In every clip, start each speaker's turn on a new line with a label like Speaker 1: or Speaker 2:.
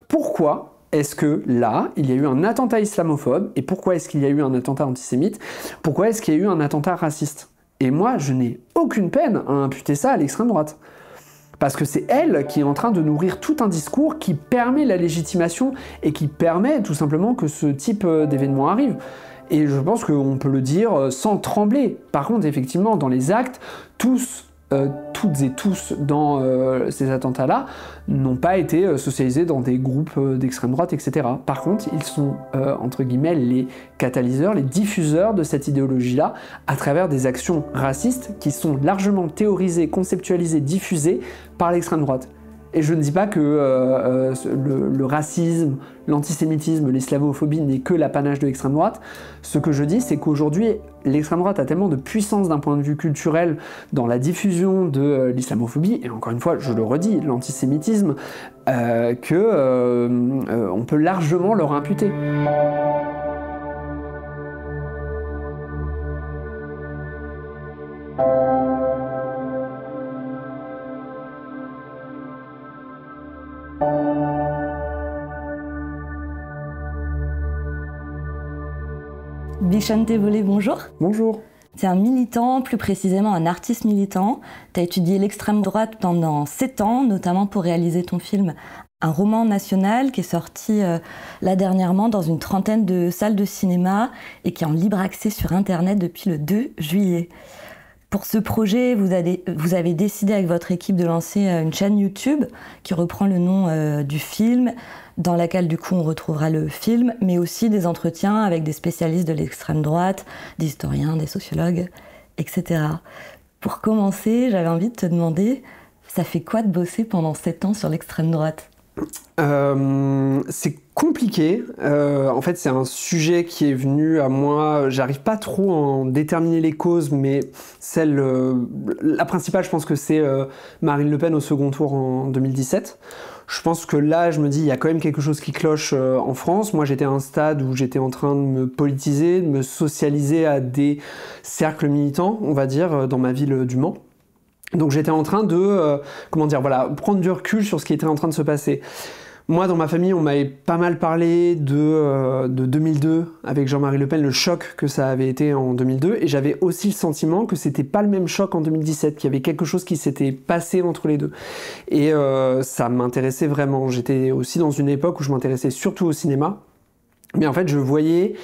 Speaker 1: pourquoi est-ce que là, il y a eu un attentat islamophobe, et pourquoi est-ce qu'il y a eu un attentat antisémite, pourquoi est-ce qu'il y a eu un attentat raciste? Et moi, je n'ai aucune peine à imputer ça à l'extrême droite. Parce que c'est elle qui est en train de nourrir tout un discours qui permet la légitimation et qui permet tout simplement que ce type d'événement arrive. Et je pense qu'on peut le dire sans trembler. Par contre, effectivement, dans les actes, toutes et tous dans ces attentats-là n'ont pas été socialisés dans des groupes d'extrême droite, etc. Par contre, ils sont, entre guillemets, les catalyseurs, les diffuseurs de cette idéologie-là à travers des actions racistes qui sont largement théorisées, conceptualisées, diffusées par l'extrême droite. Et je ne dis pas que le racisme, l'antisémitisme, l'islamophobie n'est que l'apanage de l'extrême droite. Ce que je dis, c'est qu'aujourd'hui, l'extrême droite a tellement de puissance d'un point de vue culturel dans la diffusion de l'islamophobie, et encore une fois, je le redis, l'antisémitisme, on peut largement leur imputer.
Speaker 2: Bichan Tebole, bonjour.
Speaker 1: Bonjour.
Speaker 2: Tu es un militant, plus précisément un artiste militant. Tu as étudié l'extrême droite pendant 7 ans, notamment pour réaliser ton film Un roman national qui est sorti là dernièrement dans une trentaine de salles de cinéma et qui est en libre accès sur Internet depuis le 2 juillet. Pour ce projet, vous avez décidé avec votre équipe de lancer une chaîne YouTube qui reprend le nom du film, dans laquelle du coup on retrouvera le film, mais aussi des entretiens avec des spécialistes de l'extrême droite, des historiens, des sociologues, etc. Pour commencer, j'avais envie de te demander, ça fait quoi de bosser pendant 7 ans sur l'extrême droite ?
Speaker 1: C'est compliqué. En fait, c'est un sujet qui est venu à moi. J'arrive pas trop à en déterminer les causes, mais la principale, je pense que c'est Marine Le Pen au second tour en 2017. Je pense que là, je me dis, il y a quand même quelque chose qui cloche en France. Moi, j'étais à un stade où j'étais en train de me politiser, de me socialiser à des cercles militants, on va dire, dans ma ville du Mans. Donc j'étais en train de, prendre du recul sur ce qui était en train de se passer. Moi, dans ma famille, on m'avait pas mal parlé de 2002, avec Jean-Marie Le Pen, le choc que ça avait été en 2002, et j'avais aussi le sentiment que c'était pas le même choc en 2017, qu'il y avait quelque chose qui s'était passé entre les deux. Et ça m'intéressait vraiment. J'étais aussi dans une époque où je m'intéressais surtout au cinéma, mais en fait, je voyais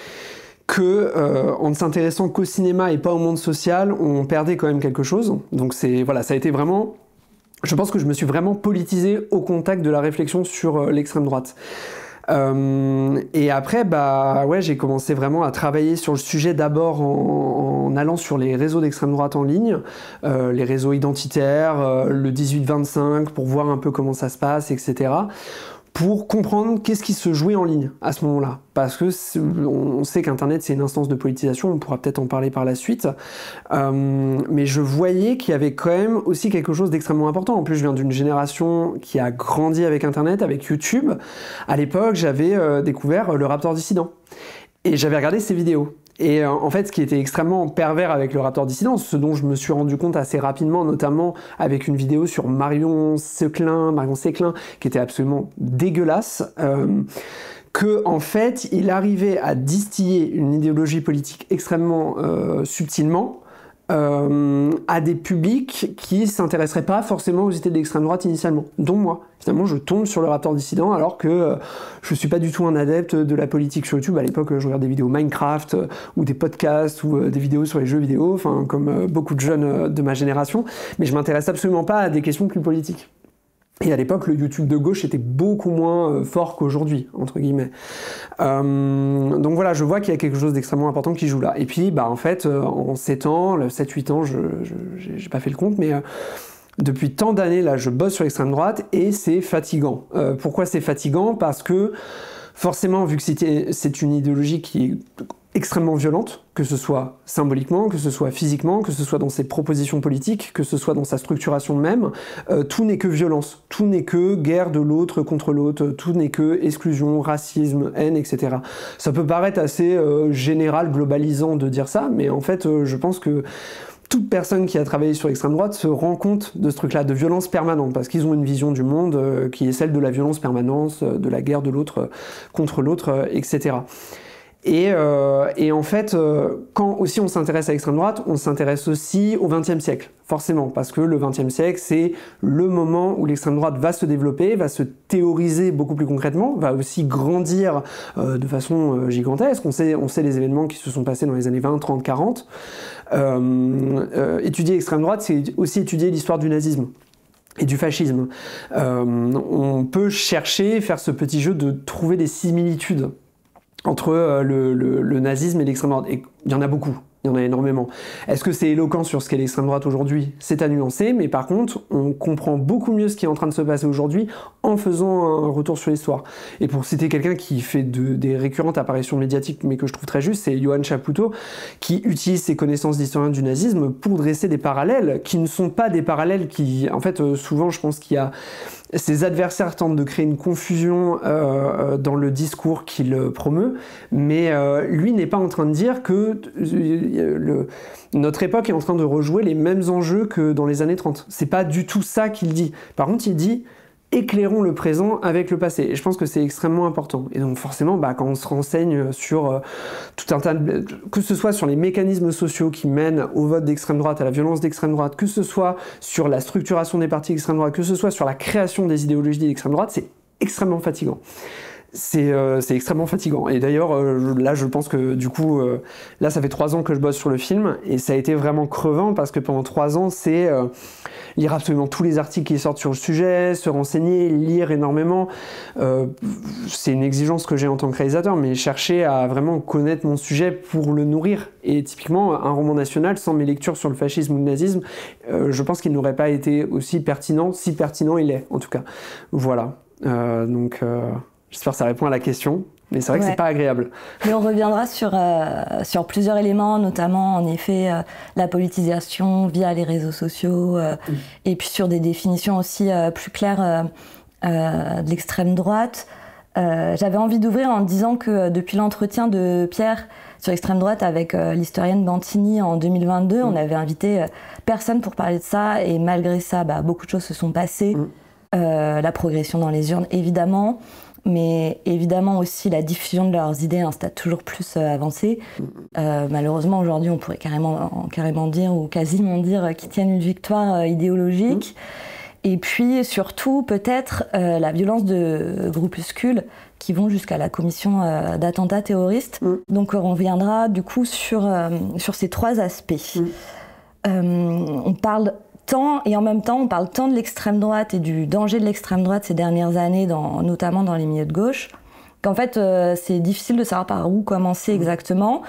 Speaker 1: que en ne s'intéressant qu'au cinéma et pas au monde social, on perdait quand même quelque chose. Donc ça a été vraiment... Je pense que je me suis vraiment politisé au contact de la réflexion sur l'extrême droite. Et après, j'ai commencé vraiment à travailler sur le sujet d'abord en allant sur les réseaux d'extrême droite en ligne, les réseaux identitaires, le 18-25, pour voir un peu comment ça se passe, etc. Pour comprendre qu'est-ce qui se jouait en ligne à ce moment-là. Parce que on sait qu'Internet, c'est une instance de politisation, on pourra peut-être en parler par la suite. Mais je voyais qu'il y avait quand même aussi quelque chose d'extrêmement important. En plus, je viens d'une génération qui a grandi avec Internet, avec YouTube. À l'époque, j'avais découvert le Raptor Dissident. Et j'avais regardé ses vidéos. Et en fait, ce qui était extrêmement pervers avec le Raptor Dissident, ce dont je me suis rendu compte assez rapidement, notamment avec une vidéo sur Marion Séclin, qui était absolument dégueulasse, que en fait, il arrivait à distiller une idéologie politique extrêmement subtilement à des publics qui s'intéresseraient pas forcément aux idées de l'extrême droite initialement, dont moi. Finalement, je tombe sur le Raptor Dissident alors que je suis pas du tout un adepte de la politique sur YouTube. À l'époque, je regardais des vidéos Minecraft ou des podcasts ou des vidéos sur les jeux vidéo, enfin comme beaucoup de jeunes de ma génération, mais je m'intéresse absolument pas à des questions plus politiques. Et à l'époque, le YouTube de gauche était beaucoup moins fort qu'aujourd'hui, entre guillemets. Donc voilà, je vois qu'il y a quelque chose d'extrêmement important qui joue là. Et puis, en fait, en 7 ans, 7-8 ans, j'ai pas fait le compte, mais depuis tant d'années, là, je bosse sur l'extrême droite et c'est fatigant. Pourquoi c'est fatigant ? Parce que, forcément, vu que c'est une idéologie qui est extrêmement violente, que ce soit symboliquement, que ce soit physiquement, que ce soit dans ses propositions politiques, que ce soit dans sa structuration même, tout n'est que violence, tout n'est que guerre de l'autre contre l'autre, tout n'est que exclusion, racisme, haine, etc. Ça peut paraître assez général, globalisant de dire ça, mais en fait, je pense que toute personne qui a travaillé sur l'extrême droite se rend compte de ce truc-là, de violence permanente, parce qu'ils ont une vision du monde qui est celle de la violence permanente, de la guerre de l'autre contre l'autre, etc. Et en fait, quand aussi on s'intéresse à l'extrême droite, on s'intéresse aussi au XXe siècle, forcément, parce que le XXe siècle, c'est le moment où l'extrême droite va se développer, va se théoriser beaucoup plus concrètement, va aussi grandir de façon gigantesque. On sait les événements qui se sont passés dans les années 20, 30, 40. Étudier l'extrême droite, c'est aussi étudier l'histoire du nazisme et du fascisme. On peut chercher, faire ce petit jeu de trouver des similitudes entre le nazisme et l'extrême droite. Et il y en a beaucoup, il y en a énormément. Est-ce que c'est éloquent sur ce qu'est l'extrême droite aujourd'hui? C'est à nuancer, mais par contre, on comprend beaucoup mieux ce qui est en train de se passer aujourd'hui en faisant un retour sur l'histoire. Et pour citer quelqu'un qui fait des récurrentes apparitions médiatiques, mais que je trouve très juste, c'est Johann Chapoutot, qui utilise ses connaissances d'historien du nazisme pour dresser des parallèles qui ne sont pas des parallèles qui... En fait, souvent, je pense qu'il y a... Ses adversaires tentent de créer une confusion dans le discours qu'il promeut, mais lui n'est pas en train de dire que notre époque est en train de rejouer les mêmes enjeux que dans les années 30. C'est pas du tout ça qu'il dit. Par contre, il dit éclairons le présent avec le passé. Et je pense que c'est extrêmement important. Et donc forcément, quand on se renseigne sur tout un tas de... que ce soit sur les mécanismes sociaux qui mènent au vote d'extrême droite, à la violence d'extrême droite, que ce soit sur la structuration des partis d'extrême droite, que ce soit sur la création des idéologies d'extrême droite, c'est extrêmement fatigant. C'est extrêmement fatigant. Et d'ailleurs, là, je pense que du coup, là, ça fait 3 ans que je bosse sur le film, et ça a été vraiment crevant, parce que pendant 3 ans, c'est lire absolument tous les articles qui sortent sur le sujet, se renseigner, lire énormément. C'est une exigence que j'ai en tant que réalisateur, mais chercher à vraiment connaître mon sujet pour le nourrir. Et typiquement, un roman national, sans mes lectures sur le fascisme ou le nazisme, je pense qu'il n'aurait pas été aussi pertinent, si pertinent il est, en tout cas. Voilà. J'espère que ça répond à la question, mais c'est vrai que c'est pas agréable.
Speaker 2: Mais on reviendra sur plusieurs éléments, notamment en effet la politisation via les réseaux sociaux, et puis sur des définitions aussi plus claires de l'extrême droite. J'avais envie d'ouvrir en disant que depuis l'entretien de Pierre sur l'extrême droite avec l'historienne Bantini en 2022, on avait invité personne pour parler de ça, et malgré ça, beaucoup de choses se sont passées. La progression dans les urnes, évidemment, mais évidemment aussi la diffusion de leurs idées à un stade toujours plus avancé. Malheureusement, aujourd'hui, on pourrait carrément dire, ou quasiment dire, qu'ils tiennent une victoire idéologique. Et puis, surtout, peut-être, la violence de groupuscules qui vont jusqu'à la commission d'attentats terroristes. Donc, on reviendra, du coup, sur ces 3 aspects. On parle tant, et en même temps, on parle tant de l'extrême droite et du danger de l'extrême droite ces dernières années, notamment dans les milieux de gauche, qu'en fait, c'est difficile de savoir par où commencer exactement,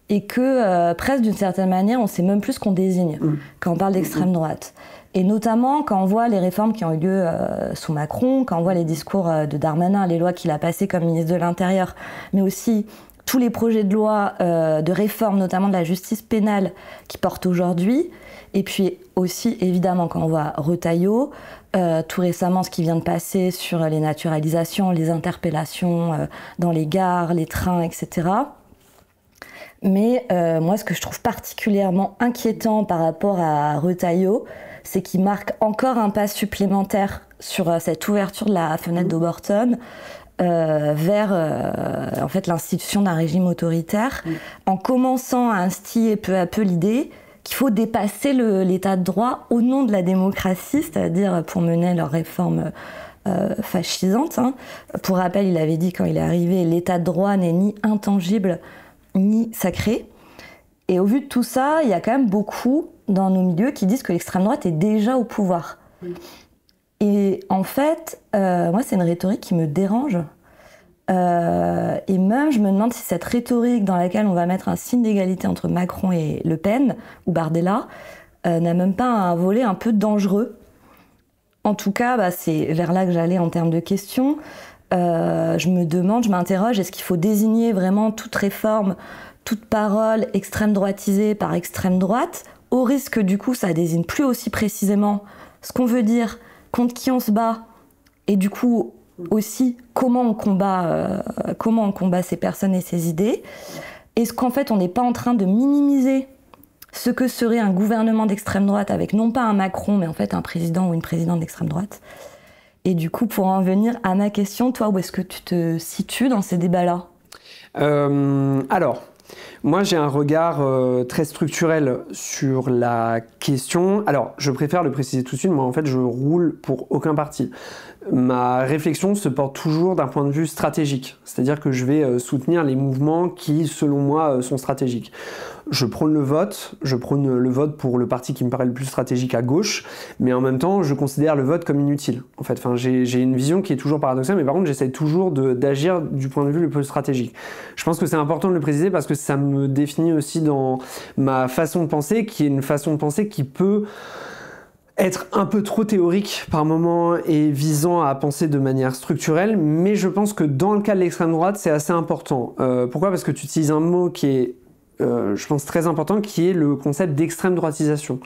Speaker 2: et que presque d'une certaine manière, on ne sait même plus ce qu'on désigne quand on parle d'extrême droite. Et notamment quand on voit les réformes qui ont eu lieu sous Macron, quand on voit les discours de Darmanin, les lois qu'il a passées comme ministre de l'Intérieur, mais aussi tous les projets de loi de réforme, notamment de la justice pénale, qui portent aujourd'hui. Et puis aussi, évidemment, quand on voit Retailleau, tout récemment, ce qui vient de passer sur les naturalisations, les interpellations dans les gares, les trains, etc. Mais moi, ce que je trouve particulièrement inquiétant par rapport à Retailleau, c'est qu'il marque encore un pas supplémentaire sur cette ouverture de la fenêtre d'Oberton vers en fait, l'institution d'un régime autoritaire, en commençant à instiller peu à peu l'idée qu'il faut dépasser l'état de droit au nom de la démocratie, c'est-à-dire pour mener leurs réformes fascisantes. Pour rappel, il avait dit quand il est arrivé, l'état de droit n'est ni intangible ni sacré. Et au vu de tout ça, il y a quand même beaucoup dans nos milieux qui disent que l'extrême droite est déjà au pouvoir. Et en fait, moi, c'est une rhétorique qui me dérange. Et même, je me demande si cette rhétorique dans laquelle on va mettre un signe d'égalité entre Macron et Le Pen, ou Bardella, n'a même pas un volet un peu dangereux. En tout cas, c'est vers là que j'allais en termes de questions. Je m'interroge, est-ce qu'il faut désigner vraiment toute réforme, toute parole extrême droitisée par extrême droite, au risque du coup, ça désigne plus aussi précisément ce qu'on veut dire, contre qui on se bat, et du coup aussi comment on combat ces personnes et ces idées. Est-ce qu'en fait on n'est pas en train de minimiser ce que serait un gouvernement d'extrême droite avec non pas un Macron, mais en fait un président ou une présidente d'extrême droite. Et du coup, pour en venir à ma question, toi, où est-ce que tu te situes dans ces débats-là ?
Speaker 1: Alors, moi j'ai un regard très structurel sur la question. Alors, je préfère le préciser tout de suite, moi en fait je roule pour aucun parti. Ma réflexion se porte toujours d'un point de vue stratégique, c'est-à-dire que je vais soutenir les mouvements qui, selon moi, sont stratégiques. Je prône le vote pour le parti qui me paraît le plus stratégique à gauche, mais en même temps, je considère le vote comme inutile. En fait, j'ai une vision qui est toujours paradoxale, mais par contre, j'essaie toujours d'agir du point de vue le plus stratégique. Je pense que c'est important de le préciser parce que ça me définit aussi dans ma façon de penser, qui est une façon de penser qui peut être un peu trop théorique par moment et visant à penser de manière structurelle, mais je pense que dans le cas de l'extrême droite, c'est assez important. Pourquoi ? Parce que tu utilises un mot qui est, je pense, très important, qui est le concept d'extrême droitisation.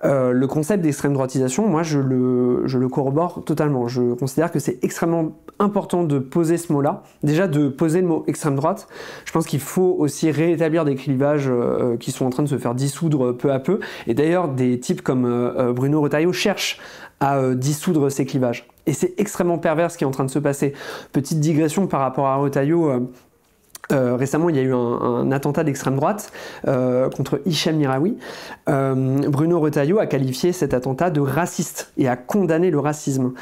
Speaker 1: Le concept d'extrême droitisation, moi, je le corrobore totalement. Je considère que c'est extrêmement important de poser ce mot-là. Déjà, de poser le mot extrême droite. Je pense qu'il faut aussi rétablir des clivages qui sont en train de se faire dissoudre peu à peu. Et d'ailleurs, des types comme Bruno Retailleau cherchent à dissoudre ces clivages. Et c'est extrêmement pervers ce qui est en train de se passer. Petite digression par rapport à Retailleau. Récemment, il y a eu un attentat d'extrême droite contre Hicham Miraoui. Bruno Retailleau a qualifié cet attentat de raciste et a condamné le racisme.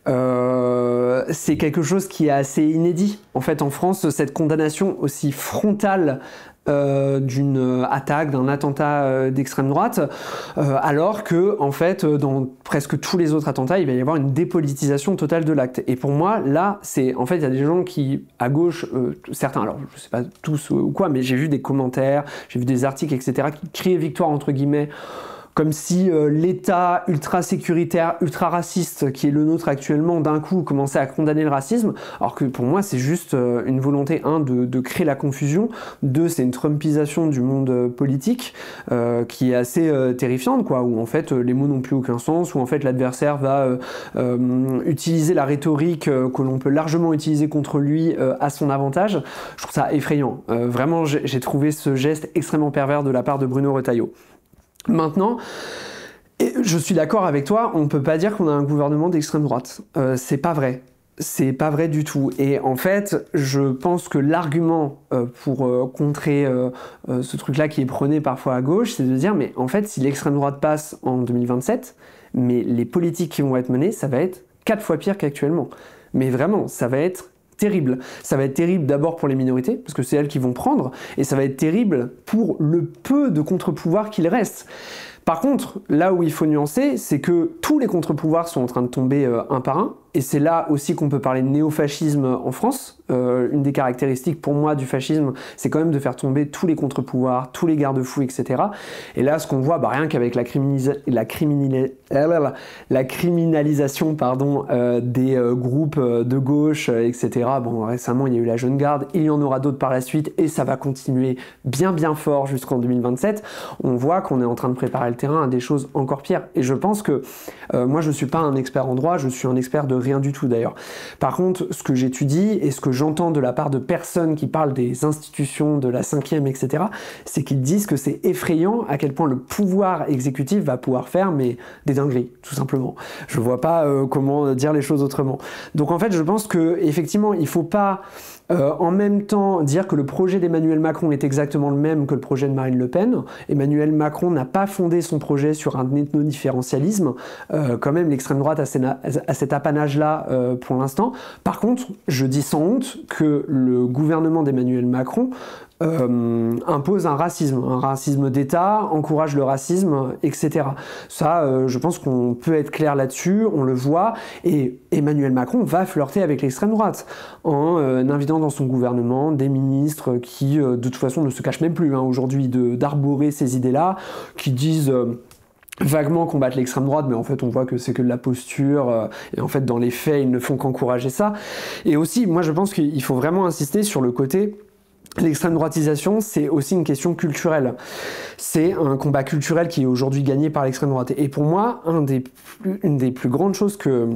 Speaker 1: C'est quelque chose qui est assez inédit. En fait, en France, cette condamnation aussi frontale d'une attaque, d'un attentat d'extrême droite, alors que, en fait, dans presque tous les autres attentats, il va y avoir une dépolitisation totale de l'acte. Et pour moi, là, en fait, il y a des gens qui, à gauche, certains, alors je sais pas tous ou quoi, mais j'ai vu des commentaires, j'ai vu des articles, etc., qui criaient victoire, entre guillemets, comme si l'État ultra-sécuritaire, ultra-raciste qui est le nôtre actuellement, d'un coup, commençait à condamner le racisme, alors que pour moi, c'est juste une volonté, de créer la confusion, c'est une trumpisation du monde politique qui est assez terrifiante, quoi, où en fait, les mots n'ont plus aucun sens, où en fait, l'adversaire va utiliser la rhétorique que l'on peut largement utiliser contre lui à son avantage. Je trouve ça effrayant. Vraiment, j'ai trouvé ce geste extrêmement pervers de la part de Bruno Retailleau. Maintenant, je suis d'accord avec toi, on ne peut pas dire qu'on a un gouvernement d'extrême droite. C'est pas vrai. C'est pas vrai du tout. Et en fait, je pense que l'argument pour contrer ce truc-là qui est prôné parfois à gauche, c'est de dire, mais en fait, si l'extrême droite passe en 2027, mais les politiques qui vont être menées, ça va être 4 fois pire qu'actuellement. Mais vraiment, ça va être terrible. Ça va être terrible d'abord pour les minorités, parce que c'est elles qui vont prendre, et ça va être terrible pour le peu de contre-pouvoirs qu'il reste. Par contre, là où il faut nuancer, c'est que tous les contre-pouvoirs sont en train de tomber un par un, et c'est là aussi qu'on peut parler de néofascisme en France. Une des caractéristiques pour moi du fascisme, c'est quand même de faire tomber tous les contre-pouvoirs, tous les garde-fous, etc. Et là, ce qu'on voit, rien qu'avec la criminalisation des groupes de gauche, etc. Bon, récemment, il y a eu la Jeune Garde, il y en aura d'autres par la suite, et ça va continuer bien fort jusqu'en 2027. On voit qu'on est en train de préparer le terrain à des choses encore pires. Et je pense que, moi, je ne suis pas un expert en droit, je suis un expert de rien du tout d'ailleurs. Par contre, ce que j'étudie et ce que j'entends de la part de personnes qui parlent des institutions de la 5e, etc., c'est qu'ils disent que c'est effrayant à quel point le pouvoir exécutif va pouvoir faire des dingueries, tout simplement. Je vois pas comment dire les choses autrement. Donc en fait, je pense que effectivement, il faut pas en même temps dire que le projet d'Emmanuel Macron est exactement le même que le projet de Marine Le Pen. Emmanuel Macron n'a pas fondé son projet sur un ethno-différentialisme. Quand même, l'extrême droite a cet apanage-là pour l'instant. Par contre, je dis sans honte que le gouvernement d'Emmanuel Macron impose un racisme d'État, encourage le racisme, etc. Ça, je pense qu'on peut être clair là-dessus, on le voit, et Emmanuel Macron va flirter avec l'extrême droite en invitant dans son gouvernement des ministres qui, de toute façon, ne se cachent même plus aujourd'hui d'arborer ces idées-là, qui disent vaguement combattre l'extrême droite, mais en fait on voit que c'est que de la posture, et en fait dans les faits ils ne font qu'encourager ça. Et aussi, moi je pense qu'il faut vraiment insister sur le côté l'extrême droitisation, c'est aussi une question culturelle. C'est un combat culturel qui est aujourd'hui gagné par l'extrême droite. Et pour moi, une des plus grandes choses que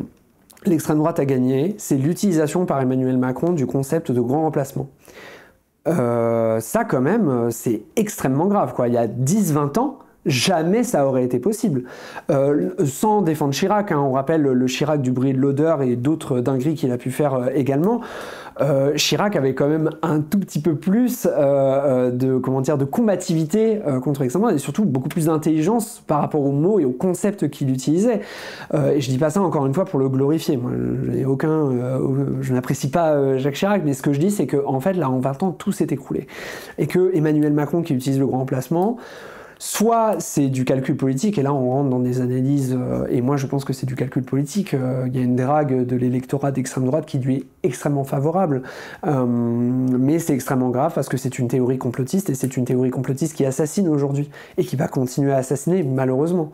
Speaker 1: l'extrême droite a gagné, c'est l'utilisation par Emmanuel Macron du concept de grand remplacement. Ça quand même, c'est extrêmement grave, quoi. Il y a 10-20 ans, jamais ça aurait été possible. Sans défendre Chirac, hein, on rappelle le Chirac du bruit et de l'odeur et d'autres dingueries qu'il a pu faire également. Chirac avait quand même un tout petit peu plus de combativité contre l'extrême droite et surtout beaucoup plus d'intelligence par rapport aux mots et aux concepts qu'il utilisait. Et je dis pas ça encore une fois pour le glorifier. Moi, je n'apprécie pas Jacques Chirac, mais ce que je dis, c'est que en fait, là, en 20 ans, tout s'est écroulé. Et que Emmanuel Macron, qui utilise le grand remplacement, soit c'est du calcul politique, et là on rentre dans des analyses, et moi je pense que c'est du calcul politique, il y a une drague de l'électorat d'extrême droite qui lui est extrêmement favorable, mais c'est extrêmement grave parce que c'est une théorie complotiste, et c'est une théorie complotiste qui assassine aujourd'hui, et qui va continuer à assassiner malheureusement.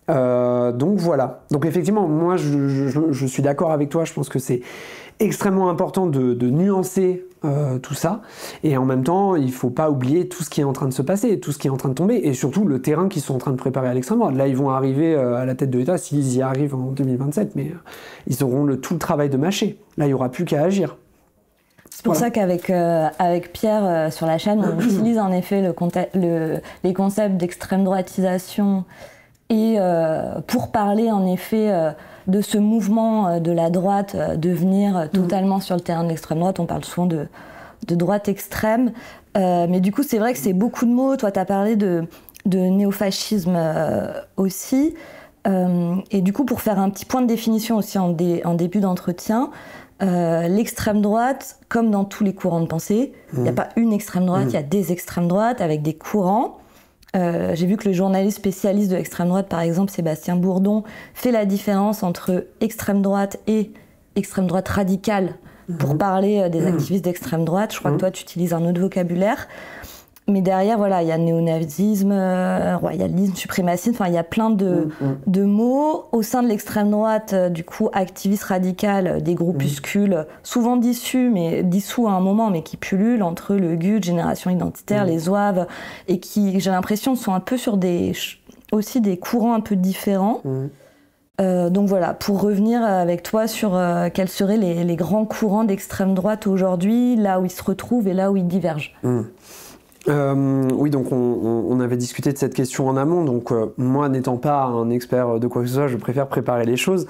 Speaker 1: Donc voilà, donc effectivement moi je suis d'accord avec toi, je pense que c'est extrêmement important de nuancer tout ça, et en même temps il faut pas oublier tout ce qui est en train de se passer, tout ce qui est en train de tomber, et surtout le terrain qu'ils sont en train de préparer à l'extrême droite. Là ils vont arriver à la tête de l'État, s'ils y arrivent en 2027, mais ils auront tout le travail de mâcher. Là il n'y aura plus qu'à agir.
Speaker 2: C'est pour ça qu'avec avec Pierre sur la chaîne, on utilise en effet les concepts d'extrême droitisation et pour parler en effet de ce mouvement de la droite devenir totalement sur le terrain de l'extrême droite. On parle souvent de droite extrême, mais du coup c'est vrai que c'est beaucoup de mots. Toi tu as parlé de néofascisme aussi, et du coup pour faire un petit point de définition aussi en début d'entretien, l'extrême droite, comme dans tous les courants de pensée, il n'y a pas une extrême droite, il y a des extrêmes droites avec des courants. J'ai vu que le journaliste spécialiste de l'extrême droite, par exemple, Sébastien Bourdon, fait la différence entre extrême droite et extrême droite radicale pour parler des activistes d'extrême droite. Je crois que toi, tu utilises un autre vocabulaire. Mais derrière, voilà, il y a néonazisme, royalisme, suprémacisme, enfin, il y a plein de mots. Au sein de l'extrême droite, du coup, activiste radical, des groupuscules, souvent dissous à un moment, mais qui pullulent entre le GUD, Génération Identitaire, les Zouaves, et qui, j'ai l'impression, sont un peu sur aussi des courants un peu différents. Donc voilà, pour revenir avec toi sur quels seraient les grands courants d'extrême droite aujourd'hui, là où ils se retrouvent et là où ils divergent.
Speaker 1: Oui, donc on avait discuté de cette question en amont, donc moi n'étant pas un expert de quoi que ce soit, je préfère préparer les choses.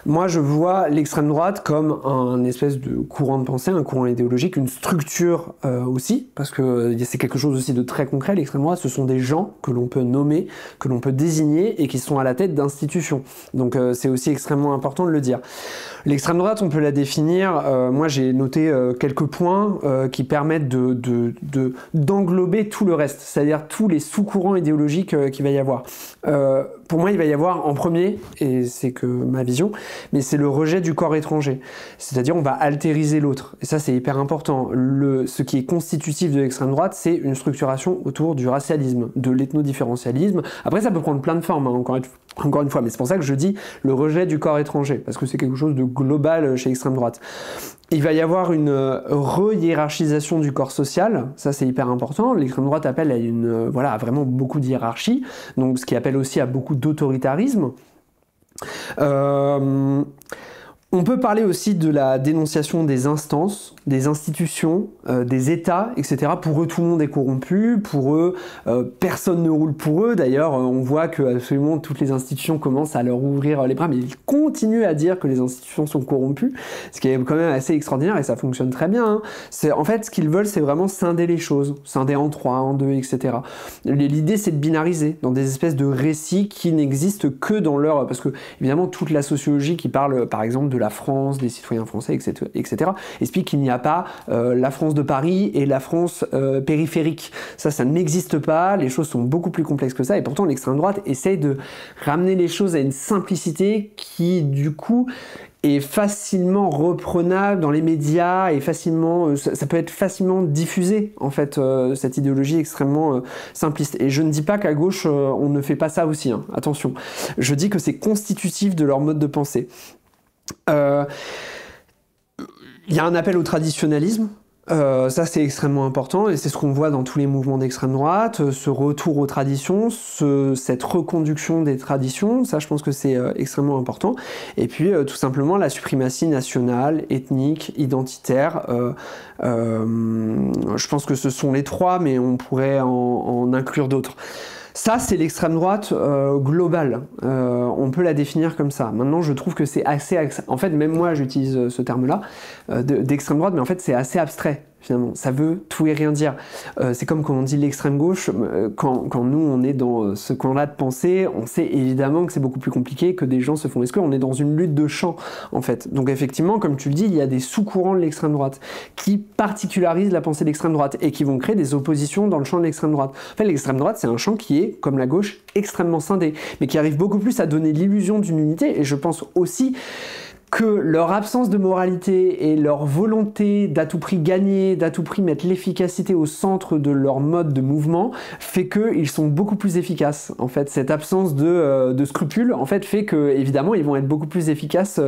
Speaker 1: Moi je vois l'extrême droite comme un espèce de courant de pensée, un courant idéologique, une structure aussi, parce que c'est quelque chose aussi de très concret. L'extrême droite, ce sont des gens que l'on peut nommer, que l'on peut désigner et qui sont à la tête d'institutions. Donc c'est aussi extrêmement important de le dire. L'extrême droite, on peut la définir, moi j'ai noté quelques points qui permettent d'englober tout le reste, c'est-à-dire tous les sous-courants idéologiques qu'il va y avoir. Pour moi, il va y avoir en premier, et c'est que ma vision, mais c'est le rejet du corps étranger. C'est-à-dire on va altériser l'autre. Et ça, c'est hyper important. Ce qui est constitutif de l'extrême droite, c'est une structuration autour du racialisme, de l'ethnodifférentialisme. Après, ça peut prendre plein de formes, hein, encore une fois, mais c'est pour ça que je dis le rejet du corps étranger, parce que c'est quelque chose de global chez l'extrême droite. Il va y avoir une re-hiérarchisation du corps social, ça c'est hyper important. L'extrême droite appelle à vraiment beaucoup de hiérarchie, donc ce qui appelle aussi à beaucoup d'autoritarisme. On peut parler aussi de la dénonciation des instances, des institutions, des États, etc. Pour eux, tout le monde est corrompu. Pour eux, personne ne roule pour eux. D'ailleurs, on voit que absolument toutes les institutions commencent à leur ouvrir les bras, mais ils continuent à dire que les institutions sont corrompues, ce qui est quand même assez extraordinaire et ça fonctionne très bien. Hein. En fait, ce qu'ils veulent, c'est vraiment scinder les choses, scinder en 3, en 2, etc. L'idée, c'est de binariser dans des espèces de récits qui n'existent que dans leur... Parce que, évidemment, toute la sociologie qui parle, par exemple, de la France, des citoyens français, etc., explique qu'il n'y a pas la France de Paris et la France périphérique. Ça n'existe pas, les choses sont beaucoup plus complexes que ça, et pourtant l'extrême droite essaye de ramener les choses à une simplicité qui, du coup, est facilement reprenable dans les médias et facilement, ça peut être facilement diffusé, en fait, cette idéologie extrêmement simpliste. Et je ne dis pas qu'à gauche, on ne fait pas ça aussi, hein, attention. Je dis que c'est constitutif de leur mode de pensée. Il y a un appel au traditionnalisme, ça c'est extrêmement important et c'est ce qu'on voit dans tous les mouvements d'extrême droite, ce retour aux traditions, cette reconduction des traditions, ça je pense que c'est extrêmement important. Et puis tout simplement la suprématie nationale, ethnique, identitaire, je pense que ce sont les trois, mais on pourrait en inclure d'autres. Ça, c'est l'extrême droite globale. On peut la définir comme ça. Maintenant, je trouve que c'est assez... En fait, même moi, j'utilise ce terme-là, d'extrême droite, mais en fait, c'est assez abstrait. Finalement, ça veut tout et rien dire. C'est comme quand on dit l'extrême gauche, quand nous on est dans ce camp-là de pensée, on sait évidemment que c'est beaucoup plus compliqué, que des gens se font exclure, on est dans une lutte de champ en fait. Donc effectivement, comme tu le dis, il y a des sous-courants de l'extrême droite qui particularisent la pensée de l'extrême droite et qui vont créer des oppositions dans le champ de l'extrême droite. En fait, l'extrême droite, c'est un champ qui est, comme la gauche, extrêmement scindé, mais qui arrive beaucoup plus à donner l'illusion d'une unité, et je pense aussi que leur absence de moralité et leur volonté d'à tout prix gagner, d'à tout prix mettre l'efficacité au centre de leur mode de mouvement, fait qu'ils sont beaucoup plus efficaces. En fait, cette absence de scrupules, en fait, fait que, évidemment, ils vont être beaucoup plus efficaces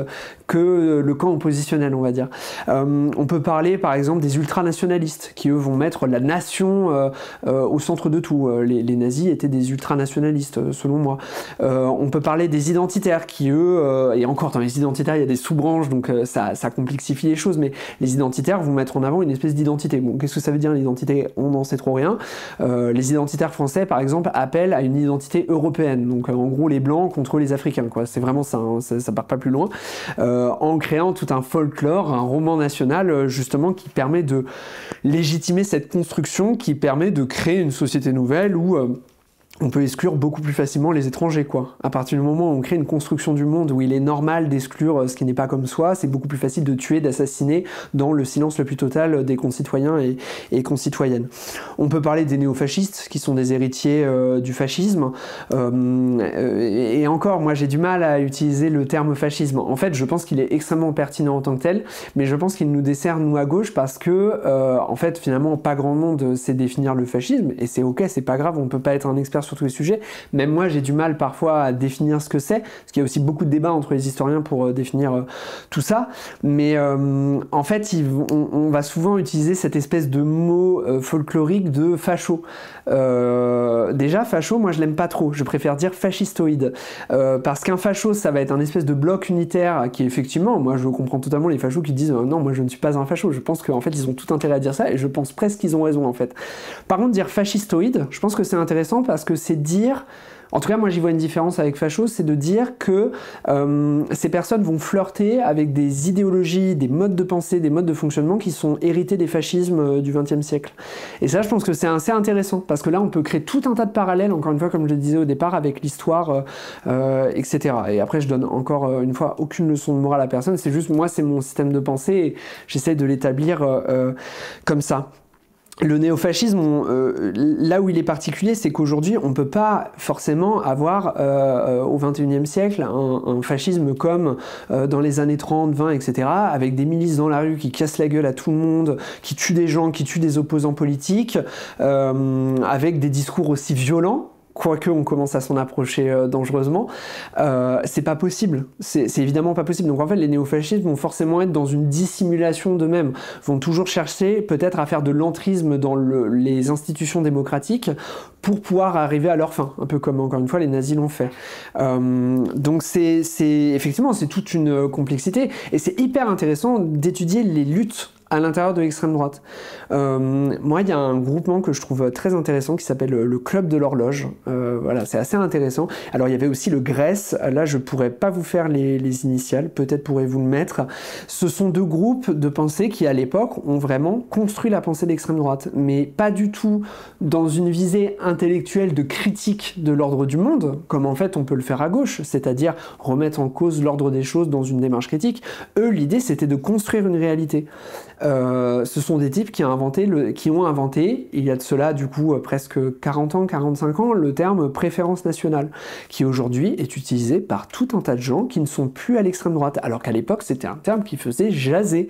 Speaker 1: que le camp oppositionnel, on va dire. On peut parler, par exemple, des ultranationalistes, qui, eux, vont mettre la nation au centre de tout. Les nazis étaient des ultranationalistes, selon moi. On peut parler des identitaires, qui, eux, et encore, dans les identitaires, il y a des sous-branches, donc ça complexifie les choses, mais les identitaires vont mettre en avant une espèce d'identité. Bon, qu'est-ce que ça veut dire l'identité? On n'en sait trop rien. Les identitaires français, par exemple, appellent à une identité européenne, donc en gros les blancs contre les africains, quoi. C'est vraiment ça, hein, ça part pas plus loin, en créant tout un folklore, un roman national, justement, qui permet de légitimer cette construction, qui permet de créer une société nouvelle où on peut exclure beaucoup plus facilement les étrangers, quoi. À partir du moment où on crée une construction du monde où il est normal d'exclure ce qui n'est pas comme soi, c'est beaucoup plus facile de tuer, d'assassiner dans le silence le plus total des concitoyens et concitoyennes. On peut parler des néofascistes, qui sont des héritiers du fascisme. Et encore, moi j'ai du mal à utiliser le terme fascisme. En fait, je pense qu'il est extrêmement pertinent en tant que tel, mais je pense qu'il nous dessert, nous, à gauche, parce que, en fait, finalement, pas grand monde sait définir le fascisme, et c'est ok, c'est pas grave, on peut pas être un expert sur tous les sujets. Même moi, j'ai du mal parfois à définir ce que c'est, parce qu'il y a aussi beaucoup de débats entre les historiens pour définir tout ça. Mais en fait, on va souvent utiliser cette espèce de mot folklorique de facho. Déjà, facho, moi je l'aime pas trop. Je préfère dire fascistoïde. Parce qu'un facho, ça va être un espèce de bloc unitaire qui, effectivement, moi je comprends totalement les fachos qui disent non, moi je ne suis pas un facho. Je pense qu'en fait, ils ont tout intérêt à dire ça, et je pense presque qu'ils ont raison, en fait. Par contre, dire fascistoïde, je pense que c'est intéressant parce que c'est dire, en tout cas moi j'y vois une différence avec facho, c'est de dire que ces personnes vont flirter avec des idéologies, des modes de pensée, des modes de fonctionnement qui sont hérités des fascismes du XXe siècle. Et ça, je pense que c'est assez intéressant, parce que là on peut créer tout un tas de parallèles, encore une fois, comme je le disais au départ, avec l'histoire, etc. Et après, je donne encore une fois aucune leçon de morale à personne, c'est juste, moi c'est mon système de pensée et j'essaie de l'établir comme ça. Le néofascisme, là où il est particulier, c'est qu'aujourd'hui, on ne peut pas forcément avoir, au XXIe siècle, un fascisme comme dans les années 30, 20, etc., avec des milices dans la rue qui cassent la gueule à tout le monde, qui tuent des gens, qui tuent des opposants politiques, avec des discours aussi violents. Quoique on commence à s'en approcher dangereusement, c'est pas possible. C'est évidemment pas possible. Donc en fait, les néofascistes vont forcément être dans une dissimulation d'eux-mêmes, vont toujours chercher peut-être à faire de l'entrisme dans les institutions démocratiques pour pouvoir arriver à leur fin, un peu comme encore une fois les nazis l'ont fait. Donc effectivement, c'est toute une complexité, et c'est hyper intéressant d'étudier les luttes à l'intérieur de l'extrême droite. Moi, il y a un groupement que je trouve très intéressant qui s'appelle le Club de l'Horloge. Voilà, c'est assez intéressant. Alors, il y avait aussi le GRES. Là, je pourrais pas vous faire les initiales. Peut-être pourrez-vous le mettre. Ce sont deux groupes de pensée qui, à l'époque, ont vraiment construit la pensée d'extrême droite. Mais pas du tout dans une visée intellectuelle de critique de l'ordre du monde, comme en fait on peut le faire à gauche, c'est-à-dire remettre en cause l'ordre des choses dans une démarche critique. Eux, l'idée, c'était de construire une réalité. Ce sont des types qui ont inventé, il y a de cela du coup presque 40 ans, 45 ans, le terme préférence nationale, qui aujourd'hui est utilisé par tout un tas de gens qui ne sont plus à l'extrême droite, alors qu'à l'époque c'était un terme qui faisait jaser.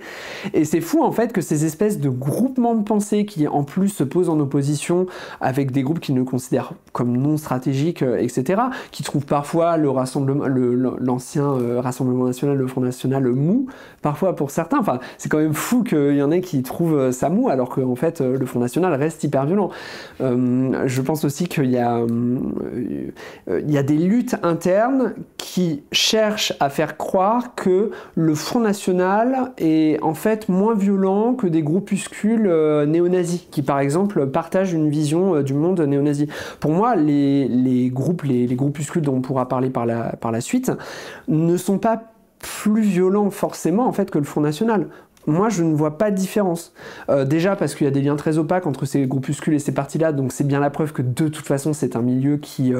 Speaker 1: Et c'est fou en fait que ces espèces de groupements de pensée qui en plus se posent en opposition avec des groupes qui ne considèrent comme non stratégiques, etc., qui trouvent parfois l'ancien Rassemblement national, le Front national mou, parfois pour certains, enfin c'est quand même fou que qu'il y en ait qui trouvent ça mou, alors qu'en fait, le Front National reste hyper violent. Je pense aussi qu'il y a des luttes internes qui cherchent à faire croire que le Front National est en fait moins violent que des groupuscules néo-nazis, qui par exemple partagent une vision du monde néo-nazi. Pour moi, les groupuscules dont on pourra parler par la suite ne sont pas plus violents forcément en fait que le Front National. Moi, je ne vois pas de différence. Déjà parce qu'il y a des liens très opaques entre ces groupuscules et ces partis-là, donc c'est bien la preuve que de toute façon, c'est un milieu qui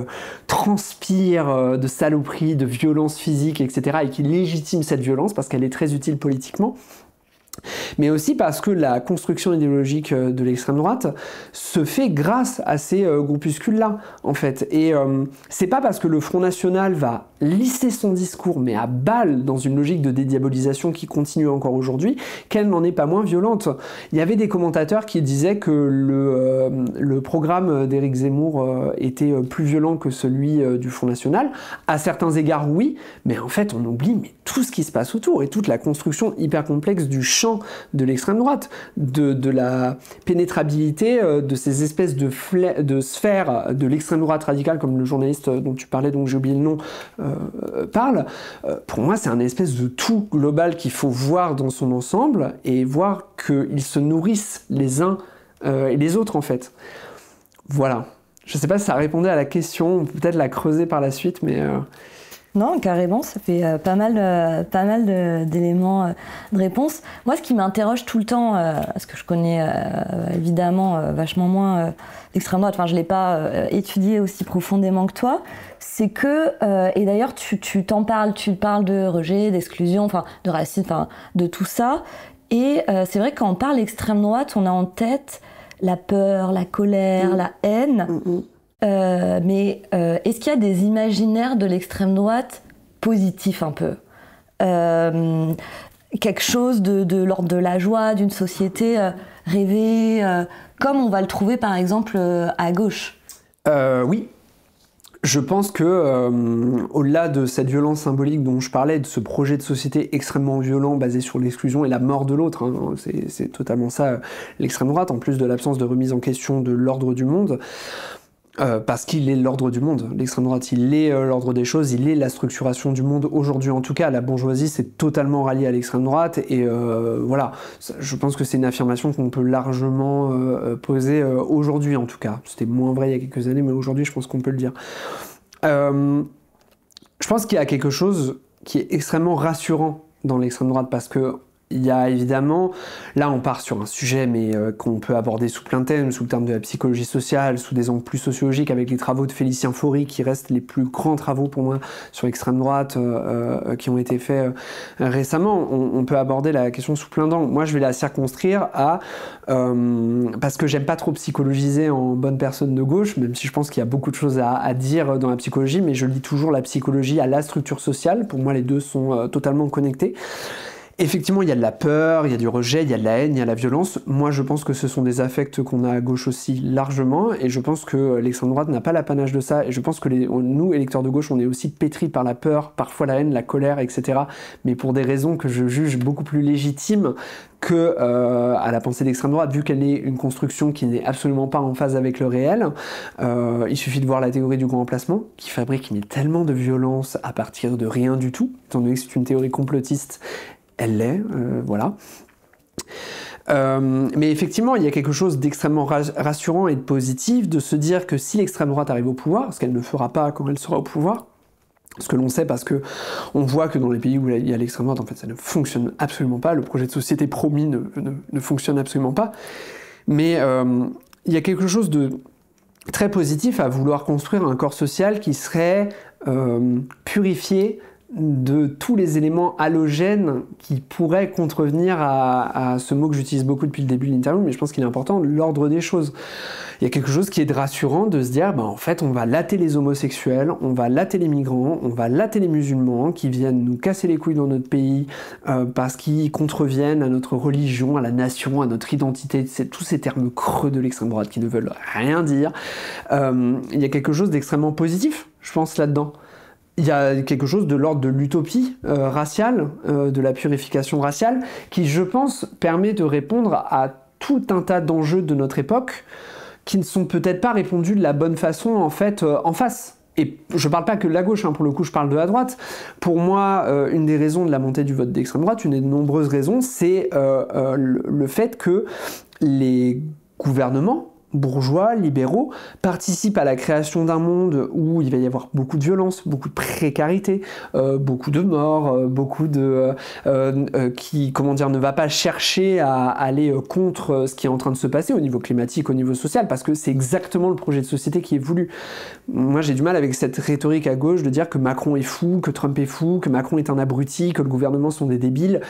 Speaker 1: transpire de saloperies, de violence physique, etc. et qui légitime cette violence parce qu'elle est très utile politiquement. Mais aussi parce que la construction idéologique de l'extrême droite se fait grâce à ces groupuscules-là, en fait. Et c'est pas parce que le Front National va lisser son discours, mais à balle, dans une logique de dédiabolisation qui continue encore aujourd'hui, qu'elle n'en est pas moins violente. Il y avait des commentateurs qui disaient que le programme d'Éric Zemmour était plus violent que celui du Front National. À certains égards, oui, mais en fait, on oublie tout ce qui se passe autour et toute la construction hyper complexe du champ de l'extrême droite, de la pénétrabilité de ces espèces de sphères de l'extrême droite radicale, comme le journaliste dont tu parlais, donc j'ai oublié le nom, parle. Pour moi, c'est un espèce de tout global qu'il faut voir dans son ensemble et voir qu'ils se nourrissent les uns et les autres, en fait. Voilà. Je sais pas si ça répondait à la question, on peut peut-être la creuser par la suite, mais...
Speaker 2: Non, carrément, ça fait pas mal d'éléments de réponse. Moi, ce qui m'interroge tout le temps, parce que je connais évidemment vachement moins l'extrême droite, enfin je ne l'ai pas étudié aussi profondément que toi, c'est que, et d'ailleurs tu t'en parles, tu parles de rejet, d'exclusion, enfin de racisme, enfin de tout ça, et c'est vrai que quand on parle d'extrême droite, on a en tête la peur, la colère, la haine. Mais est-ce qu'il y a des imaginaires de l'extrême droite positifs un peu, quelque chose de l'ordre de la joie, d'une société rêvée, comme on va le trouver par exemple à gauche?
Speaker 1: Oui. Je pense que, au-delà de cette violence symbolique dont je parlais, de ce projet de société extrêmement violent basé sur l'exclusion et la mort de l'autre, hein, c'est totalement ça l'extrême droite, en plus de l'absence de remise en question de l'ordre du monde, parce qu'il est l'ordre du monde, l'extrême droite, il est l'ordre des choses, il est la structuration du monde aujourd'hui en tout cas. La bourgeoisie c'est totalement rallié à l'extrême droite et voilà, je pense que c'est une affirmation qu'on peut largement poser aujourd'hui en tout cas. C'était moins vrai il y a quelques années, mais aujourd'hui je pense qu'on peut le dire. Je pense qu'il y a quelque chose qui est extrêmement rassurant dans l'extrême droite parce que il y a évidemment, là on part sur un sujet mais qu'on peut aborder sous plein de thèmes, sous le terme de la psychologie sociale, sous des angles plus sociologiques avec les travaux de Félicien Faury qui restent les plus grands travaux pour moi sur l'extrême droite qui ont été faits récemment. On peut aborder la question sous plein d'angles. Moi je vais la circonscrire à, parce que j'aime pas trop psychologiser en bonne personne de gauche, même si je pense qu'il y a beaucoup de choses à dire dans la psychologie, mais je lis toujours la psychologie à la structure sociale. Pour moi les deux sont totalement connectés. Effectivement, il y a de la peur, il y a du rejet, il y a de la haine, il y a la violence. Moi, je pense que ce sont des affects qu'on a à gauche aussi largement, et je pense que l'extrême droite n'a pas l'apanage de ça, et je pense que nous, électeurs de gauche, on est aussi pétris par la peur, parfois la haine, la colère, etc., mais pour des raisons que je juge beaucoup plus légitimes que à la pensée d'extrême droite, vu qu'elle est une construction qui n'est absolument pas en phase avec le réel. Il suffit de voir la théorie du grand emplacement, qui fabrique tellement de violence à partir de rien du tout, étant donné que c'est une théorie complotiste. Elle l'est, voilà. Mais effectivement, il y a quelque chose d'extrêmement rassurant et de positif de se dire que si l'extrême droite arrive au pouvoir, ce qu'elle ne fera pas quand elle sera au pouvoir, ce que l'on sait parce que on voit que dans les pays où il y a l'extrême droite, en fait, ça ne fonctionne absolument pas, le projet de société promis ne fonctionne absolument pas, mais il y a quelque chose de très positif à vouloir construire un corps social qui serait purifié de tous les éléments halogènes qui pourraient contrevenir à ce mot que j'utilise beaucoup depuis le début de l'interview, mais je pense qu'il est important, l'ordre des choses. Il y a quelque chose qui est rassurant de se dire, en fait, on va latter les homosexuels, on va latter les migrants, on va latter les musulmans qui viennent nous casser les couilles dans notre pays parce qu'ils contreviennent à notre religion, à la nation, à notre identité. C'est tous ces termes creux de l'extrême droite qui ne veulent rien dire. Il y a quelque chose d'extrêmement positif, je pense, là-dedans. il y a quelque chose de l'ordre de l'utopie raciale, de la purification raciale, qui, je pense, permet de répondre à tout un tas d'enjeux de notre époque qui ne sont peut-être pas répondus de la bonne façon, en fait, en face. Et je parle pas que de la gauche, hein, pour le coup, je parle de la droite. Pour moi, une des raisons de la montée du vote d'extrême droite, une des nombreuses raisons, c'est le fait que les gouvernements bourgeois, libéraux, participent à la création d'un monde où il va y avoir beaucoup de violence, beaucoup de précarité, beaucoup de morts, beaucoup de... qui, comment dire, ne va pas chercher à aller contre ce qui est en train de se passer au niveau climatique, au niveau social, parce que c'est exactement le projet de société qui est voulu. Moi, j'ai du mal avec cette rhétorique à gauche de dire que Macron est fou, que Trump est fou, que Macron est un abruti, que le gouvernement sont des débiles.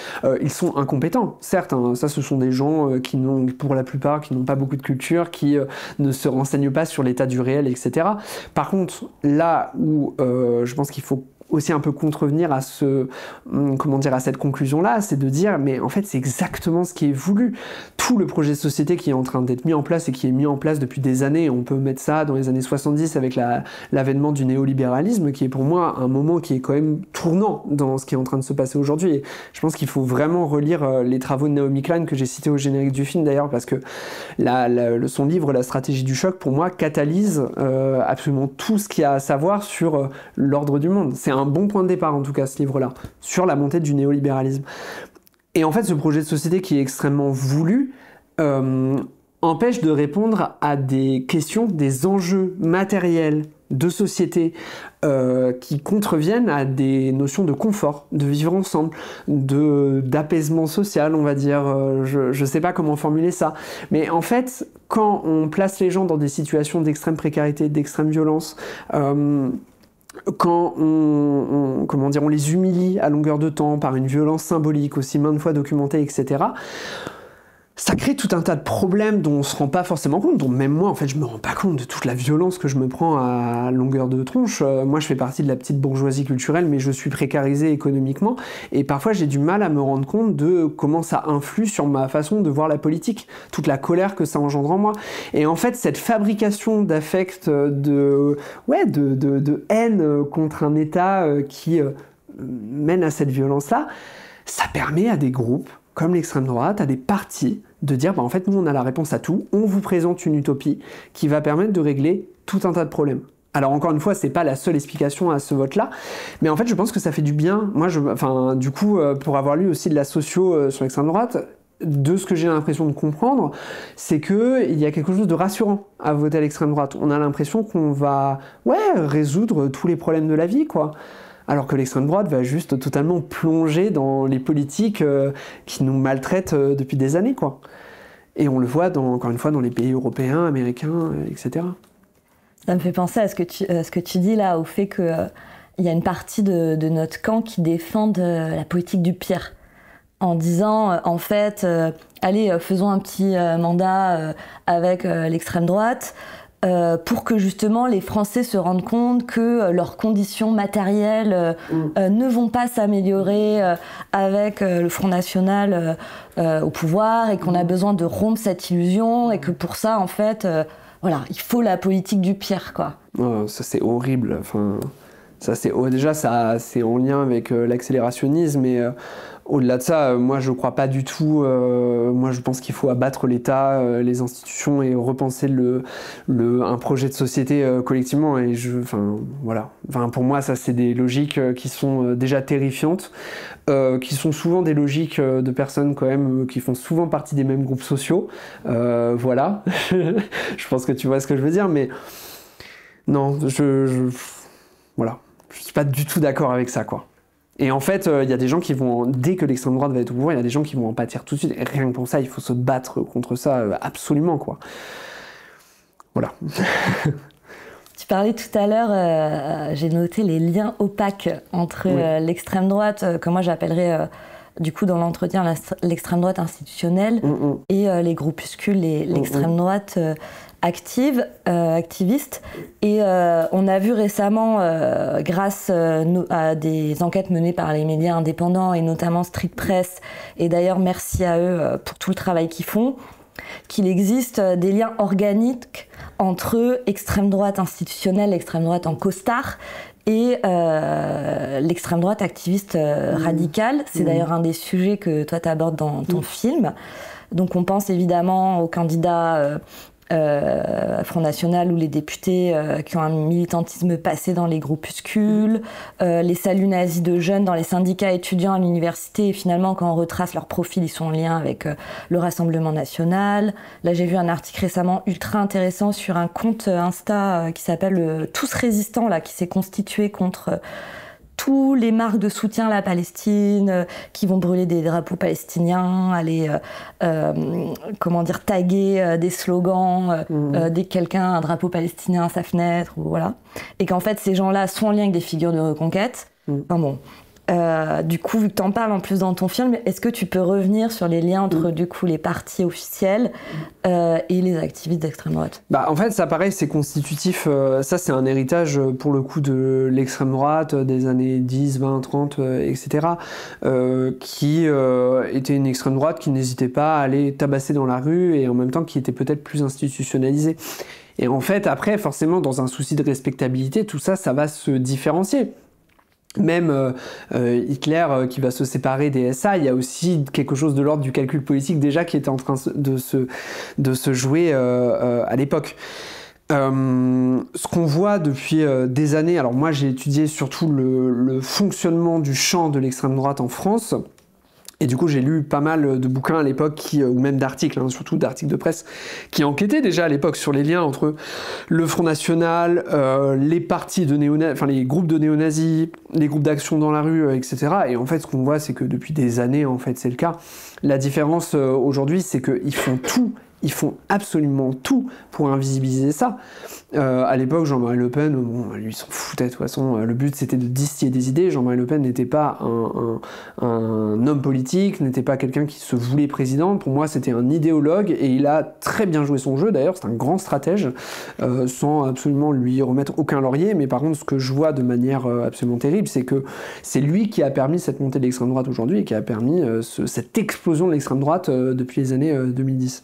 Speaker 1: Ils sont incompétents, certes, hein, ça ce sont des gens qui n'ont, pour la plupart, qui n'ont pas beaucoup de culture, qui ne se renseignent pas sur l'état du réel, etc. Par contre, là où je pense qu'il faut aussi un peu contrevenir à à cette conclusion-là, c'est de dire, mais en fait, c'est exactement ce qui est voulu. Tout le projet de société qui est en train d'être mis en place et qui est mis en place depuis des années, on peut mettre ça dans les années 70 avec l'avènement du néolibéralisme, qui est pour moi un moment qui est quand même tournant dans ce qui est en train de se passer aujourd'hui. Et je pense qu'il faut vraiment relire les travaux de Naomi Klein, que j'ai cités au générique du film d'ailleurs, parce que son livre, La stratégie du choc, pour moi, catalyse absolument tout ce qu'il y a à savoir sur l'ordre du monde. C'est un bon point de départ, en tout cas, ce livre-là, sur la montée du néolibéralisme. Et en fait, ce projet de société qui est extrêmement voulu empêche de répondre à des questions, des enjeux matériels de société qui contreviennent à des notions de confort, de vivre ensemble, d'apaisement social, on va dire. Je sais pas comment formuler ça. Mais en fait, quand on place les gens dans des situations d'extrême précarité, d'extrême violence, quand on les humilie à longueur de temps par une violence symbolique aussi maintes fois documentée, etc., ça crée tout un tas de problèmes dont on se rend pas forcément compte, dont même moi, en fait, je me rends pas compte de toute la violence que je me prends à longueur de tronche. Moi, je fais partie de la petite bourgeoisie culturelle, mais je suis précarisé économiquement, et parfois j'ai du mal à me rendre compte de comment ça influe sur ma façon de voir la politique, toute la colère que ça engendre en moi. Et en fait, cette fabrication d'affect, de haine contre un État qui mène à cette violence-là, ça permet à des groupes comme l'extrême droite, à des partis, de dire en fait, nous on a la réponse à tout, on vous présente une utopie qui va permettre de régler tout un tas de problèmes. Alors encore une fois, c'est pas la seule explication à ce vote-là, mais en fait je pense que ça fait du bien. Moi, du coup, pour avoir lu aussi de la socio sur l'extrême droite, de ce que j'ai l'impression de comprendre, c'est qu'il y a quelque chose de rassurant à voter à l'extrême droite. On a l'impression qu'on va résoudre tous les problèmes de la vie, quoi. Alors que l'extrême droite va juste totalement plonger dans les politiques qui nous maltraitent depuis des années, quoi. Et on le voit, encore une fois, dans les pays européens, américains, etc.
Speaker 2: Ça me fait penser à ce que tu dis là, au fait qu'il y a une partie de notre camp qui défendent la politique du pire, en disant, en fait, allez, faisons un petit mandat avec l'extrême droite, pour que justement les Français se rendent compte que leurs conditions matérielles ne vont pas s'améliorer avec le Front National au pouvoir, et qu'on a besoin de rompre cette illusion, et que pour ça, en fait, il faut la politique du pire, quoi.
Speaker 1: Oh, ça c'est horrible. Enfin, déjà, c'est en lien avec l'accélérationnisme, et au-delà de ça, moi je crois pas du tout. Moi je pense qu'il faut abattre l'État, les institutions, et repenser un projet de société collectivement. Et pour moi, ça c'est des logiques qui sont déjà terrifiantes, qui sont souvent des logiques de personnes quand même qui font souvent partie des mêmes groupes sociaux. Voilà, je pense que tu vois ce que je veux dire, mais non, voilà, je suis pas du tout d'accord avec ça, quoi. Et en fait, il y a des gens qui vont, dès que l'extrême droite va être au pouvoir, il y a des gens qui vont en pâtir tout de suite. Et rien que pour ça, il faut se battre contre ça absolument, quoi. Voilà.
Speaker 2: Tu parlais tout à l'heure, j'ai noté les liens opaques entre l'extrême droite, que moi j'appellerais du coup dans l'entretien l'extrême droite institutionnelle, et les groupuscules, l'extrême droite activiste. Et on a vu récemment, grâce à des enquêtes menées par les médias indépendants, et notamment Street Press, et d'ailleurs merci à eux pour tout le travail qu'ils font, qu'il existe des liens organiques entre extrême droite institutionnelle, extrême droite en costard, et l'extrême droite activiste radicale. C'est d'ailleurs un des sujets que toi tu abordes dans ton film. Donc on pense évidemment aux candidats Front National ou les députés qui ont un militantisme passé dans les groupuscules, les saluts nazis de jeunes dans les syndicats étudiants à l'université, et finalement quand on retrace leur profil, ils sont en lien avec le Rassemblement National. Là j'ai vu un article récemment ultra intéressant sur un compte Insta qui s'appelle Tous Résistants, là, qui s'est constitué contre tous les marques de soutien à la Palestine, qui vont brûler des drapeaux palestiniens, aller taguer des slogans dès que quelqu'un a un drapeau palestinien à sa fenêtre, ou voilà. Et qu'en fait ces gens-là sont en lien avec des figures de reconquête. Enfin bon. Du coup, vu que tu en parles en plus dans ton film, est-ce que tu peux revenir sur les liens entre du coup les partis officiels et les activistes d'extrême droite?
Speaker 1: En fait, ça pareil, c'est constitutif. Ça, c'est un héritage pour le coup de l'extrême droite des années 10, 20, 30, etc. Qui était une extrême droite qui n'hésitait pas à aller tabasser dans la rue et en même temps qui était peut-être plus institutionnalisée. Et en fait, après, forcément, dans un souci de respectabilité, tout ça, ça va se différencier. Même Hitler qui va se séparer des SA, il y a aussi quelque chose de l'ordre du calcul politique déjà qui était en train de se jouer à l'époque. Ce qu'on voit depuis des années, alors moi j'ai étudié surtout le fonctionnement du champ de l'extrême droite en France. Et du coup, j'ai lu pas mal de bouquins à l'époque, ou même d'articles, surtout d'articles de presse, qui enquêtaient déjà à l'époque sur les liens entre le Front National, les partis de les groupes de néo-nazis, les groupes d'action dans la rue, etc. Et en fait, ce qu'on voit, c'est que depuis des années, en fait, c'est le cas. La différence aujourd'hui, c'est qu'ils font tout. Ils font absolument tout pour invisibiliser ça. À l'époque, Jean-Marie Le Pen, lui, il s'en foutait de toute façon. Le but, c'était de distiller des idées. Jean-Marie Le Pen n'était pas un homme politique, n'était pas quelqu'un qui se voulait président. Pour moi, c'était un idéologue et il a très bien joué son jeu. D'ailleurs, c'est un grand stratège, sans absolument lui remettre aucun laurier. Mais par contre, ce que je vois de manière absolument terrible, c'est que c'est lui qui a permis cette montée de l'extrême droite aujourd'hui et qui a permis cette explosion de l'extrême droite depuis les années 2010.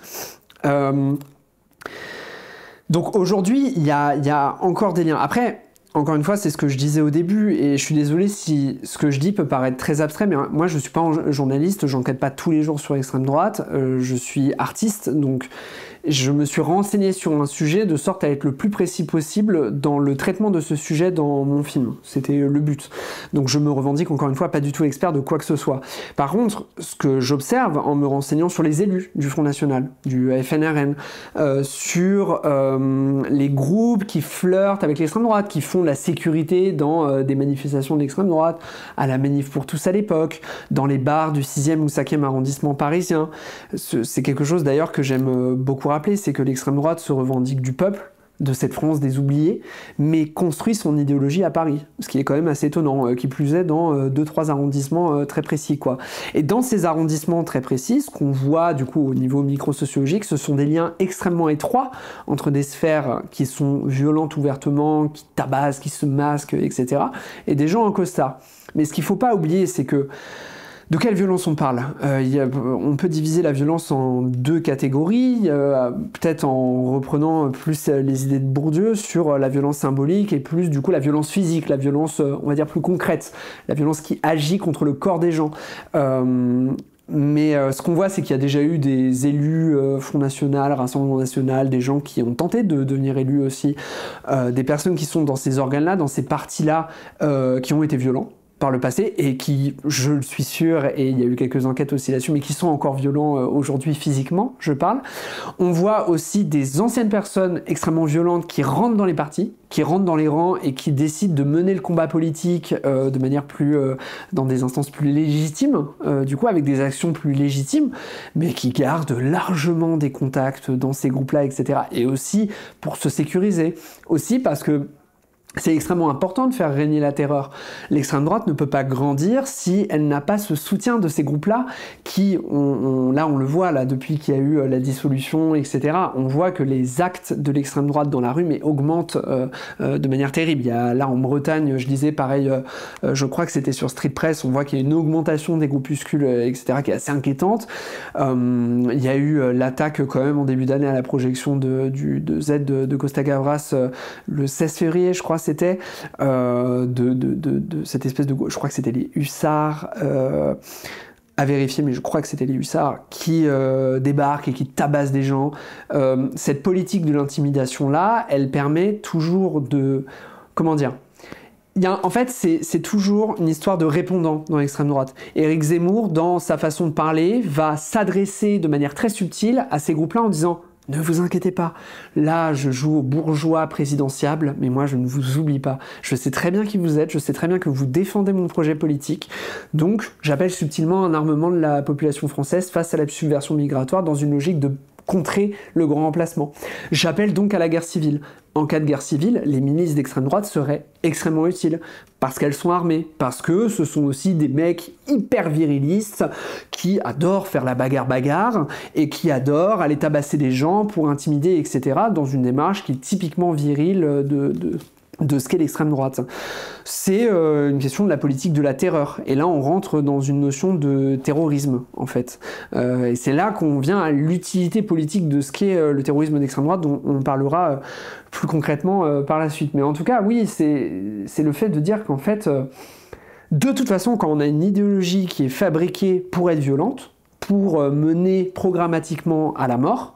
Speaker 1: Donc aujourd'hui, il y a encore des liens. Après, encore une fois, c'est ce que je disais au début, et je suis désolé si ce que je dis peut paraître très abstrait, mais moi je suis pas journaliste, j'enquête pas tous les jours sur l'extrême droite, je suis artiste, donc je me suis renseigné sur un sujet de sorte à être le plus précis possible dans le traitement de ce sujet dans mon film. C'était le but. Donc je me revendique encore une fois pas du tout expert de quoi que ce soit. Par contre, ce que j'observe en me renseignant sur les élus du Front National, du FNRN, sur les groupes qui flirtent avec l'extrême droite, qui font la sécurité dans des manifestations d'extrême droite, à la Manif pour tous à l'époque, dans les bars du 6e ou 5e arrondissement parisien. C'est quelque chose d'ailleurs que j'aime beaucoup rappeler, c'est que l'extrême droite se revendique du peuple, de cette France des oubliés, mais construit son idéologie à Paris, ce qui est quand même assez étonnant, qui plus est dans 2-3 arrondissements très précis, quoi. Et dans ces arrondissements très précis, ce qu'on voit du coup au niveau microsociologique, ce sont des liens extrêmement étroits entre des sphères qui sont violentes ouvertement, qui tabassent, qui se masquent, etc., et des gens en costard. Mais ce qu'il ne faut pas oublier, c'est que de quelle violence on parle? On peut diviser la violence en deux catégories, peut-être en reprenant plus les idées de Bourdieu sur la violence symbolique et plus du coup la violence physique, la violence on va dire plus concrète, la violence qui agit contre le corps des gens. Mais ce qu'on voit, c'est qu'il y a déjà eu des élus Front National, Rassemblement National, des gens qui ont tenté de devenir élus aussi, des personnes qui sont dans ces organes-là, dans ces partis-là, qui ont été violents par le passé et qui, je le suis sûr, et il y a eu quelques enquêtes aussi là-dessus, mais qui sont encore violents aujourd'hui physiquement, je parle. On voit aussi des anciennes personnes extrêmement violentes qui rentrent dans les partis, qui rentrent dans les rangs et qui décident de mener le combat politique de manière plus, dans des instances plus légitimes, du coup avec des actions plus légitimes, mais qui gardent largement des contacts dans ces groupes-là, etc. Et aussi pour se sécuriser, aussi parce que c'est extrêmement important de faire régner la terreur. L'extrême droite ne peut pas grandir si elle n'a pas ce soutien de ces groupes-là qui, là on le voit là depuis qu'il y a eu la dissolution, etc. On voit que les actes de l'extrême droite dans la rue augmentent de manière terrible. Il y a, là en Bretagne, je disais pareil, je crois que c'était sur Street Press, on voit qu'il y a une augmentation des groupuscules, etc. qui est assez inquiétante. Il y a eu l'attaque quand même en début d'année à la projection de Z de Costa Gavras le 16 février, je crois, c'était, de cette espèce de... Je crois que c'était les hussards... à vérifier, mais je crois que c'était les hussards qui débarquent et qui tabassent des gens. Cette politique de l'intimidation-là, elle permet toujours de... Comment dire ? En fait, c'est toujours une histoire de répondant dans l'extrême droite. Éric Zemmour, dans sa façon de parler, va s'adresser de manière très subtile à ces groupes-là en disant « Ne vous inquiétez pas, là je joue au bourgeois présidentiable, mais moi je ne vous oublie pas. Je sais très bien qui vous êtes, je sais très bien que vous défendez mon projet politique, donc j'appelle subtilement un armement de la population française face à la subversion migratoire dans une logique de contrer le grand emplacement. J'appelle donc à la guerre civile. En cas de guerre civile, les milices d'extrême droite seraient extrêmement utiles, parce qu'elles sont armées, parce que ce sont aussi des mecs hyper virilistes qui adorent faire la bagarre et qui adorent aller tabasser des gens pour intimider, etc., dans une démarche qui est typiquement virile de ce qu'est l'extrême droite. C'est une question de la politique de la terreur. Et là, on rentre dans une notion de terrorisme, en fait. Et c'est là qu'on vient à l'utilité politique de ce qu'est le terrorisme d'extrême droite, dont on parlera plus concrètement par la suite. Mais en tout cas, oui, c'est le fait de dire qu'en fait, de toute façon, quand on a une idéologie qui est fabriquée pour être violente, pour mener programmatiquement à la mort,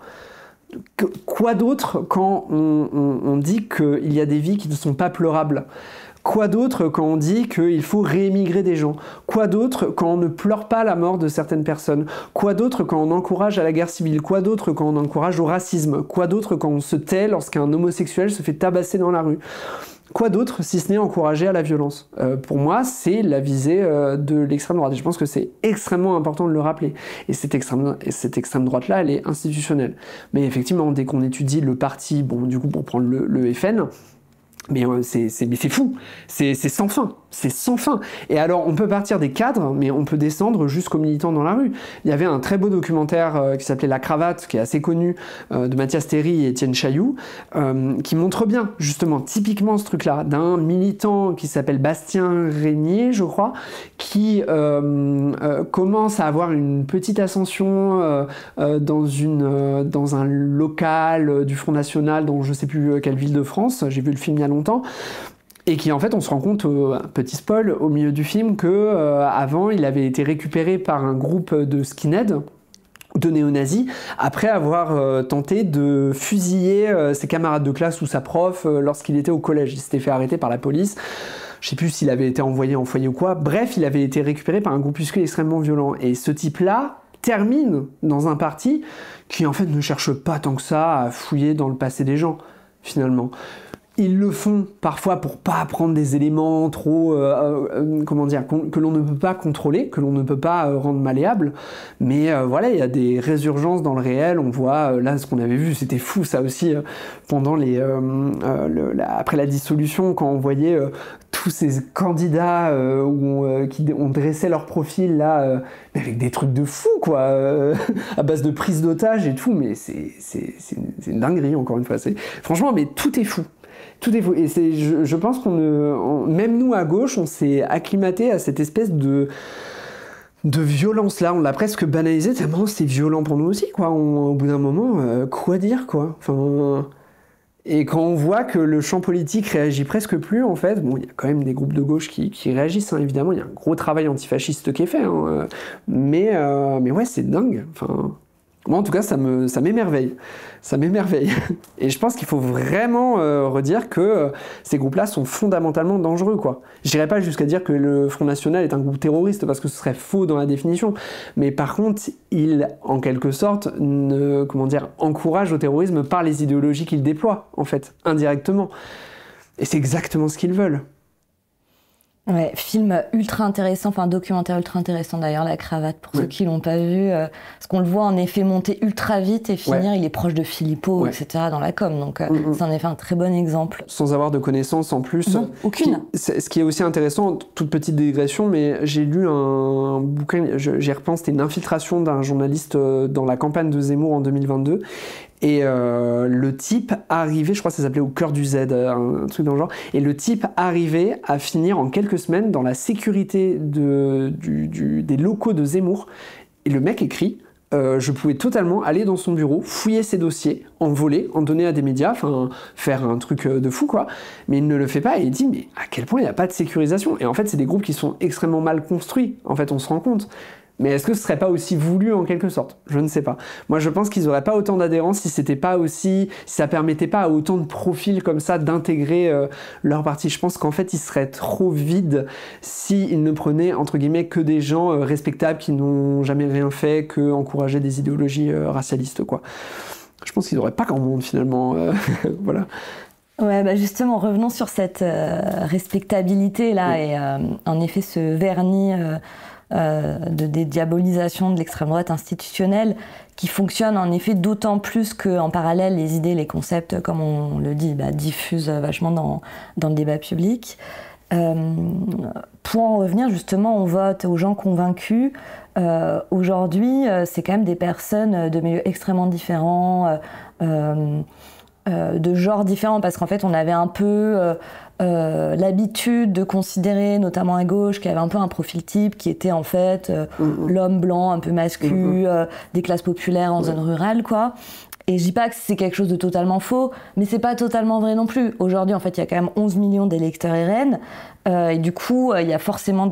Speaker 1: quoi d'autre quand on dit qu'il y a des vies qui ne sont pas pleurables? Quoi d'autre quand on dit qu'il faut réémigrer des gens? Quoi d'autre quand on ne pleure pas la mort de certaines personnes? Quoi d'autre quand on encourage à la guerre civile? Quoi d'autre quand on encourage au racisme? Quoi d'autre quand on se tait lorsqu'un homosexuel se fait tabasser dans la rue? Quoi d'autre si ce n'est encourager à la violence? Pour moi, c'est la visée de l'extrême droite. Et je pense que c'est extrêmement important de le rappeler. Et cette extrême droite-là, elle est institutionnelle. Mais effectivement, dès qu'on étudie le parti, bon, du coup, pour prendre le FN, mais c'est fou, c'est sans fin, c'est sans fin. Et alors, on peut partir des cadres, mais on peut descendre jusqu'aux militants dans la rue. Il y avait un très beau documentaire qui s'appelait La Cravate, qui est assez connu, de Mathias Théry et Étienne Chailloux, qui montre bien, justement, typiquement ce truc-là, d'un militant qui s'appelle Bastien Régnier, je crois, qui commence à avoir une petite ascension dans un local du Front National, dans je sais plus quelle ville de France, j'ai vu le film il y a longtemps, et qui en fait on se rend compte, un petit spoil au milieu du film, que avant il avait été récupéré par un groupe de skinheads, de néo-nazis, après avoir tenté de fusiller ses camarades de classe ou sa prof lorsqu'il était au collège. Il s'était fait arrêter par la police. Je sais plus s'il avait été envoyé en foyer ou quoi. Bref, il avait été récupéré par un groupuscule extrêmement violent. Et ce type-là termine dans un parti qui en fait ne cherche pas tant que ça à fouiller dans le passé des gens, finalement. Ils le font parfois pour pas prendre des éléments trop, comment dire, que l'on ne peut pas contrôler, que l'on ne peut pas rendre malléable. Mais voilà, il y a des résurgences dans le réel. On voit, là, ce qu'on avait vu, c'était fou, ça aussi, pendant après la dissolution, quand on voyait tous ces candidats qui ont dressé leur profil, là, avec des trucs de fou, quoi, à base de prise d'otages et tout. Mais c'est une dinguerie, encore une fois. Franchement, mais tout est fou. Tout est fou. Et je pense même nous à gauche, on s'est acclimaté à cette espèce de violence-là. On l'a presque banalisé tellement c'est violent pour nous aussi, quoi. Au bout d'un moment, quoi dire, quoi. Enfin, et quand on voit que le champ politique réagit presque plus, en fait, bon, il y a quand même des groupes de gauche qui réagissent, hein, évidemment. Il y a un gros travail antifasciste qui est fait, hein, mais ouais, c'est dingue. Enfin. Moi, en tout cas, ça m'émerveille. Ça m'émerveille. Et je pense qu'il faut vraiment redire que ces groupes-là sont fondamentalement dangereux, quoi. Je dirais pas jusqu'à dire que le Front National est un groupe terroriste, parce que ce serait faux dans la définition. Mais par contre, il, en quelque sorte, encourage au terrorisme par les idéologies qu'ils déploient, en fait, indirectement. Et c'est exactement ce qu'ils veulent.
Speaker 2: Ouais, film ultra intéressant, enfin documentaire ultra intéressant d'ailleurs, La Cravate, pour ceux qui l'ont pas vu, parce qu'on le voit en effet monter ultra vite et finir, il est proche de Philippot, etc. dans la com, donc c'est en effet un très bon exemple.
Speaker 1: Sans avoir de connaissances en plus.
Speaker 2: Non, aucune.
Speaker 1: Ce qui est aussi intéressant, toute petite digression, mais j'ai lu un bouquin, j'y repense, c'était une infiltration d'un journaliste dans la campagne de Zemmour en 2022, et le type arrivait, je crois que ça s'appelait Au cœur du Z, un truc dans le genre, et le type arrivait à finir en quelques semaines dans la sécurité des locaux de Zemmour. Et le mec écrit je pouvais totalement aller dans son bureau, fouiller ses dossiers, en voler, en donner à des médias, enfin faire un truc de fou quoi. Mais il ne le fait pas et il dit mais à quel point il n'y a pas de sécurisation. Et en fait c'est des groupes qui sont extrêmement mal construits, en fait on se rend compte. Mais est-ce que ce serait pas aussi voulu en quelque sorte? Je ne sais pas. Moi je pense qu'ils n'auraient pas autant d'adhérents si c'était pas aussi, si ça permettait pas à autant de profils comme ça d'intégrer leur parti. Je pense qu'en fait ils seraient trop vides s'ils ne prenaient entre guillemets que des gens respectables qui n'ont jamais rien fait que encourager des idéologies racialistes quoi. Je pense qu'ils n'auraient pas grand monde finalement. Voilà.
Speaker 2: Ouais, bah justement, revenons sur cette respectabilité là et en effet ce vernis de dédiabolisation de l'extrême droite institutionnelle qui fonctionne en effet d'autant plus qu'en parallèle les idées, les concepts, comme on le dit, diffusent vachement dans le débat public. Pour en revenir justement, on vote aux gens convaincus. Aujourd'hui, c'est quand même des personnes de milieux extrêmement différents, de genres différents, parce qu'en fait on avait un peu l'habitude de considérer, notamment à gauche, qu'il y avait un peu un profil type qui était en fait l'homme blanc un peu mascu, des classes populaires en zone rurale quoi. Et je dis pas que c'est quelque chose de totalement faux, mais c'est pas totalement vrai non plus. Aujourd'hui, en fait, il y a quand même 11 millions d'électeurs RN, et du coup, il y a forcément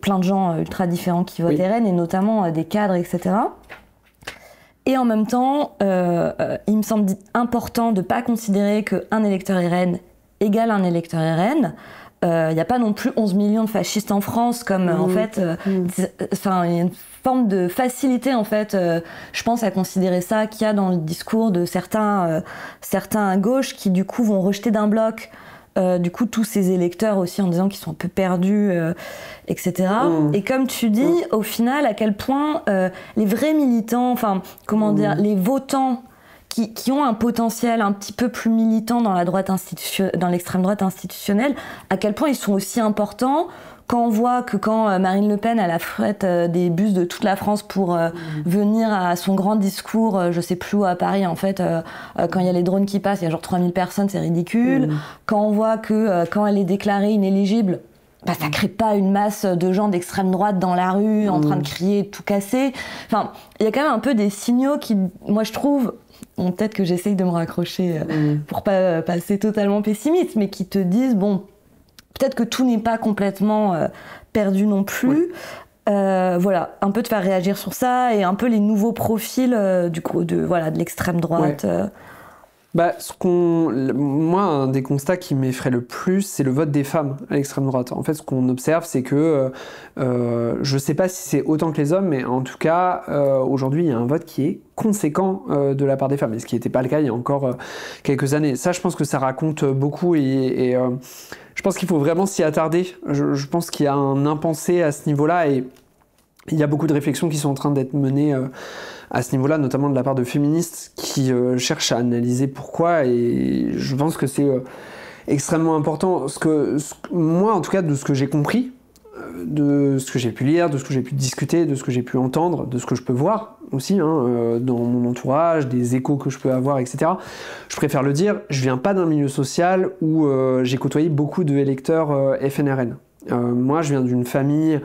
Speaker 2: plein de gens ultra différents qui votent RN, et notamment des cadres, etc. Et en même temps, il me semble important de ne pas considérer qu'un électeur RN égale un électeur RN. Il n'y a pas non plus 11 millions de fascistes en France, comme en fait... Enfin, il y a une forme de facilité, en fait, je pense, à considérer ça qu'il y a dans le discours de certains à gauche qui, du coup, vont rejeter d'un bloc du coup tous ces électeurs aussi en disant qu'ils sont un peu perdus, etc. Et comme tu dis, au final, à quel point les vrais militants, enfin, comment dire, les votants qui ont un potentiel un petit peu plus militant dans dans l'extrême droite institutionnelle, à quel point ils sont aussi importants quand on voit que quand Marine Le Pen elle a fait des bus de toute la France pour venir à son grand discours, je sais plus où, à Paris en fait, quand il y a les drones qui passent, il y a genre 3000 personnes, c'est ridicule. Quand on voit que quand elle est déclarée inéligible, ça crée pas une masse de gens d'extrême droite dans la rue en train de crier, tout casser. Enfin, il y a quand même un peu des signaux qui, moi je trouve, bon, peut-être que j'essaye de me raccrocher pour pas passer totalement pessimiste, mais qui te disent, bon, peut-être que tout n'est pas complètement perdu non plus. Voilà, un peu te faire réagir sur ça et un peu les nouveaux profils de l'extrême droite.
Speaker 1: Moi, un des constats qui m'effraie le plus, c'est le vote des femmes à l'extrême droite. En fait, ce qu'on observe, c'est que, je sais pas si c'est autant que les hommes, mais en tout cas, aujourd'hui, il y a un vote qui est conséquent de la part des femmes, et ce qui n'était pas le cas il y a encore quelques années. Ça, je pense que ça raconte beaucoup, et je pense qu'il faut vraiment s'y attarder. Je pense qu'il y a un impensé à ce niveau-là, et il y a beaucoup de réflexions qui sont en train d'être menées à ce niveau-là, notamment de la part de féministes qui cherchent à analyser pourquoi, et je pense que c'est extrêmement important. Moi, en tout cas, de ce que j'ai compris, de ce que j'ai pu lire, de ce que j'ai pu discuter, de ce que j'ai pu entendre, de ce que je peux voir aussi dans mon entourage, des échos que je peux avoir, etc. Je préfère le dire, je viens pas d'un milieu social où j'ai côtoyé beaucoup de électeurs FNRN. Moi, je viens d'une famille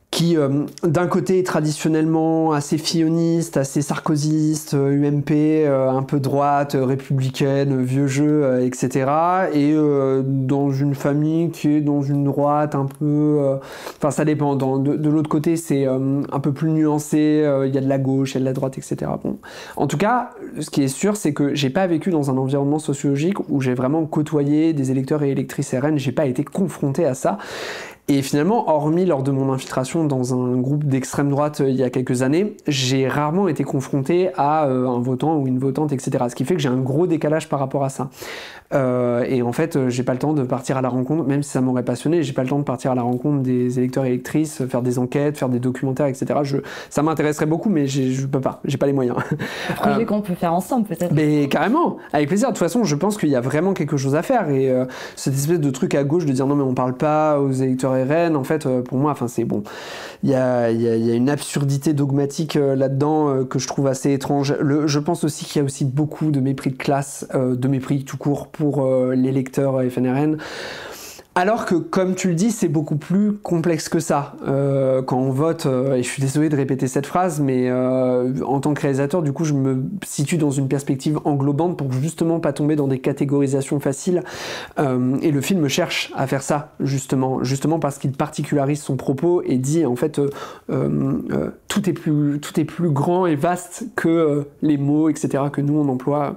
Speaker 1: qui, d'un côté, est traditionnellement assez filloniste, assez sarkozyste, UMP, un peu droite, républicaine, vieux jeu, etc. Et dans une famille qui est dans une droite un peu... Enfin, ça dépend. De l'autre côté, c'est un peu plus nuancé. Il y a de la gauche, il y a de la droite, etc. Bon. En tout cas, ce qui est sûr, c'est que j'ai pas vécu dans un environnement sociologique où j'ai vraiment côtoyé des électeurs et électrices RN. J'ai pas été confronté à ça. Et finalement, hormis lors de mon infiltration dans un groupe d'extrême droite il y a quelques années, j'ai rarement été confronté à un votant ou une votante, etc. Ce qui fait que j'ai un gros décalage par rapport à ça. Et en fait, j'ai pas le temps de partir à la rencontre, même si ça m'aurait passionné, j'ai pas le temps de partir à la rencontre des électeurs et électrices, faire des enquêtes, faire des documentaires, etc. Ça m'intéresserait beaucoup, mais je peux pas, j'ai pas les moyens.
Speaker 2: Un projet qu'on peut faire ensemble, peut-être.
Speaker 1: Mais carrément, avec plaisir. De toute façon, je pense qu'il y a vraiment quelque chose à faire. Et cette espèce de truc à gauche de dire non, mais on parle pas aux électeurs RN, en fait, pour moi, c'est bon. Il y a une absurdité dogmatique là-dedans que je trouve assez étrange. Je pense aussi qu'il y a aussi beaucoup de mépris de classe, de mépris tout court pour les lecteurs FNRN. Alors que, comme tu le dis, c'est beaucoup plus complexe que ça. Quand on vote, et je suis désolé de répéter cette phrase, mais en tant que réalisateur, du coup, je me situe dans une perspective englobante pour justement pas tomber dans des catégorisations faciles. Et le film cherche à faire ça, justement parce qu'il particularise son propos et dit, en fait, tout est plus grand et vaste que les mots, etc., que nous, on emploie.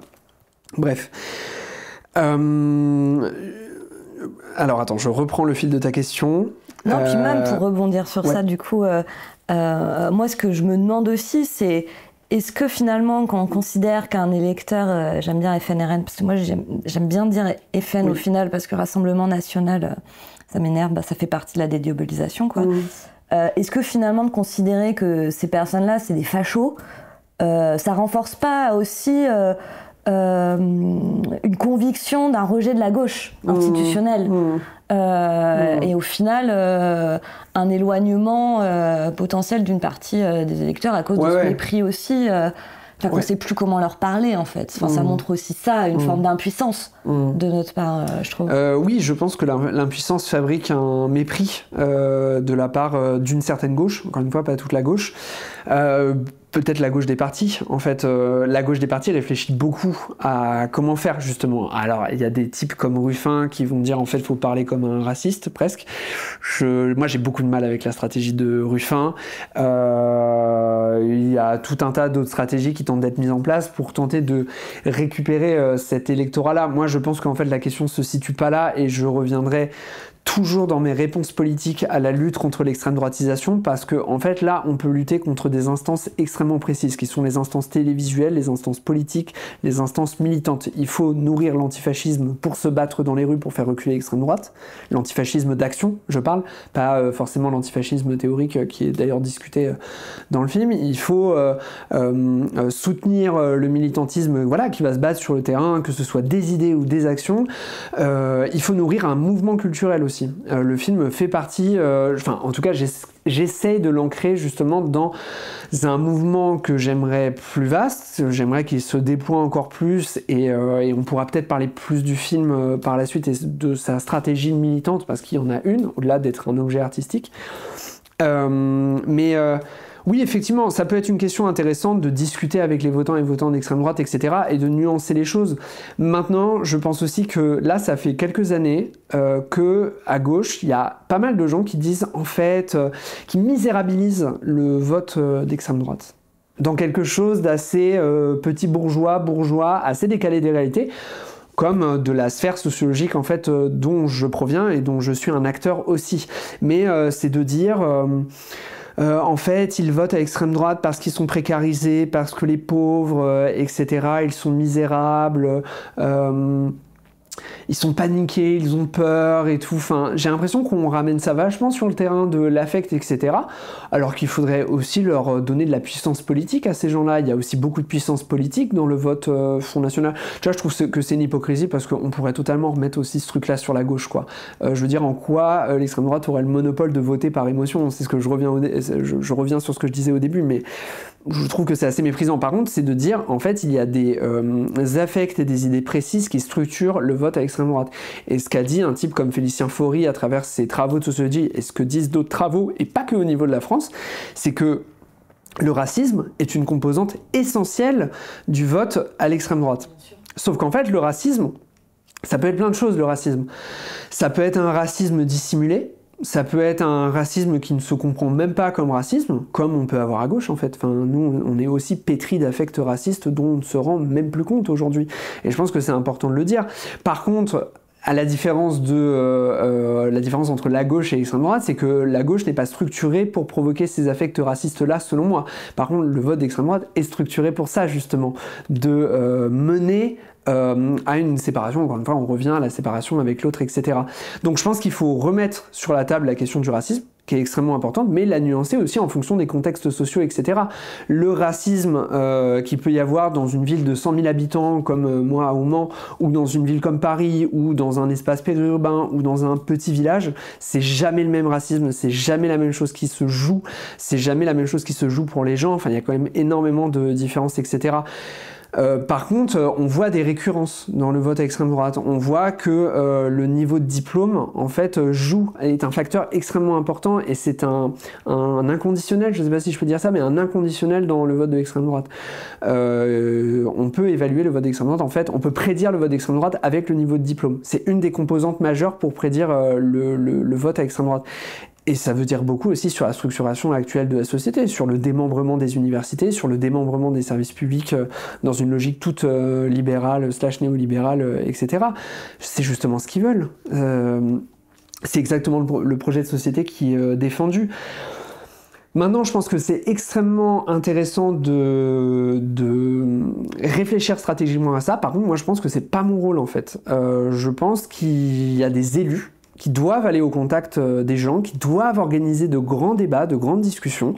Speaker 1: Bref. Alors attends, je reprends le fil de ta question.
Speaker 2: Non, puis même pour rebondir sur ça, du coup, moi ce que je me demande aussi, c'est est-ce que finalement, quand on considère qu'un électeur, j'aime bien FNRN, parce que moi j'aime bien dire FN au final, parce que Rassemblement National, ça m'énerve, ça fait partie de la dédiabolisation, quoi. Est-ce que finalement de considérer que ces personnes-là, c'est des fachos, ça renforce pas aussi une conviction d'un rejet de la gauche institutionnelle et au final un éloignement potentiel d'une partie des électeurs à cause de ce mépris aussi qu'on ne sait plus comment leur parler en fait. Ça montre aussi ça, une forme d'impuissance de notre part, je trouve.
Speaker 1: Oui, je pense que l'impuissance fabrique un mépris de la part d'une certaine gauche, encore une fois pas toute la gauche. Peut-être la gauche des partis. En fait, la gauche des partis réfléchit beaucoup à comment faire, justement. Alors, il y a des types comme Ruffin qui vont dire, en fait, il faut parler comme un raciste, presque. Moi, j'ai beaucoup de mal avec la stratégie de Ruffin. Il y a tout un tas d'autres stratégies qui tentent d'être mises en place pour tenter de récupérer cet électorat-là. Moi, je pense qu'en fait, la question se situe pas là et je reviendrai toujours dans mes réponses politiques à la lutte contre l'extrême droitisation, parce que en fait là on peut lutter contre des instances extrêmement précises qui sont les instances télévisuelles, les instances politiques, les instances militantes. Il faut nourrir l'antifascisme pour se battre dans les rues pour faire reculer l'extrême droite, l'antifascisme d'action je parle, pas forcément l'antifascisme théorique qui est d'ailleurs discuté dans le film. Il faut soutenir le militantisme qui va se battre sur le terrain, que ce soit des idées ou des actions. Il faut nourrir un mouvement culturel aussi. Le film fait partie, en tout cas j'essaye de l'ancrer justement dans un mouvement que j'aimerais plus vaste, j'aimerais qu'il se déploie encore plus et on pourra peut-être parler plus du film par la suite et de sa stratégie militante parce qu'il y en a une, au-delà d'être un objet artistique. Oui, effectivement, ça peut être une question intéressante de discuter avec les votants et votants d'extrême droite, etc. et de nuancer les choses. Maintenant, je pense aussi que là, ça fait quelques années que à gauche, il y a pas mal de gens qui disent, en fait, qui misérabilisent le vote d'extrême droite dans quelque chose d'assez petit bourgeois, assez décalé des réalités, comme de la sphère sociologique en fait dont je proviens et dont je suis un acteur aussi. Mais c'est de dire... en fait, ils votent à l'extrême droite parce qu'ils sont précarisés, parce que les pauvres, etc., ils sont misérables, ils sont paniqués, ils ont peur et tout. Enfin, j'ai l'impression qu'on ramène ça vachement sur le terrain de l'affect, etc. Alors qu'il faudrait aussi leur donner de la puissance politique à ces gens-là. Il y a aussi beaucoup de puissance politique dans le vote Front National. Tu vois, je trouve que c'est une hypocrisie parce qu'on pourrait totalement remettre aussi ce truc-là sur la gauche, quoi. Je veux dire, en quoi l'extrême droite aurait le monopole de voter par émotion. C'est ce que je reviens sur ce que je disais au début, mais je trouve que c'est assez méprisant. Par contre, c'est de dire, en fait, il y a des affects et des idées précises qui structurent le vote à l'extrême droite. Et ce qu'a dit un type comme Félicien Faury à travers ses travaux de sociologie, et ce que disent d'autres travaux, et pas que au niveau de la France, c'est que le racisme est une composante essentielle du vote à l'extrême droite. Sauf qu'en fait, le racisme, ça peut être plein de choses, le racisme. Ça peut être un racisme dissimulé, ça peut être un racisme qui ne se comprend même pas comme racisme, comme on peut avoir à gauche en fait. Enfin, nous, on est aussi pétris d'affects racistes dont on ne se rend même plus compte aujourd'hui. Et je pense que c'est important de le dire. Par contre, à la différence entre la gauche et l'extrême droite, c'est que la gauche n'est pas structurée pour provoquer ces affects racistes-là, selon moi. Par contre, le vote d'extrême droite est structuré pour ça, justement, de mener à une séparation. Encore une fois, on revient à la séparation avec l'autre, etc. Donc je pense qu'il faut remettre sur la table la question du racisme, qui est extrêmement importante, mais la nuancer aussi en fonction des contextes sociaux, etc. Le racisme qu'il peut y avoir dans une ville de 100 000 habitants comme moi à Mans, ou dans une ville comme Paris, ou dans un espace périurbain, ou dans un petit village, c'est jamais le même racisme, c'est jamais la même chose qui se joue, c'est jamais la même chose qui se joue pour les gens, enfin il y a quand même énormément de différences, etc. Par contre, on voit des récurrences dans le vote à extrême droite. On voit que le niveau de diplôme, en fait, est un facteur extrêmement important et c'est un inconditionnel, je ne sais pas si je peux dire ça, mais un inconditionnel dans le vote de l'extrême droite. On peut évaluer le vote d'extrême droite, en fait, on peut prédire le vote d'extrême droite avec le niveau de diplôme. C'est une des composantes majeures pour prédire le vote à extrême droite. Et ça veut dire beaucoup aussi sur la structuration actuelle de la société, sur le démembrement des universités, sur le démembrement des services publics dans une logique toute libérale, /néolibérale, etc. C'est justement ce qu'ils veulent. C'est exactement le projet de société qui est défendu. Maintenant, je pense que c'est extrêmement intéressant de réfléchir stratégiquement à ça. Par contre, moi, je pense que c'est pas mon rôle, en fait. Je pense qu'il y a des élus qui doivent aller au contact des gens, qui doivent organiser de grands débats, de grandes discussions.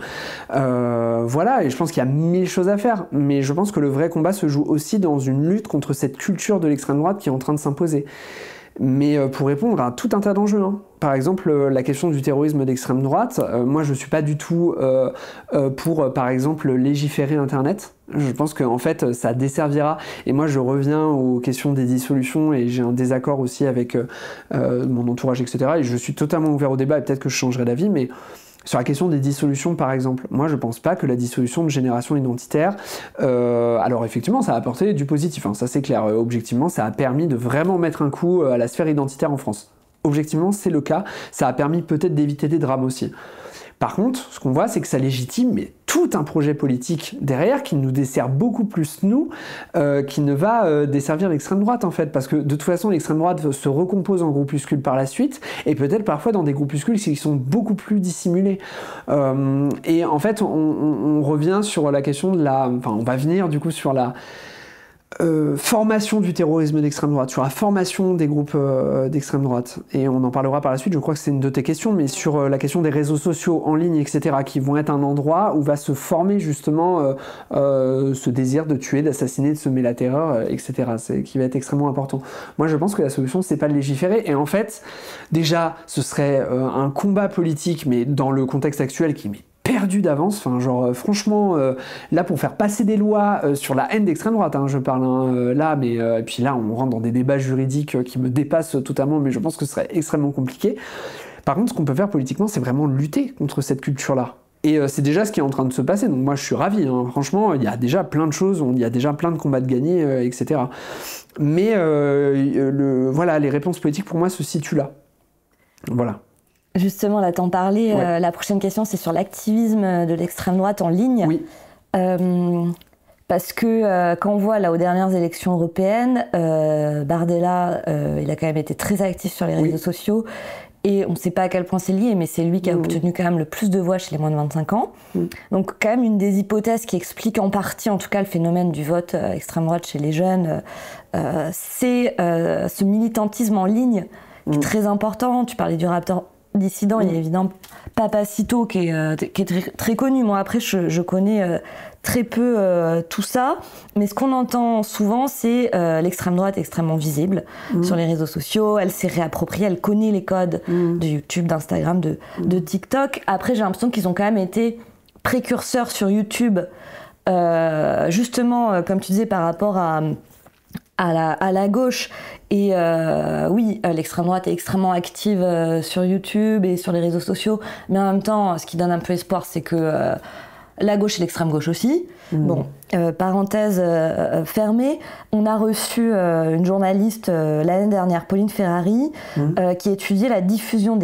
Speaker 1: Voilà, et je pense qu'il y a 1000 choses à faire. Mais je pense que le vrai combat se joue aussi dans une lutte contre cette culture de l'extrême droite qui est en train de s'imposer. Mais pour répondre à tout un tas d'enjeux, hein. Par exemple, la question du terrorisme d'extrême droite, moi je ne suis pas du tout pour, par exemple, légiférer Internet. Je pense qu'en fait, ça desservira. Et moi, je reviens aux questions des dissolutions et j'ai un désaccord aussi avec mon entourage, etc. Et je suis totalement ouvert au débat et peut-être que je changerai d'avis, mais sur la question des dissolutions, par exemple, moi je pense pas que la dissolution de génération identitaire, alors effectivement ça a apporté du positif, hein, ça c'est clair, objectivement ça a permis de vraiment mettre un coup à la sphère identitaire en France. Objectivement c'est le cas, ça a permis peut-être d'éviter des drames aussi. Par contre, ce qu'on voit, c'est que ça légitime mais tout un projet politique derrière qui nous dessert beaucoup plus nous, qui ne va desservir l'extrême droite en fait, parce que de toute façon l'extrême droite se recompose en groupuscules par la suite, et peut-être parfois dans des groupuscules qui sont beaucoup plus dissimulés. Et en fait, on revient sur la question de la... Enfin, on va venir du coup sur la... formation du terrorisme d'extrême droite, sur la formation des groupes d'extrême droite. Et on en parlera par la suite, je crois que c'est une de tes questions, mais sur la question des réseaux sociaux en ligne, etc., qui vont être un endroit où va se former justement ce désir de tuer, d'assassiner, de semer la terreur, etc., qui va être extrêmement important. Moi, je pense que la solution, c'est pas de légiférer, et en fait, déjà, ce serait un combat politique, mais dans le contexte actuel qui met perdu d'avance, enfin genre franchement là pour faire passer des lois sur la haine d'extrême droite, hein, je parle là, mais et puis là on rentre dans des débats juridiques qui me dépassent totalement, mais je pense que ce serait extrêmement compliqué. Par contre, ce qu'on peut faire politiquement, c'est vraiment lutter contre cette culture-là. Et c'est déjà ce qui est en train de se passer, donc moi je suis ravi, hein. Franchement, il y a déjà plein de choses, il y a déjà plein de combats de gagnés, etc. Mais voilà, les réponses politiques pour moi se situent là. Voilà.
Speaker 2: Justement, là, t'en parlais, ouais. La prochaine question, c'est sur l'activisme de l'extrême droite en ligne.
Speaker 1: Oui.
Speaker 2: Parce que quand on voit là aux dernières élections européennes, Bardella, il a quand même été très actif sur les réseaux sociaux, et on ne sait pas à quel point c'est lié, mais c'est lui qui a obtenu quand même le plus de voix chez les moins de 25 ans. Donc quand même une des hypothèses qui explique en partie, en tout cas, le phénomène du vote extrême droite chez les jeunes, c'est ce militantisme en ligne qui est très important. Tu parlais du Raptor dissident, il y a évidemment Papacito qui est très, très connu. Moi après je connais très peu tout ça, mais ce qu'on entend souvent c'est l'extrême droite extrêmement visible sur les réseaux sociaux, elle s'est réappropriée, elle connaît les codes de YouTube, d'Instagram, de TikTok. Après j'ai l'impression qu'ils ont quand même été précurseurs sur YouTube, justement comme tu disais par rapport à la gauche. Et oui, l'extrême droite est extrêmement active sur YouTube et sur les réseaux sociaux, mais en même temps, ce qui donne un peu espoir, c'est que la gauche et l'extrême gauche aussi. Bon, parenthèse fermée, on a reçu une journaliste l'année dernière, Pauline Ferrari, qui étudiait la diffusion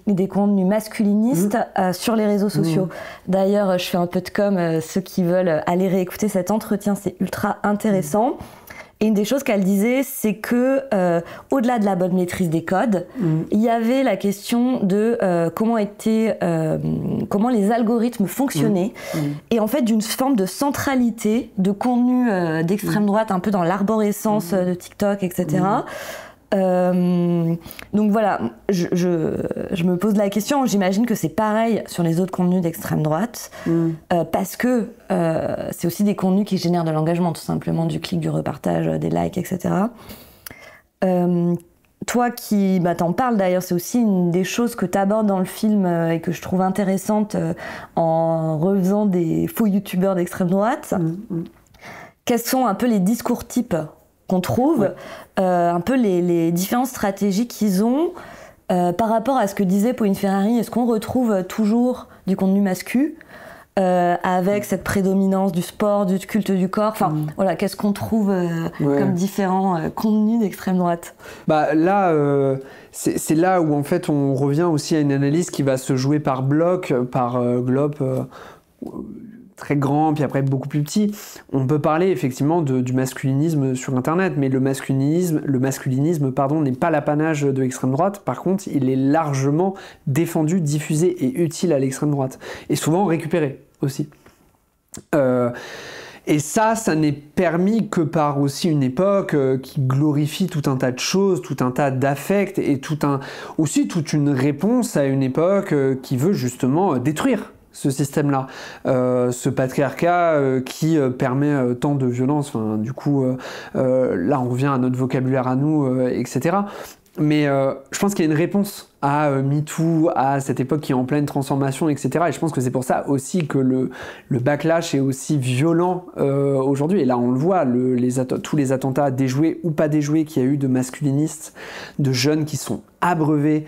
Speaker 2: des contenus masculinistes sur les réseaux sociaux. D'ailleurs, je fais un peu de com, ceux qui veulent aller réécouter cet entretien, c'est ultra intéressant. Et une des choses qu'elle disait, c'est que au-delà de la bonne maîtrise des codes, il y avait la question de comment les algorithmes fonctionnaient, et en fait d'une forme de centralité de contenu d'extrême droite, un peu dans l'arborescence de TikTok, etc. Donc voilà, je me pose la question, j'imagine que c'est pareil sur les autres contenus d'extrême droite, parce que c'est aussi des contenus qui génèrent de l'engagement, tout simplement, du clic, du repartage, des likes, etc. Toi qui t'en parles d'ailleurs, c'est aussi une des choses que tu abordes dans le film et que je trouve intéressante en refaisant des faux youtubeurs d'extrême droite. quels sont un peu les discours types qu'on trouve, un peu les différentes stratégies qu'ils ont par rapport à ce que disait Pauline Ferrari. Est-ce qu'on retrouve toujours du contenu masculin avec cette prédominance du sport, du culte du corps, enfin voilà, qu'est-ce qu'on trouve comme différents contenus d'extrême droite?
Speaker 1: Bah là, c'est là où en fait on revient aussi à une analyse qui va se jouer par bloc, par globe très grand, puis après beaucoup plus petit. On peut parler effectivement du masculinisme sur Internet, mais le masculinisme, n'est pas l'apanage de l'extrême droite. Par contre, il est largement défendu, diffusé et utile à l'extrême droite, et souvent récupéré aussi. Et ça n'est permis que par aussi une époque qui glorifie tout un tas de choses, tout un tas d'affects, et aussi toute une réponse à une époque qui veut justement détruire ce système-là, ce patriarcat qui permet tant de violence. Enfin, du coup, là on revient à notre vocabulaire à nous, etc. Mais je pense qu'il y a une réponse à MeToo, à cette époque qui est en pleine transformation, etc. Et je pense que c'est pour ça aussi que le backlash est aussi violent aujourd'hui. Et là, on le voit, tous les attentats déjoués ou pas déjoués qu'il y a eu de masculinistes, de jeunes qui sont abreuvés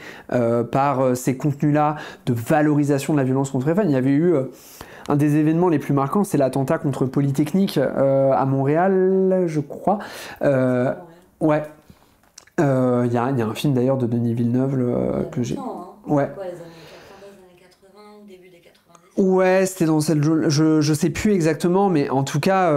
Speaker 1: par ces contenus-là, de valorisation de la violence contre les femmes. Il y avait eu... un des événements les plus marquants, c'est l'attentat contre Polytechnique à Montréal, je crois. Ouais. Il y a un film d'ailleurs de Denis Villeneuve que j'ai... Ouais.
Speaker 2: Quoi, les années 80, début des 90?
Speaker 1: Ouais, c'était dans cette... Je sais plus exactement, mais en tout cas,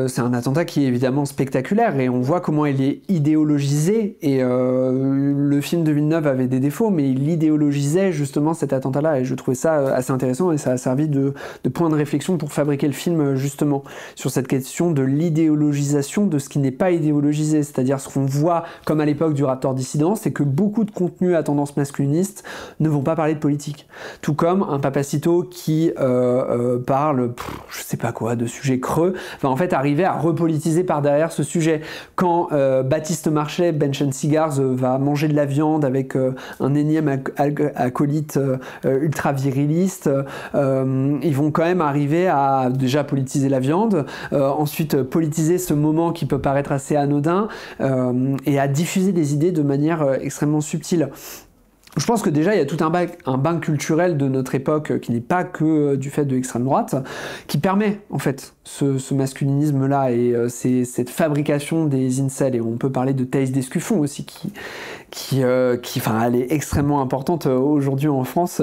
Speaker 1: c'est un attentat qui est évidemment spectaculaire, et on voit comment il est idéologisé, et le film de Villeneuve avait des défauts, mais il idéologisait justement cet attentat-là, et je trouvais ça assez intéressant, et ça a servi de point de réflexion pour fabriquer le film, justement, sur cette question de l'idéologisation de ce qui n'est pas idéologisé, c'est-à-dire ce qu'on voit, comme à l'époque du Raptor dissident, c'est que beaucoup de contenus à tendance masculiniste ne vont pas parler de politique. Tout comme un Papacito qui parle, je sais pas quoi, de sujets creux, va en fait arriver à repolitiser par derrière ce sujet. Quand Baptiste Marchais, Bench and Cigars, va manger de la viande avec un énième acolyte ultra viriliste, ils vont quand même arriver à déjà politiser la viande, ensuite politiser ce moment qui peut paraître assez anodin, et à diffuser des idées de manière extrêmement subtile. Je pense que déjà il y a tout un bain culturel de notre époque qui n'est pas que du fait de l'extrême droite, qui permet en fait ce masculinisme-là et cette fabrication des incels. Et on peut parler de Thaïs Descuffon aussi, qui elle est extrêmement importante aujourd'hui en France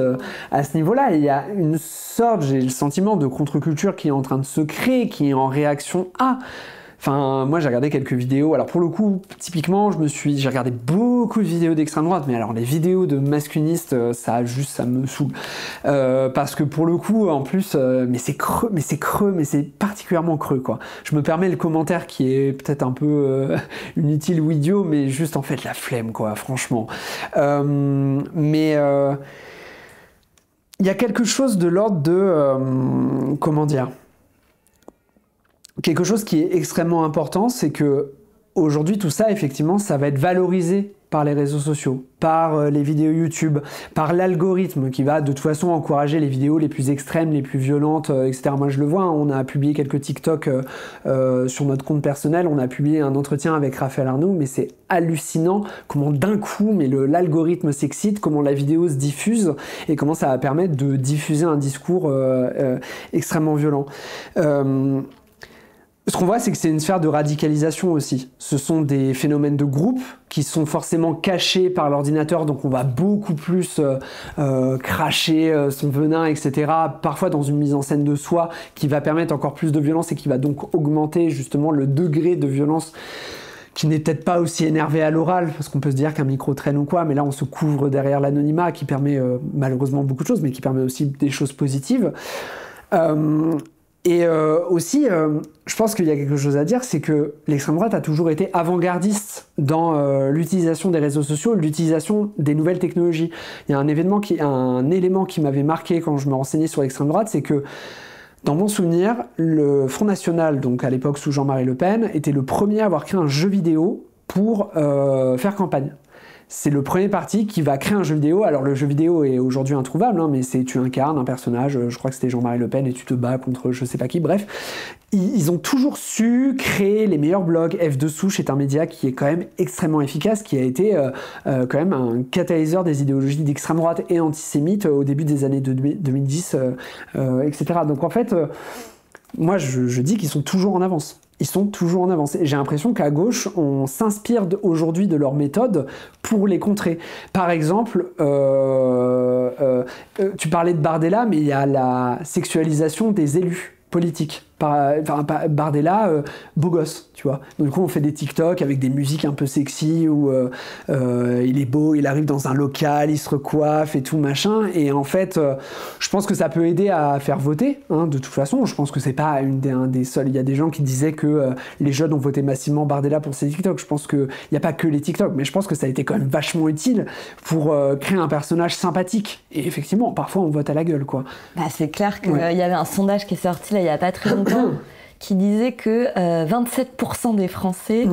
Speaker 1: à ce niveau-là. Et il y a une sorte, j'ai le sentiment, de contre-culture qui est en train de se créer, qui est en réaction à... Enfin, moi j'ai regardé quelques vidéos, alors pour le coup, typiquement, j'ai regardé beaucoup de vidéos d'extrême droite, mais alors les vidéos de masculinistes, ça me saoule. Parce que pour le coup, en plus, mais c'est creux, mais c'est particulièrement creux, quoi. Je me permets le commentaire qui est peut-être un peu inutile ou idiot, mais juste en fait la flemme, quoi, franchement. Il y a quelque chose de l'ordre de... comment dire ? Quelque chose qui est extrêmement important, c'est que aujourd'hui tout ça, effectivement, ça va être valorisé par les réseaux sociaux, par les vidéos YouTube, par l'algorithme qui va de toute façon encourager les vidéos les plus extrêmes, les plus violentes, etc. Moi je le vois, hein, on a publié quelques TikTok sur notre compte personnel, on a publié un entretien avec Raphaël Arnoux, mais c'est hallucinant comment d'un coup l'algorithme s'excite, comment la vidéo se diffuse et comment ça va permettre de diffuser un discours extrêmement violent. Ce qu'on voit, c'est que c'est une sphère de radicalisation aussi. Ce sont des phénomènes de groupe qui sont forcément cachés par l'ordinateur, donc on va beaucoup plus cracher son venin, etc. Parfois dans une mise en scène de soi qui va permettre encore plus de violence et qui va donc augmenter justement le degré de violence qui n'est peut-être pas aussi énervé à l'oral, parce qu'on peut se dire qu'un micro traîne ou quoi, mais là on se couvre derrière l'anonymat qui permet malheureusement beaucoup de choses, mais qui permet aussi des choses positives. Aussi, je pense qu'il y a quelque chose à dire, c'est que l'extrême droite a toujours été avant-gardiste dans l'utilisation des réseaux sociaux, l'utilisation des nouvelles technologies. Il y a un élément qui m'avait marqué quand je me renseignais sur l'extrême droite, c'est que dans mon souvenir, le Front National, donc à l'époque sous Jean-Marie Le Pen, était le premier à avoir créé un jeu vidéo pour faire campagne. c'est le premier parti qui va créer un jeu vidéo. Alors le jeu vidéo est aujourd'hui introuvable, hein, mais tu incarnes un personnage, je crois que c'était Jean-Marie Le Pen, et tu te bats contre je sais pas qui, bref. Ils ont toujours su créer les meilleurs blogs. F2 Souche est un média qui est quand même extrêmement efficace, qui a été quand même un catalyseur des idéologies d'extrême droite et antisémites au début des années 2010, etc. Donc en fait, moi je dis qu'ils sont toujours en avance. Ils sont toujours en avance. Et j'ai l'impression qu'à gauche, on s'inspire aujourd'hui de leurs méthodes pour les contrer. Par exemple, tu parlais de Bardella, mais il y a la sexualisation des élus politiques. Bardella, beau gosse, tu vois. Donc, du coup, on fait des TikTok avec des musiques un peu sexy où il est beau, il arrive dans un local, il se recoiffe et tout, machin. Et en fait, je pense que ça peut aider à faire voter, hein, de toute façon. Je pense que c'est pas un des seuls. Il y a des gens qui disaient que les jeunes ont voté massivement Bardella pour ses TikTok. Je pense qu'il n'y a pas que les TikTok, mais je pense que ça a été quand même vachement utile pour créer un personnage sympathique. Et effectivement, parfois, on vote à la gueule, quoi.
Speaker 2: Bah, c'est clair qu'il y avait un sondage qui est sorti là, il n'y a pas très longtemps qui disait que 27% des Français,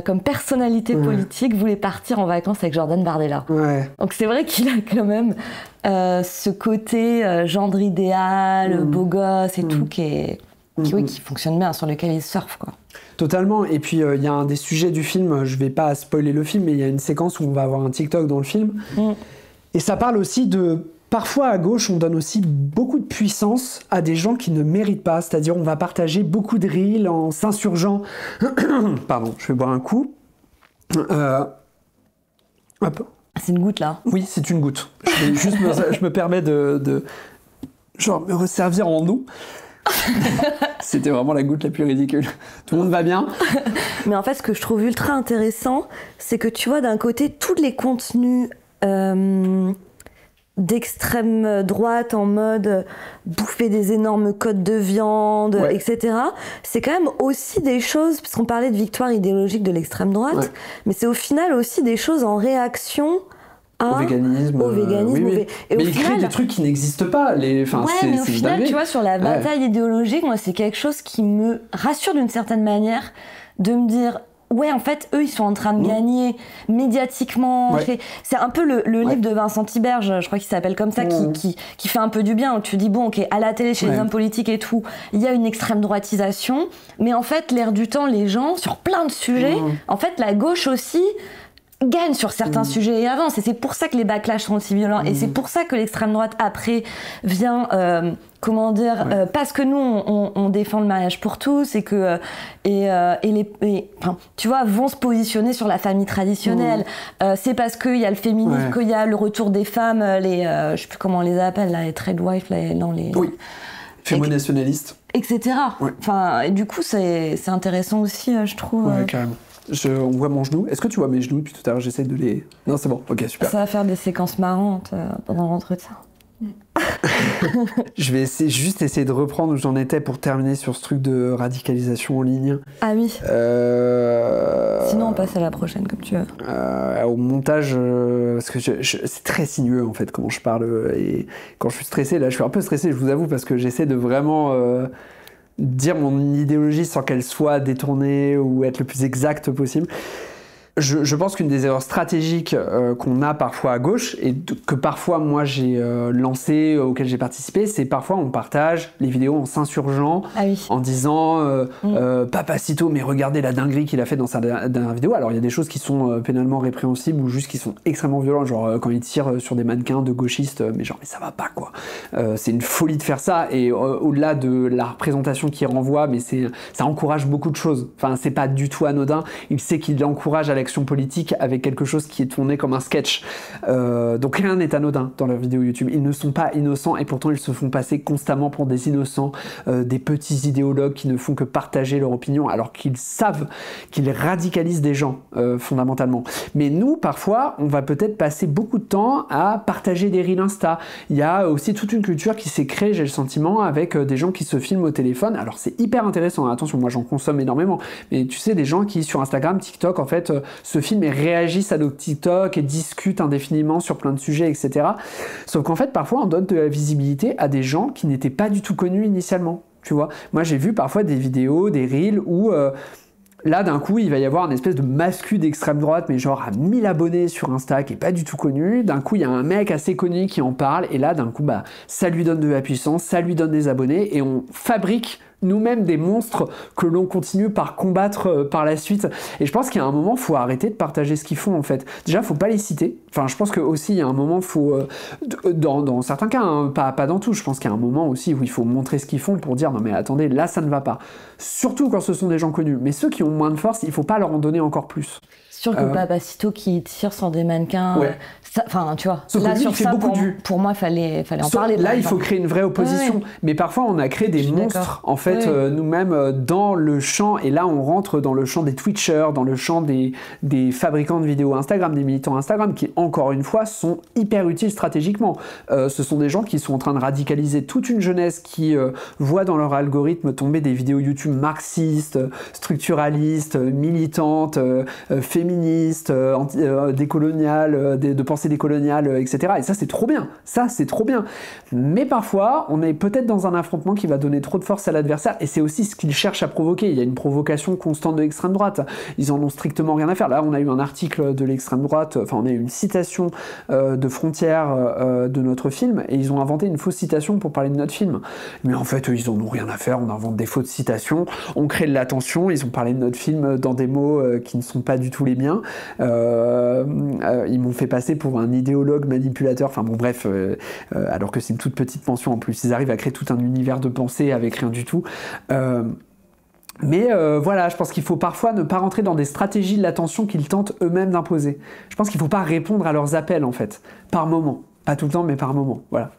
Speaker 2: comme personnalité politique, voulaient partir en vacances avec Jordan Bardella. Ouais. Donc c'est vrai qu'il a quand même ce côté gendre idéal, beau gosse et tout, qui fonctionne bien, sur lequel il surfe, quoi.
Speaker 1: Totalement. Et puis il y a un des sujets du film, je vais pas spoiler le film, mais il y a une séquence où on va avoir un TikTok dans le film. Et ça parle aussi de... Parfois, à gauche, on donne aussi beaucoup de puissance à des gens qui ne méritent pas. C'est-à-dire, on va partager beaucoup de reels en s'insurgeant. Pardon, je vais boire un coup. Hop.
Speaker 2: C'est une goutte, là.
Speaker 1: Oui, c'est une goutte. Je me permets de me resservir en eau. C'était vraiment la goutte la plus ridicule. Tout le monde va bien.
Speaker 2: Mais en fait, ce que je trouve ultra intéressant, c'est que tu vois, d'un côté, tous les contenus... d'extrême droite en mode bouffer des énormes côtes de viande, etc. C'est quand même aussi des choses, puisqu'on parlait de victoire idéologique de l'extrême droite, mais c'est au final aussi des choses en réaction
Speaker 1: au véganisme.
Speaker 2: Oui.
Speaker 1: Et mais il crée des trucs qui n'existent pas. Mais au
Speaker 2: final, tu vois, sur la bataille idéologique, moi, c'est quelque chose qui me rassure d'une certaine manière, de me dire... Ouais, en fait, eux, ils sont en train de gagner médiatiquement. C'est un peu le livre de Vincent Tiberge, je crois qu'il s'appelle comme ça, qui fait un peu du bien, où tu dis, bon, ok, à la télé, chez les hommes politiques et tout, il y a une extrême droitisation, mais en fait, l'air du temps, les gens, sur plein de sujets, en fait, la gauche aussi gagne sur certains sujets et avance, et c'est pour ça que les backlash sont aussi violents, et c'est pour ça que l'extrême droite, après, vient... parce que nous on défend le mariage pour tous et que tu vois, vont se positionner sur la famille traditionnelle. C'est parce qu'il y a le féminisme, qu'il y a le retour des femmes, je sais plus comment on les appelle là, les trade wives,
Speaker 1: fémo-nationalistes,
Speaker 2: etc. Enfin, et du coup c'est intéressant aussi, je trouve.
Speaker 1: Ouais, carrément. On voit mon genou. Est-ce que tu vois mes genoux depuis tout à l'heure? J'essaie de les... Non, c'est bon. Ok, super.
Speaker 2: Ça va faire des séquences marrantes pendant l'entretien.
Speaker 1: Je vais juste essayer de reprendre où j'en étais pour terminer sur ce truc de radicalisation en ligne.
Speaker 2: Ah oui. Sinon on passe à la prochaine comme tu veux.
Speaker 1: Au montage, parce que c'est très sinueux en fait comment je parle, et quand je suis stressé, là je suis un peu stressé, je vous avoue, parce que j'essaie de vraiment dire mon idéologie sans qu'elle soit détournée ou être le plus exact possible. Je pense qu'une des erreurs stratégiques qu'on a parfois à gauche, et que parfois moi j'ai lancé, auquel j'ai participé, c'est parfois on partage les vidéos en s'insurgeant, en disant Papacito, mais regardez la dinguerie qu'il a fait dans sa dernière vidéo. Alors il y a des choses qui sont pénalement répréhensibles ou juste qui sont extrêmement violentes, genre quand il tire sur des mannequins de gauchistes, mais ça va pas quoi. C'est une folie de faire ça, et au-delà de la représentation qu'il renvoie, mais ça encourage beaucoup de choses. Enfin, c'est pas du tout anodin. Il sait qu'il encourage à l'action politique avec quelque chose qui est tourné comme un sketch. Donc rien n'est anodin dans leurs vidéos YouTube. Ils ne sont pas innocents, et pourtant ils se font passer constamment pour des innocents, des petits idéologues qui ne font que partager leur opinion, alors qu'ils savent qu'ils radicalisent des gens fondamentalement. Mais nous, parfois, on va peut-être passer beaucoup de temps à partager des reels Insta. Il y a aussi toute une culture qui s'est créée, j'ai le sentiment, avec des gens qui se filment au téléphone. Alors c'est hyper intéressant, attention, moi j'en consomme énormément, mais tu sais, des gens qui sur Instagram, TikTok, en fait, se filment et réagissent à nos TikTok et discutent indéfiniment sur plein de sujets, etc. Sauf qu'en fait, parfois, on donne de la visibilité à des gens qui n'étaient pas du tout connus initialement. Tu vois, moi, j'ai vu parfois des vidéos, des reels où Là, d'un coup, il va y avoir une espèce de mascu d'extrême droite, mais genre à 1000 abonnés sur Insta, qui est pas du tout connu. D'un coup, il y a un mec assez connu qui en parle, et là, d'un coup, bah, ça lui donne de la puissance, ça lui donne des abonnés, et on fabrique nous-mêmes des monstres que l'on continue par combattre par la suite. Et je pense qu'il y a un moment, faut arrêter de partager ce qu'ils font, en fait. Déjà, faut pas les citer. Enfin, je pense que aussi, il y a un moment, faut... dans certains cas, hein, pas dans tout, je pense qu'il y a un moment aussi où il faut montrer ce qu'ils font pour dire, non mais attendez, là, ça ne va pas. Surtout quand ce sont des gens connus. Mais ceux qui ont moins de force, il faut pas leur en donner encore plus.
Speaker 2: Sûr que Papacito qui tire sur des mannequins, enfin tu vois,
Speaker 1: sauf
Speaker 2: là
Speaker 1: lui,
Speaker 2: sur ça pour moi fallait en parler.
Speaker 1: Là il faut créer une vraie opposition, mais parfois on a créé des monstres en fait nous-mêmes dans le champ, et là on rentre dans le champ des Twitchers, dans le champ des fabricants de vidéos Instagram, des militants Instagram qui encore une fois sont hyper utiles stratégiquement. Ce sont des gens qui sont en train de radicaliser toute une jeunesse qui voit dans leur algorithme tomber des vidéos YouTube marxistes, structuralistes, militantes, féministes, décoloniales, de pensée décoloniale, etc. Et ça, c'est trop bien. Ça, c'est trop bien. Mais parfois, on est peut-être dans un affrontement qui va donner trop de force à l'adversaire, et c'est aussi ce qu'ils cherchent à provoquer. Il y a une provocation constante de l'extrême droite. Ils en ont strictement rien à faire. Là, on a eu un article de l'extrême droite, enfin, on a eu une citation de Frontières de notre film, et ils ont inventé une fausse citation pour parler de notre film. Mais en fait, ils en ont rien à faire. On invente des fausses citations, on crée de l'attention. Ils ont parlé de notre film dans des mots qui ne sont pas du tout les miens. Ils m'ont fait passer pour un idéologue manipulateur, enfin bon bref, alors que c'est une toute petite pension en plus. Ils arrivent à créer tout un univers de pensée avec rien du tout. Mais voilà, je pense qu'il faut parfois ne pas rentrer dans des stratégies de l'attention qu'ils tentent eux-mêmes d'imposer. Je pense qu'il ne faut pas répondre à leurs appels en fait, par moment. Pas tout le temps, mais par moment, voilà.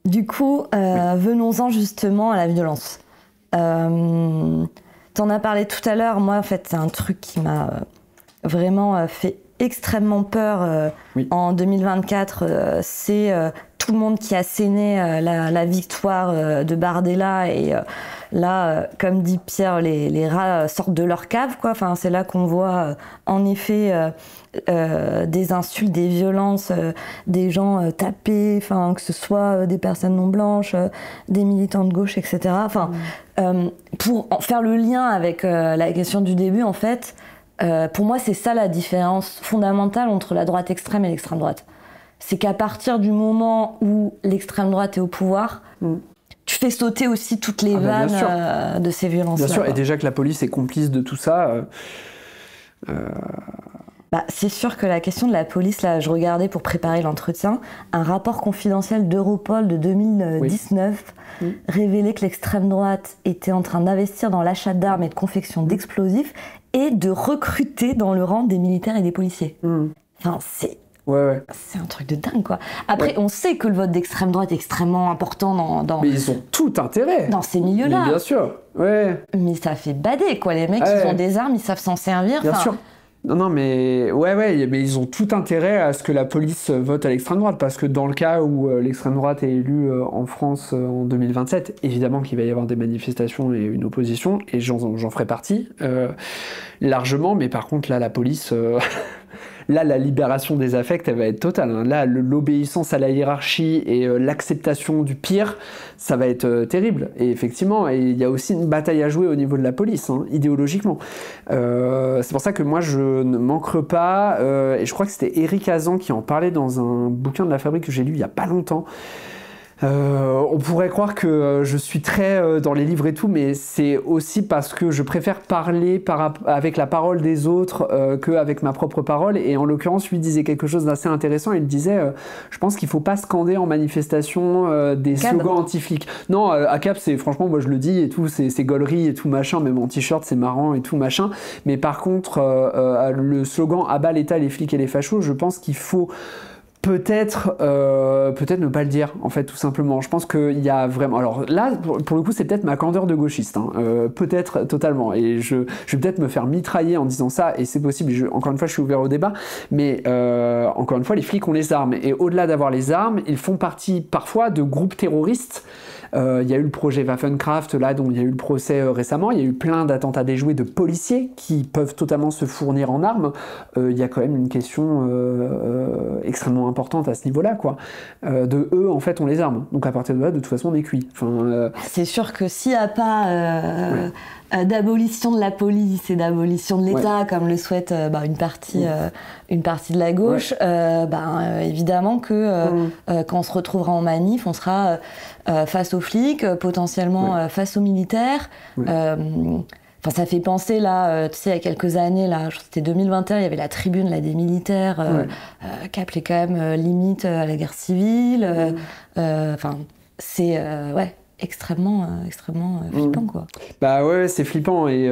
Speaker 2: Du coup, venons-en justement à la violence. T'en as parlé tout à l'heure, moi en fait c'est un truc qui m'a vraiment fait extrêmement peur en 2024, c'est tout le monde qui a scéné la victoire de Bardella, et là, comme dit Pierre, les rats sortent de leur cave, quoi. Enfin, c'est là qu'on voit en effet des insultes, des violences, des gens tapés, enfin, que ce soit des personnes non blanches, des militants de gauche, etc. Enfin, pour faire le lien avec la question du début, en fait, pour moi, c'est ça la différence fondamentale entre la droite extrême et l'extrême droite. C'est qu'à partir du moment où l'extrême droite est au pouvoir, tu fais sauter aussi toutes les vannes de ces violences-là.
Speaker 1: Bien sûr, et déjà que la police est complice de tout ça...
Speaker 2: Bah, c'est sûr que la question de la police, là, je regardais pour préparer l'entretien, un rapport confidentiel d'Europol de 2019 révélait que l'extrême droite était en train d'investir dans l'achat d'armes et de confection d'explosifs et de recruter dans le rang des militaires et des policiers. Enfin, c'est... C'est un truc de dingue, quoi. Après, on sait que le vote d'extrême droite est extrêmement important dans...
Speaker 1: Mais ils ont tout intérêt.
Speaker 2: Dans ces milieux-là.
Speaker 1: Mais bien sûr,
Speaker 2: Mais ça fait bader, quoi. Les mecs, ils ont des armes, ils savent s'en servir.
Speaker 1: Bien sûr. Non, mais mais ils ont tout intérêt à ce que la police vote à l'extrême droite, parce que dans le cas où l'extrême droite est élue en France en 2027, évidemment qu'il va y avoir des manifestations et une opposition, et j'en ferai partie largement, mais par contre là, la police... Là, la libération des affects, elle va être totale. Hein. Là, l'obéissance à la hiérarchie et l'acceptation du pire, ça va être terrible. Et effectivement, il y a aussi une bataille à jouer au niveau de la police, hein, idéologiquement. C'est pour ça que moi, je ne manque pas, et je crois que c'était Éric Hazan qui en parlait dans un bouquin de La Fabrique que j'ai lu il n'y a pas longtemps. On pourrait croire que je suis très dans les livres et tout, mais c'est aussi parce que je préfère parler avec la parole des autres qu'avec ma propre parole. Et en l'occurrence, lui disait quelque chose d'assez intéressant. Il disait, je pense qu'il faut pas scander en manifestation des slogans anti-flics. Non, à Cap, c'est franchement, moi je le dis et tout, c'est gaulerie et tout machin, même en t-shirt, c'est marrant et tout machin. Mais par contre, le slogan « Abat l'État, les flics et les fachos », je pense qu'il faut... Peut-être ne pas le dire, en fait, tout simplement. Je pense qu'il y a vraiment... Alors là, pour le coup, c'est peut-être ma candeur de gauchiste, hein. Peut-être totalement. Et je vais peut-être me faire mitrailler en disant ça, et c'est possible. Encore une fois, je suis ouvert au débat. Mais encore une fois, les flics ont les armes. Et au-delà d'avoir les armes, ils font partie parfois de groupes terroristes. Il y a eu le projet Waffenkraft, là, dont il y a eu le procès récemment. Il y a eu plein d'attentats déjoués de policiers qui peuvent totalement se fournir en armes. Il y a quand même une question extrêmement importante à ce niveau-là, quoi. De eux, en fait, on les arme. Donc à partir de là, de toute façon, on est cuit.
Speaker 2: C'est sûr que s'il n'y a pas d'abolition de la police et d'abolition de l'État, comme le souhaite une partie de la gauche, évidemment que quand on se retrouvera en manif, on sera face aux flics, potentiellement face aux militaires. Ça fait penser, là, tu sais, il y a quelques années, là, c'était 2021, il y avait la tribune là, des militaires qui appelait quand même limite à la guerre civile. C'est extrêmement flippant, quoi.
Speaker 1: Bah ouais, c'est flippant. Et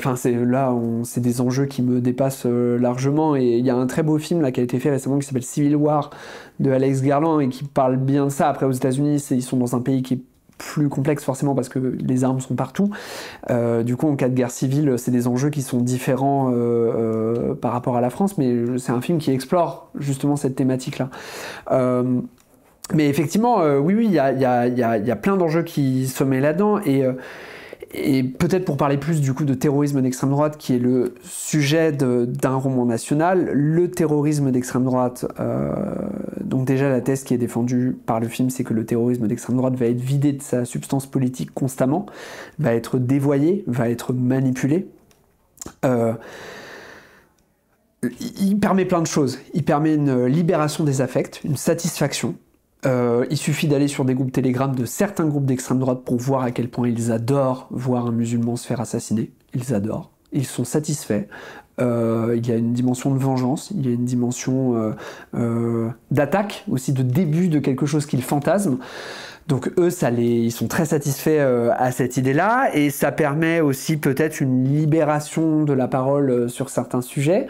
Speaker 1: c'est des enjeux qui me dépassent largement. Et il y a un très beau film là, qui a été fait récemment qui s'appelle Civil War de Alex Garland et qui parle bien de ça. Après, aux États-Unis, ils sont dans un pays qui est plus complexe forcément parce que les armes sont partout. Du coup, en cas de guerre civile, c'est des enjeux qui sont différents par rapport à la France, mais c'est un film qui explore justement cette thématique-là. Mais effectivement, oui, il y a plein d'enjeux qui se mêlent là-dedans, et peut-être pour parler plus du coup de terrorisme d'extrême droite, qui est le sujet d'un roman national, le terrorisme d'extrême droite, donc déjà la thèse qui est défendue par le film, c'est que le terrorisme d'extrême droite va être vidé de sa substance politique constamment, va être dévoyé, va être manipulé. Il permet plein de choses. Il permet une libération des affects, une satisfaction. Il suffit d'aller sur des groupes Telegram de certains groupes d'extrême droite pour voir à quel point ils adorent voir un musulman se faire assassiner. Ils adorent. Ils sont satisfaits. Il y a une dimension de vengeance, il y a une dimension d'attaque, aussi de début de quelque chose qu'ils fantasment. Donc eux, ils sont très satisfaits à cette idée-là, et ça permet aussi peut-être une libération de la parole sur certains sujets.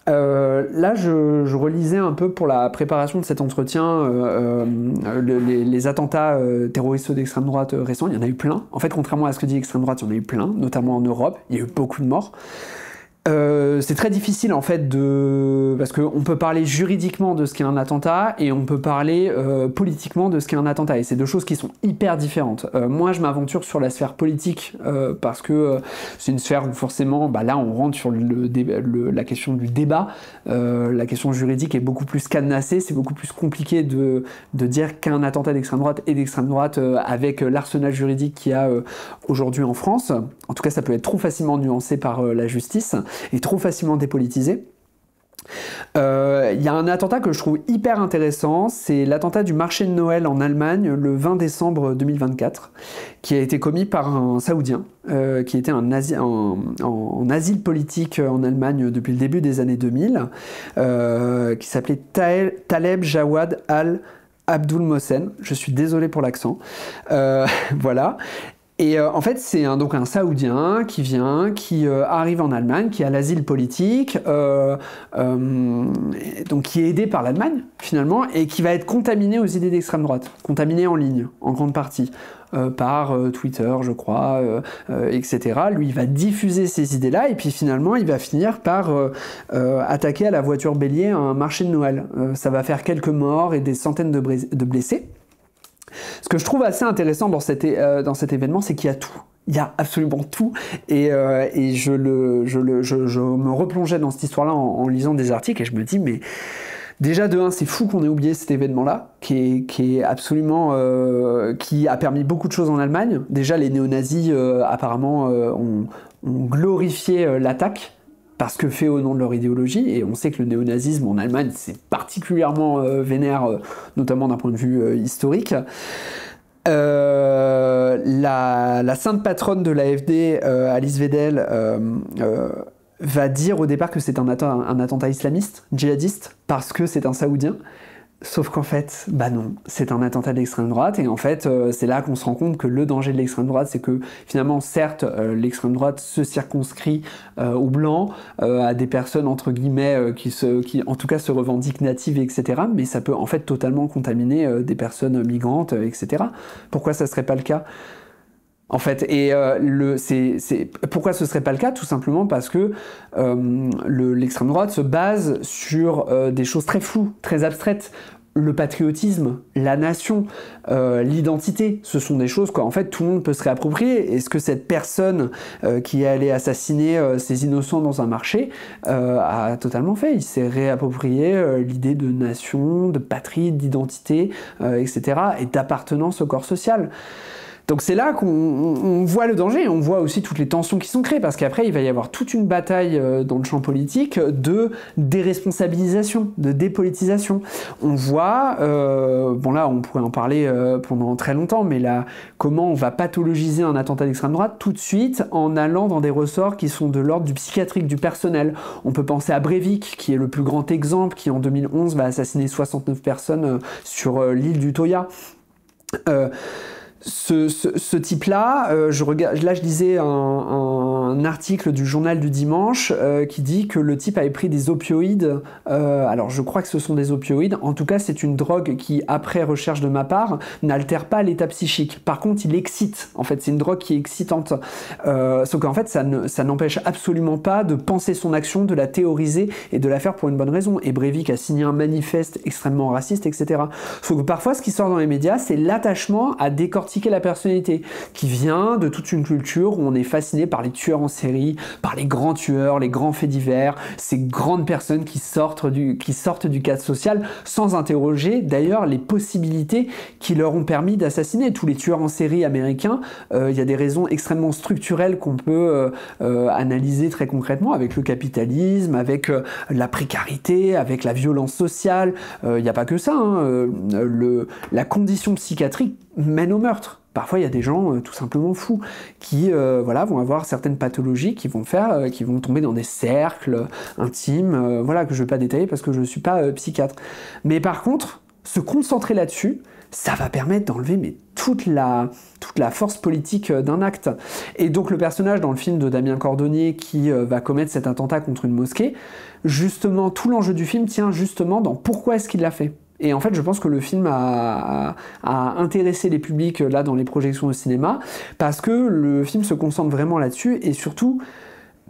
Speaker 1: Là, je relisais un peu pour la préparation de cet entretien les attentats terroristes d'extrême droite récents. Il y en a eu plein. En fait, contrairement à ce que dit l'extrême droite, il y en a eu plein, notamment en Europe. Il y a eu beaucoup de morts. C'est très difficile en fait parce qu'on peut parler juridiquement de ce qu'est un attentat et on peut parler politiquement de ce qu'est un attentat, et c'est deux choses qui sont hyper différentes. Moi je m'aventure sur la sphère politique parce que c'est une sphère où forcément là on rentre sur la question du débat. La question juridique est beaucoup plus cadenassée, c'est beaucoup plus compliqué de dire qu'un attentat d'extrême droite est d'extrême droite avec l'arsenal juridique qu'il y a aujourd'hui en France. En tout cas ça peut être trop facilement nuancé par la justice et trop facilement dépolitisé. Il y a un attentat que je trouve hyper intéressant, c'est l'attentat du marché de Noël en Allemagne le 20 décembre 2024, qui a été commis par un Saoudien qui était en asile politique en Allemagne depuis le début des années 2000, qui s'appelait Taleb Jawad Al-Abdul Mohsen. Je suis désolé pour l'accent. Voilà. Et en fait, c'est donc un Saoudien qui arrive en Allemagne, qui a l'asile politique, donc qui est aidé par l'Allemagne, finalement, et qui va être contaminé aux idées d'extrême droite, contaminé en ligne, en grande partie, par Twitter, je crois, etc. Lui, il va diffuser ces idées-là, et puis finalement, il va finir par attaquer à la voiture bélier un marché de Noël. Ça va faire quelques morts et des centaines de blessés. Ce que je trouve assez intéressant dans cet événement, c'est qu'il y a tout. Il y a absolument tout. Et je me replongeais dans cette histoire-là en lisant des articles, et je me dis, mais déjà de 1, c'est fou qu'on ait oublié cet événement-là, qui est absolument... qui a permis beaucoup de choses en Allemagne. Déjà, les néo-nazis, apparemment, ont glorifié l'attaque, parce que fait au nom de leur idéologie, et on sait que le néonazisme en Allemagne, c'est particulièrement vénère, notamment d'un point de vue historique. La sainte patronne de l'AfD, Alice Weidel, va dire au départ que c'est un attentat islamiste, djihadiste, parce que c'est un Saoudien. Sauf qu'en fait, non, c'est un attentat d'extrême droite, et en fait, c'est là qu'on se rend compte que le danger de l'extrême droite, c'est que finalement, certes, l'extrême droite se circonscrit aux blancs, à des personnes, entre guillemets, qui en tout cas se revendiquent natives, etc., mais ça peut en fait totalement contaminer des personnes migrantes, etc. Pourquoi ça serait pas le cas ? En fait, et pourquoi ce serait pas le cas ? Tout simplement parce que l'extrême droite se base sur des choses très floues, très abstraites. le patriotisme, la nation, l'identité, ce sont des choses qu'en fait tout le monde peut se réapproprier. Et ce que cette personne qui est allée assassiner ces innocents dans un marché a totalement fait. Il s'est réapproprié l'idée de nation, de patrie, d'identité, etc. et d'appartenance au corps social. Donc c'est là qu'on voit le danger, on voit aussi toutes les tensions qui sont créées, parce qu'après il va y avoir toute une bataille dans le champ politique de déresponsabilisation, de dépolitisation. On voit, bon là on pourrait en parler pendant très longtemps, mais là, comment on va pathologiser un attentat d'extrême droite tout de suite en allant dans des ressorts qui sont de l'ordre du psychiatrique, du personnel. On peut penser à Breivik, qui est le plus grand exemple, qui en 2011 va assassiner 69 personnes sur l'île d'Utøya. Ce type-là, je lisais un article du journal du dimanche qui dit que le type avait pris des opioïdes. Alors je crois que ce sont des opioïdes. En tout cas, c'est une drogue qui, après recherche de ma part, n'altère pas l'état psychique. Par contre, il excite. En fait, c'est une drogue qui est excitante. Sauf qu'en fait, ça n'empêche absolument pas de penser son action, de la théoriser et de la faire pour une bonne raison. Et Breivik a signé un manifeste extrêmement raciste, etc. Sauf que parfois, ce qui sort dans les médias, c'est l'attachement à décortiquer la personnalité, qui vient de toute une culture où on est fasciné par les tueurs en série, par les grands tueurs, les grands faits divers, ces grandes personnes qui sortent du cadre social sans interroger d'ailleurs les possibilités qui leur ont permis d'assassiner. Tous les tueurs en série américains, il y a des raisons extrêmement structurelles qu'on peut analyser très concrètement, avec le capitalisme, avec la précarité, avec la violence sociale. Il n'y a pas que ça, hein. La condition psychiatrique mène au meurtre. Parfois, il y a des gens tout simplement fous qui vont avoir certaines pathologies qui vont tomber dans des cercles intimes, que je ne vais pas détailler parce que je ne suis pas psychiatre. Mais par contre, se concentrer là-dessus, ça va permettre d'enlever toute la force politique d'un acte. Et donc le personnage dans le film de Damien Cordonnier qui va commettre cet attentat contre une mosquée, justement, tout l'enjeu du film tient justement dans pourquoi est-ce qu'il l'a fait. Et en fait, je pense que le film a intéressé les publics là dans les projections au cinéma, parce que le film se concentre vraiment là-dessus, et surtout,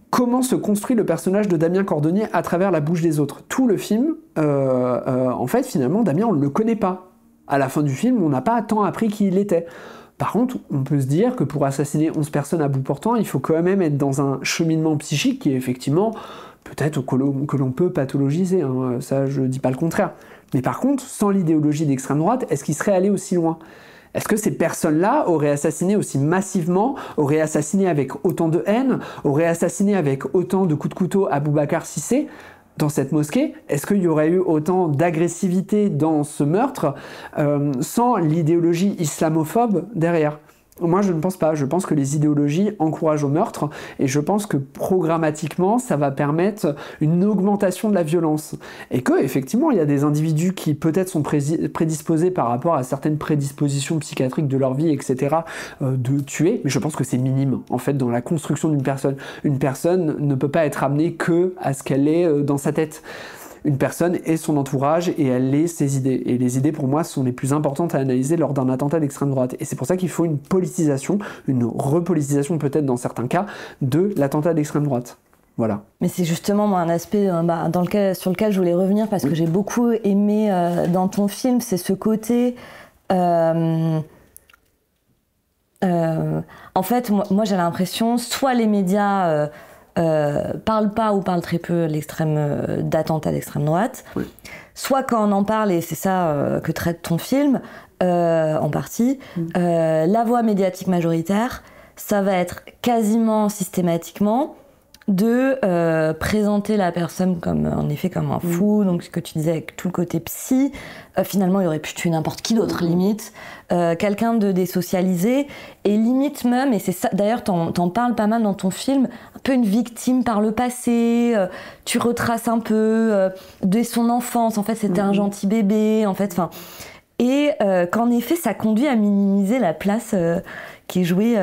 Speaker 1: comment se construit le personnage de Damien Cordonnier à travers la bouche des autres. Tout le film, en fait, finalement, Damien, on ne le connaît pas. À la fin du film, on n'a pas tant appris qui il était. Par contre, on peut se dire que pour assassiner 11 personnes à bout portant, il faut quand même être dans un cheminement psychique qui est effectivement, peut-être que l'on peut pathologiser, hein, ça je dis pas le contraire. Mais par contre, sans l'idéologie d'extrême droite, est-ce qu'il serait allé aussi loin ? Est-ce que ces personnes-là auraient assassiné aussi massivement, auraient assassiné avec autant de haine, auraient assassiné avec autant de coups de couteau à Boubacar Cissé dans cette mosquée? Est-ce qu'il y aurait eu autant d'agressivité dans ce meurtre sans l'idéologie islamophobe derrière? Moi, je ne pense pas. Je pense que les idéologies encouragent au meurtre, et je pense que programmatiquement, ça va permettre une augmentation de la violence. Et que, effectivement, il y a des individus qui peut-être sont prédisposés par rapport à certaines prédispositions psychiatriques de leur vie, etc., de tuer, mais je pense que c'est minime, en fait, dans la construction d'une personne. Une personne ne peut pas être amenée que à ce qu'elle est dans sa tête. Une personne est son entourage et elle est ses idées. Et les idées, pour moi, sont les plus importantes à analyser lors d'un attentat d'extrême droite. Et c'est pour ça qu'il faut une politisation, une repolitisation peut-être dans certains cas, de l'attentat d'extrême droite. Voilà.
Speaker 2: Mais c'est justement un aspect sur lequel je voulais revenir, parce que j'ai beaucoup aimé dans ton film, c'est ce côté... en fait, moi j'ai l'impression, soit les médias... parle pas ou parle très peu d'attentats d'extrême droite, oui. Soit quand on en parle, et c'est ça que traite ton film, en partie, la voix médiatique majoritaire, ça va être quasiment systématiquement de présenter la personne comme un fou, donc ce que tu disais avec tout le côté psy, finalement il aurait pu tuer n'importe qui d'autre, limite, quelqu'un de désocialisé, et limite même, et c'est ça, d'ailleurs t'en parles pas mal dans ton film, un peu une victime par le passé, tu retraces un peu dès son enfance, en fait c'était un gentil bébé, en fait, enfin, et qu'en effet ça conduit à minimiser la place qui est jouée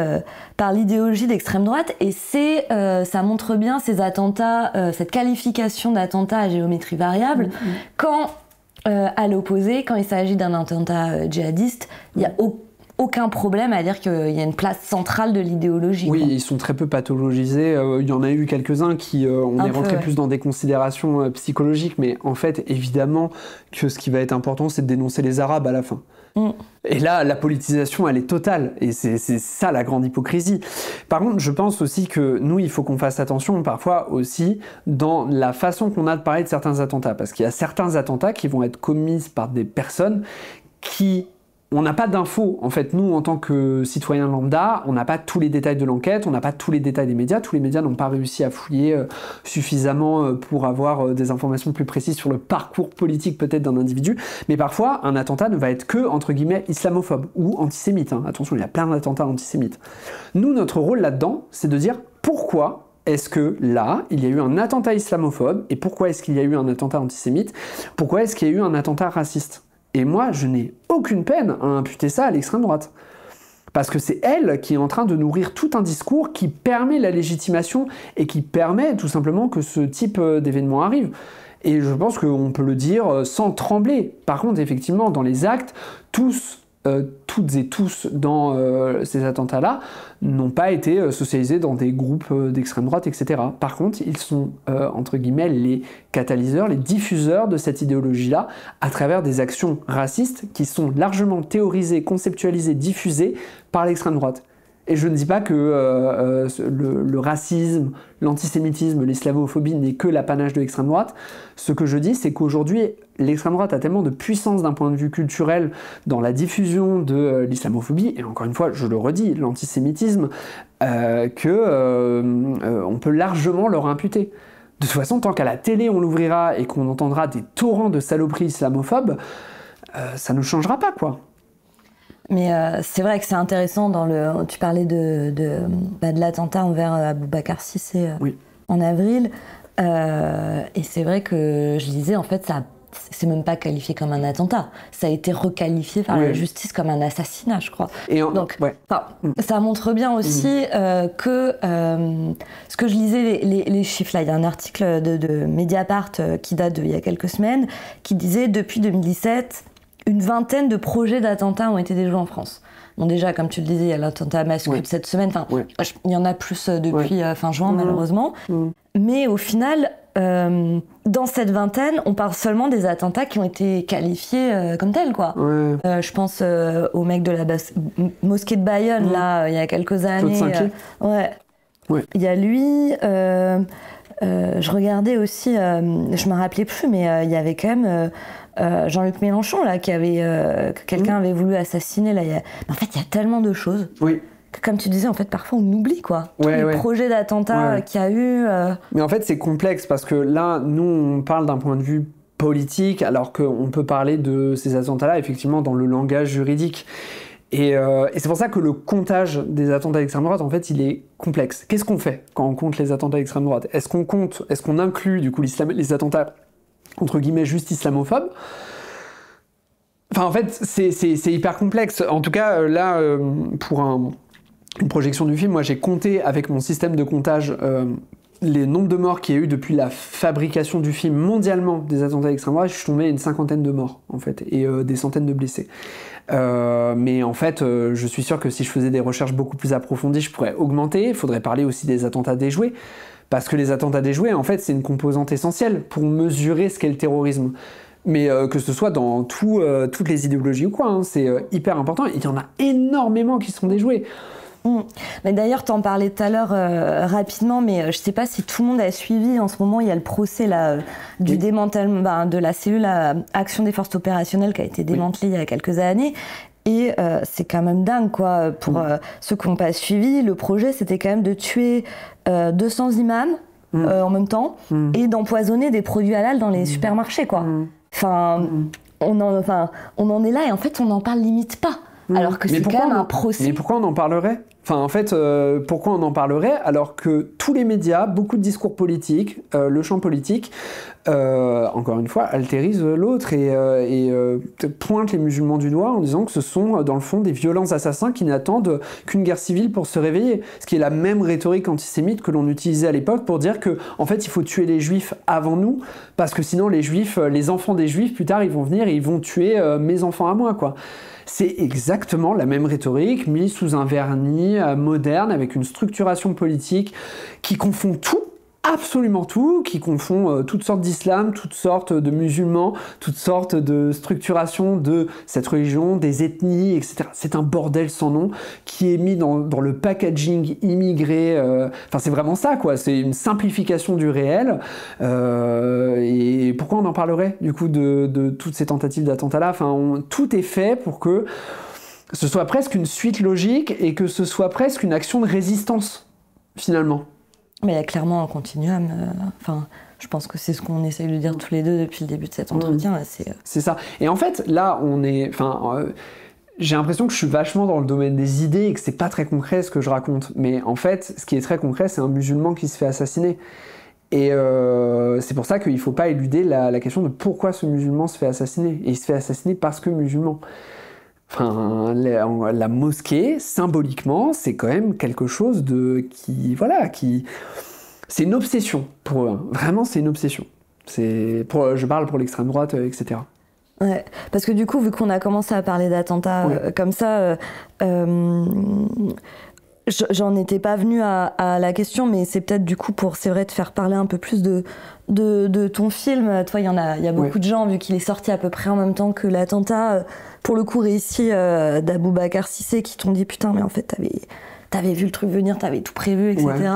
Speaker 2: par l'idéologie d'extrême droite, et ça montre bien ces attentats, cette qualification d'attentat à géométrie variable, quand à l'opposé, quand il s'agit d'un attentat djihadiste, il n'y a aucun problème à dire qu'il y a une place centrale de l'idéologie.
Speaker 1: Oui,
Speaker 2: quoi.
Speaker 1: ils sont très peu pathologisés. Il y en a eu quelques-uns qui, on est rentré plus dans des considérations psychologiques, mais en fait, évidemment que ce qui va être important, c'est de dénoncer les Arabes à la fin. Et là, la politisation, elle est totale. Et c'est ça la grande hypocrisie. Par contre, je pense aussi que nous, il faut qu'on fasse attention parfois aussi dans la façon qu'on a de parler de certains attentats. Parce qu'il y a certains attentats qui vont être commis par des personnes qui... On n'a pas d'infos. En fait, nous, en tant que citoyens lambda, on n'a pas tous les détails de l'enquête, on n'a pas tous les détails des médias. Tous les médias n'ont pas réussi à fouiller suffisamment pour avoir des informations plus précises sur le parcours politique peut-être d'un individu. Mais parfois, un attentat ne va être que, entre guillemets, islamophobe ou antisémite. Attention, il y a plein d'attentats antisémites. Nous, notre rôle là-dedans, c'est de dire pourquoi est-ce que là, il y a eu un attentat islamophobe et pourquoi est-ce qu'il y a eu un attentat antisémite? Pourquoi est-ce qu'il y a eu un attentat raciste? Et moi, je n'ai aucune peine à imputer ça à l'extrême droite. Parce que c'est elle qui est en train de nourrir tout un discours qui permet la légitimation et qui permet tout simplement que ce type d'événement arrive. Et je pense qu'on peut le dire sans trembler. Par contre, effectivement, dans les actes, toutes et tous dans ces attentats-là n'ont pas été socialisés dans des groupes d'extrême droite, etc. Par contre, ils sont, entre guillemets, les catalyseurs, les diffuseurs de cette idéologie-là à travers des actions racistes qui sont largement théorisées, conceptualisées, diffusées par l'extrême droite. Et je ne dis pas que le racisme, l'antisémitisme, l'islamophobie n'est que l'apanage de l'extrême droite. Ce que je dis, c'est qu'aujourd'hui, l'extrême droite a tellement de puissance d'un point de vue culturel dans la diffusion de l'islamophobie, et encore une fois, je le redis, l'antisémitisme, on peut largement leur imputer. De toute façon, tant qu'à la télé on l'ouvrira et qu'on entendra des torrents de saloperies islamophobes, ça ne changera pas, quoi.
Speaker 2: Mais c'est vrai que c'est intéressant, tu parlais de l'attentat envers Aboubacar Cissé en avril, et c'est vrai que je disais, en fait, c'est même pas qualifié comme un attentat, ça a été requalifié par la justice comme un assassinat, je crois. Donc, ça montre bien aussi que, ce que je lisais, les chiffres, là, il y a un article de Mediapart qui date d'il y a quelques semaines, qui disait, depuis 2017, une vingtaine de projets d'attentats ont été déjoués en France. Bon, déjà, comme tu le disais, il y a l'attentat à Mascute de cette semaine. Il y en a plus depuis fin juin, malheureusement. Mais au final, dans cette vingtaine, on parle seulement des attentats qui ont été qualifiés comme tels, quoi. Je pense au mec de la mosquée de Bayonne, là, il y a quelques années. Il y a lui... je regardais aussi, je me rappelais plus, mais il y avait quand même... Jean-Luc Mélenchon, là, que quelqu'un avait voulu assassiner. Là, Mais en fait, il y a tellement de choses que, comme tu disais, en fait, parfois on oublie, quoi. Tous les projets d'attentats qu'il y a eu.
Speaker 1: Mais en fait, c'est complexe parce que là, nous, on parle d'un point de vue politique, alors qu'on peut parler de ces attentats-là, effectivement, dans le langage juridique. Et c'est pour ça que le comptage des attentats d'extrême droite, en fait, il est complexe. Qu'est-ce qu'on fait quand on compte les attentats d'extrême droite? Est-ce qu'on inclut, du coup, les attentats entre guillemets juste islamophobes? Enfin, en fait, c'est hyper complexe. En tout cas, là, pour une projection du film, moi j'ai compté avec mon système de comptage les nombres de morts qu'il y a eu depuis la fabrication du film mondialement des attentats d'extrême droite. Je suis tombé à une 50aine de morts, en fait, et des centaines de blessés. Mais en fait, je suis sûr que si je faisais des recherches beaucoup plus approfondies, je pourrais augmenter. Il faudrait parler aussi des attentats déjoués. Parce que les attentats déjoués, en fait, c'est une composante essentielle pour mesurer ce qu'est le terrorisme. Mais que ce soit dans toutes les idéologies ou quoi, c'est hyper important. Il y en a énormément qui sont déjoués.
Speaker 2: Mais d'ailleurs, t'en parlais tout à l'heure rapidement, mais je sais pas si tout le monde a suivi. En ce moment, il y a le procès là, du démantèlement de la cellule à Action des forces opérationnelles qui a été démantelée il y a quelques années. Et c'est quand même dingue, quoi. Pour ceux qui n'ont pas suivi, le projet, c'était quand même de tuer 200 imams en même temps et d'empoisonner des produits halal dans les supermarchés, quoi. Enfin, on en est là et en fait, on n'en parle limite pas. Alors que c'est quand même un procès.
Speaker 1: Mais pourquoi on en parlerait? Enfin, en fait, pourquoi on en parlerait alors que tous les médias, beaucoup de discours politiques, le champ politique, encore une fois, altérise l'autre et pointe les musulmans du doigt en disant que ce sont, dans le fond, des violents assassins qui n'attendent qu'une guerre civile pour se réveiller. Ce qui est la même rhétorique antisémite que l'on utilisait à l'époque pour dire que, en fait, il faut tuer les juifs avant nous, parce que sinon les juifs, les enfants des juifs, plus tard, ils vont venir et ils vont tuer mes enfants à moi, quoi. C'est exactement la même rhétorique, mise sous un vernis moderne, avec une structuration politique qui confond tout, absolument tout, qui confond toutes sortes d'islam, toutes sortes de musulmans, toutes sortes de structurations de cette religion, des ethnies, etc. C'est un bordel sans nom qui est mis dans le packaging immigré. Enfin, c'est vraiment ça, quoi. C'est une simplification du réel. Et pourquoi on en parlerait, du coup, de toutes ces tentatives d'attentat-là? Enfin, tout est fait pour que ce soit presque une suite logique et que ce soit presque une action de résistance, finalement.
Speaker 2: Mais il y a clairement un continuum. Enfin, je pense que c'est ce qu'on essaye de dire tous les deux depuis le début de cet entretien.
Speaker 1: C'est ça. Et en fait, là, on est... j'ai l'impression que je suis vachement dans le domaine des idées et que c'est pas très concret ce que je raconte. Mais en fait, ce qui est très concret, c'est un musulman qui se fait assassiner. Et c'est pour ça qu'il faut pas éluder la question de pourquoi ce musulman se fait assassiner. Et il se fait assassiner parce que musulman. Enfin, la mosquée, symboliquement, c'est quand même quelque chose qui... C'est une obsession pour eux. Hein. Vraiment, c'est une obsession. Je parle pour l'extrême droite, etc.
Speaker 2: Ouais, parce que du coup, vu qu'on a commencé à parler d'attentats comme ça, j'en étais pas venue à la question, mais c'est peut-être du coup pour, c'est vrai, de faire parler un peu plus de ton film. Toi, il y a beaucoup de gens, vu qu'il est sorti à peu près en même temps que l'attentat, pour le coup réussi d'Aboubacar Cissé, qui t'ont dit putain, mais en fait, t'avais vu le truc venir, t'avais tout prévu, etc.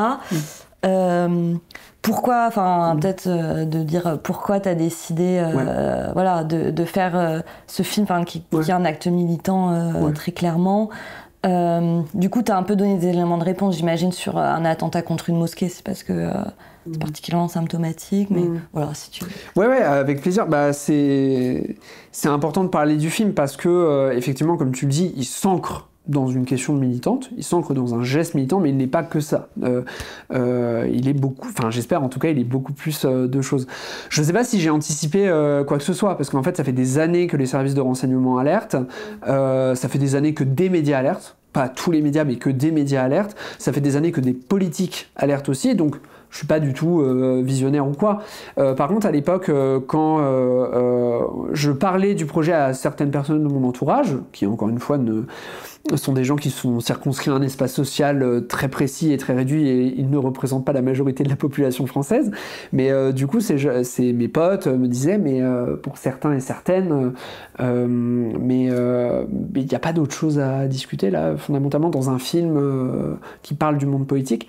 Speaker 2: Pourquoi, enfin, peut-être de dire pourquoi t'as décidé de faire ce film qui est un acte militant très clairement. Du coup, tu as un peu donné des éléments de réponse, j'imagine, sur un attentat contre une mosquée. C'est parce que c'est particulièrement symptomatique, mais voilà, si tu veux.
Speaker 1: Ouais, avec plaisir. C'est important de parler du film parce que, effectivement, comme tu le dis, il s'ancre dans une question militante, il s'ancre dans un geste militant, mais il n'est pas que ça. Il est beaucoup, enfin j'espère en tout cas, il est beaucoup plus de choses. Je ne sais pas si j'ai anticipé quoi que ce soit, parce qu'en fait ça fait des années que les services de renseignement alertent, ça fait des années que des médias alertent, pas tous les médias, mais que des médias alertent, ça fait des années que des politiques alertent aussi, donc je suis pas du tout visionnaire ou quoi. Par contre, à l'époque, quand je parlais du projet à certaines personnes de mon entourage, qui encore une fois sont des gens qui sont circonscrits à un espace social très précis et très réduit et ils ne représentent pas la majorité de la population française. Mais du coup, mes potes me disaient, mais pour certains et certaines, mais il n'y a pas d'autre chose à discuter là, fondamentalement, dans un film qui parle du monde politique.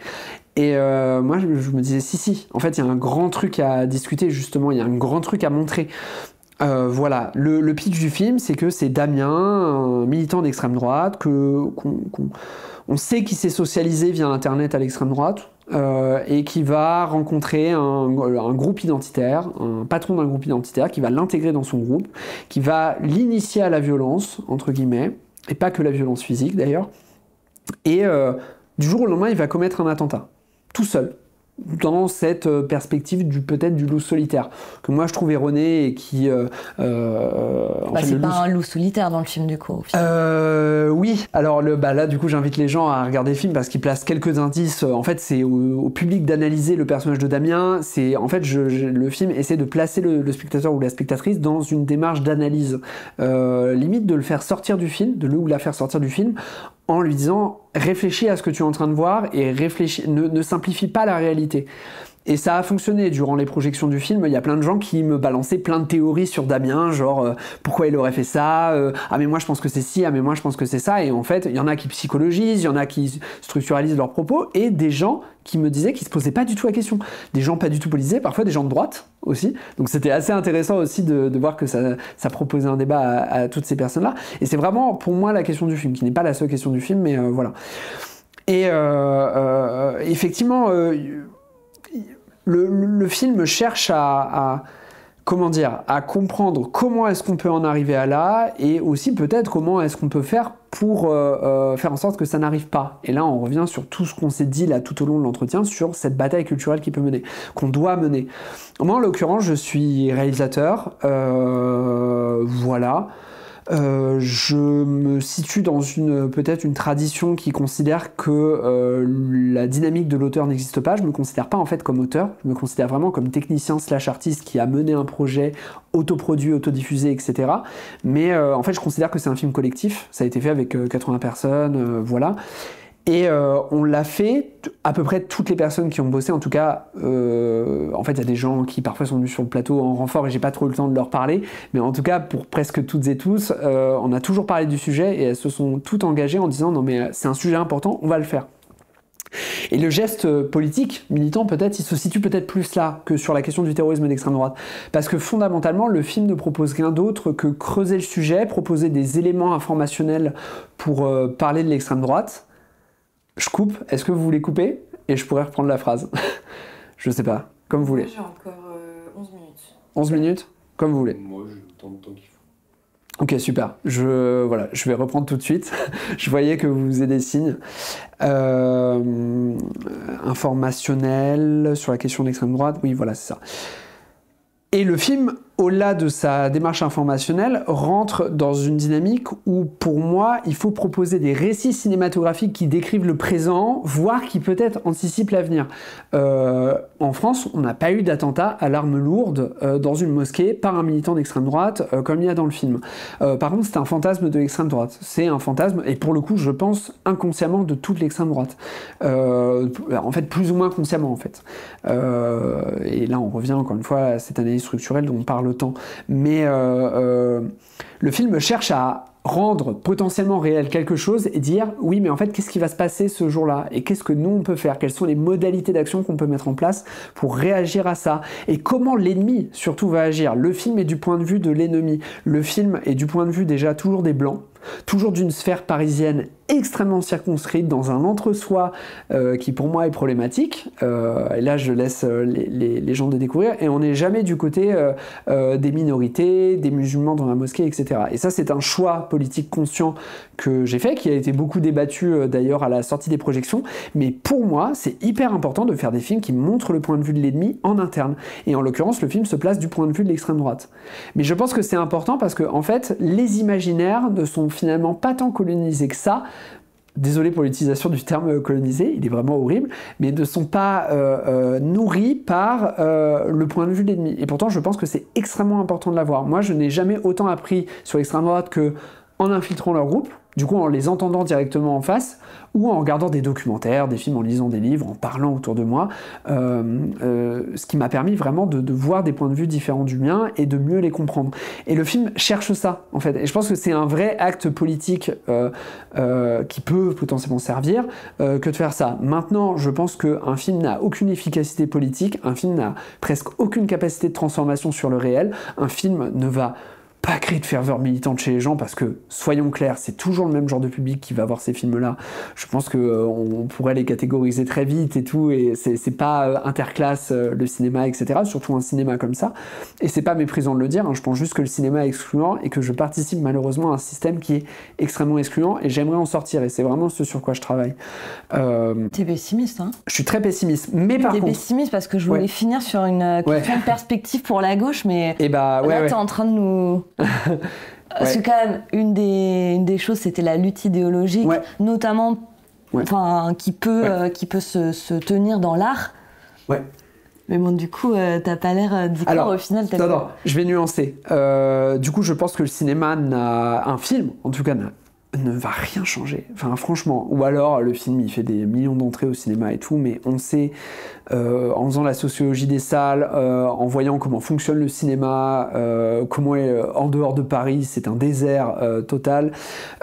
Speaker 1: Et moi, je me disais, si, en fait, il y a un grand truc à discuter, justement, il y a un grand truc à montrer. Voilà, le pitch du film, c'est que c'est Damien, un militant d'extrême droite, on sait qu'il s'est socialisé via Internet à l'extrême droite, et qui va rencontrer un groupe identitaire, un patron d'un groupe identitaire, qui va l'intégrer dans son groupe, qui va l'initier à la violence, entre guillemets, et pas que la violence physique d'ailleurs, et du jour au lendemain, il va commettre un attentat, tout seul. Dans cette perspective peut-être du loup solitaire, que moi je trouve erroné et qui...
Speaker 2: c'est pas un loup solitaire dans le film du coup.
Speaker 1: Oui, alors là du coup j'invite les gens à regarder le film parce qu'il place quelques indices. En fait c'est au public d'analyser le personnage de Damien. En fait le film essaie de placer le spectateur ou la spectatrice dans une démarche d'analyse. Limite de le faire sortir du film, de le ou la faire sortir du film en lui disant réfléchis à ce que tu es en train de voir et ne simplifie pas la réalité. Et ça a fonctionné durant les projections du film. Il y a plein de gens qui me balançaient plein de théories sur Damien, genre pourquoi il aurait fait ça, ah mais moi je pense que c'est ci, ah mais moi je pense que c'est ça. Et en fait, il y en a qui psychologisent, il y en a qui structuralisent leurs propos, et des gens qui me disaient qu'ils se posaient pas du tout la question. Des gens pas du tout politisés, parfois des gens de droite aussi. Donc c'était assez intéressant aussi de voir que ça proposait un débat à toutes ces personnes-là. Et c'est vraiment pour moi la question du film, qui n'est pas la seule question du film, mais voilà. Et effectivement... Le film cherche à comment dire, à comprendre comment est-ce qu'on peut en arriver à là, et aussi peut-être comment est-ce qu'on peut faire pour faire en sorte que ça n'arrive pas. Et là, on revient sur tout ce qu'on s'est dit là tout au long de l'entretien sur cette bataille culturelle qui peut mener, qu'on doit mener. Moi, en l'occurrence, je suis réalisateur, voilà. Je me situe dans peut-être une tradition qui considère que la dynamique de l'auteur n'existe pas. Je me considère pas en fait comme auteur, je me considère vraiment comme technicien / artiste qui a mené un projet autoproduit, autodiffusé, etc. Mais en fait, je considère que c'est un film collectif. Ça a été fait avec 80 personnes, voilà. Et on l'a fait, à peu près toutes les personnes qui ont bossé, en tout cas, en fait il y a des gens qui parfois sont venus sur le plateau en renfort et j'ai pas trop eu le temps de leur parler, mais en tout cas pour presque toutes et tous, on a toujours parlé du sujet et elles se sont toutes engagées en disant non mais c'est un sujet important, on va le faire. Et le geste politique, militant peut-être, il se situe peut-être plus là que sur la question du terrorisme d'extrême droite. Parce que fondamentalement, le film ne propose rien d'autre que creuser le sujet, proposer des éléments informationnels pour parler de l'extrême droite. Je coupe, est-ce que vous voulez couper? Et je pourrais reprendre la phrase. Je sais pas, comme vous voulez.
Speaker 2: J'ai encore 11 minutes.
Speaker 1: 11 minutes? Comme vous voulez.
Speaker 3: Moi, j'ai autant de temps qu'il faut.
Speaker 1: Ok, super. Voilà, je vais reprendre tout de suite. Je voyais que vous faisiez des signes. Informationnel sur la question de l'extrême droite. Oui, voilà, c'est ça. Et le film, au-delà de sa démarche informationnelle, rentre dans une dynamique où, pour moi, il faut proposer des récits cinématographiques qui décrivent le présent, voire qui peut-être anticipent l'avenir. En France, on n'a pas eu d'attentat à l'arme lourde dans une mosquée par un militant d'extrême droite, comme il y a dans le film. Par contre, c'est un fantasme de l'extrême droite. C'est un fantasme, et pour le coup, je pense, inconsciemment de toute l'extrême droite. En fait, plus ou moins consciemment, en fait. Et là, on revient, encore une fois, à cette analyse structurelle dont on parle autant. Mais le film cherche à rendre potentiellement réel quelque chose et dire oui mais en fait qu'est-ce qui va se passer ce jour-là et qu'est-ce que nous on peut faire, quelles sont les modalités d'action qu'on peut mettre en place pour réagir à ça et comment l'ennemi surtout va agir. Le film est du point de vue de l'ennemi, le film est du point de vue déjà toujours des blancs, toujours d'une sphère parisienne extrêmement circonscrite dans un entre-soi qui pour moi est problématique, et là je laisse les gens de découvrir, et on n'est jamais du côté des minorités, des musulmans dans la mosquée, etc. Et ça c'est un choix politique conscient que j'ai fait, qui a été beaucoup débattu d'ailleurs à la sortie des projections, mais pour moi c'est hyper important de faire des films qui montrent le point de vue de l'ennemi en interne, et en l'occurrence le film se place du point de vue de l'extrême droite. Mais je pense que c'est important parce que en fait les imaginaires ne sont finalement pas tant colonisés que ça. Désolé pour l'utilisation du terme colonisé, il est vraiment horrible, mais ne sont pas nourris par le point de vue de l'ennemi. Et pourtant, je pense que c'est extrêmement important de l'avoir. Moi, je n'ai jamais autant appris sur l'extrême droite que en infiltrant leur groupe, du coup en les entendant directement en face, ou en regardant des documentaires, des films, en lisant des livres, en parlant autour de moi, ce qui m'a permis vraiment de voir des points de vue différents du mien et de mieux les comprendre. Et le film cherche ça, en fait. Et je pense que c'est un vrai acte politique qui peut potentiellement servir que de faire ça. Maintenant, je pense qu'un film n'a aucune efficacité politique, un film n'a presque aucune capacité de transformation sur le réel, un film ne va pas créer de ferveur militante chez les gens parce que, soyons clairs, c'est toujours le même genre de public qui va voir ces films-là. Je pense qu'on pourrait les catégoriser très vite et tout, et c'est pas interclasse le cinéma, etc. Surtout un cinéma comme ça. Et c'est pas méprisant de le dire, hein. Je pense juste que le cinéma est excluant et que je participe malheureusement à un système qui est extrêmement excluant et j'aimerais en sortir, et c'est vraiment ce sur quoi je travaille.
Speaker 2: T'es pessimiste, hein?
Speaker 1: Je suis très pessimiste, mais par contre... T'es
Speaker 2: pessimiste parce que je voulais finir sur une question de perspective pour la gauche, mais et là t'es en train de nous... Parce que quand même, une des choses, c'était la lutte idéologique, notamment qui peut se tenir dans l'art. Ouais. Mais bon, du coup, t'as pas l'air d'y croire au final.
Speaker 1: Non, je vais nuancer. Du coup, je pense que le cinéma un film, en tout cas, ne va rien changer. Enfin, franchement. Ou alors, le film, il fait des millions d'entrées au cinéma et tout, mais on sait, en faisant la sociologie des salles, en voyant comment fonctionne le cinéma, comment en dehors de Paris, c'est un désert total,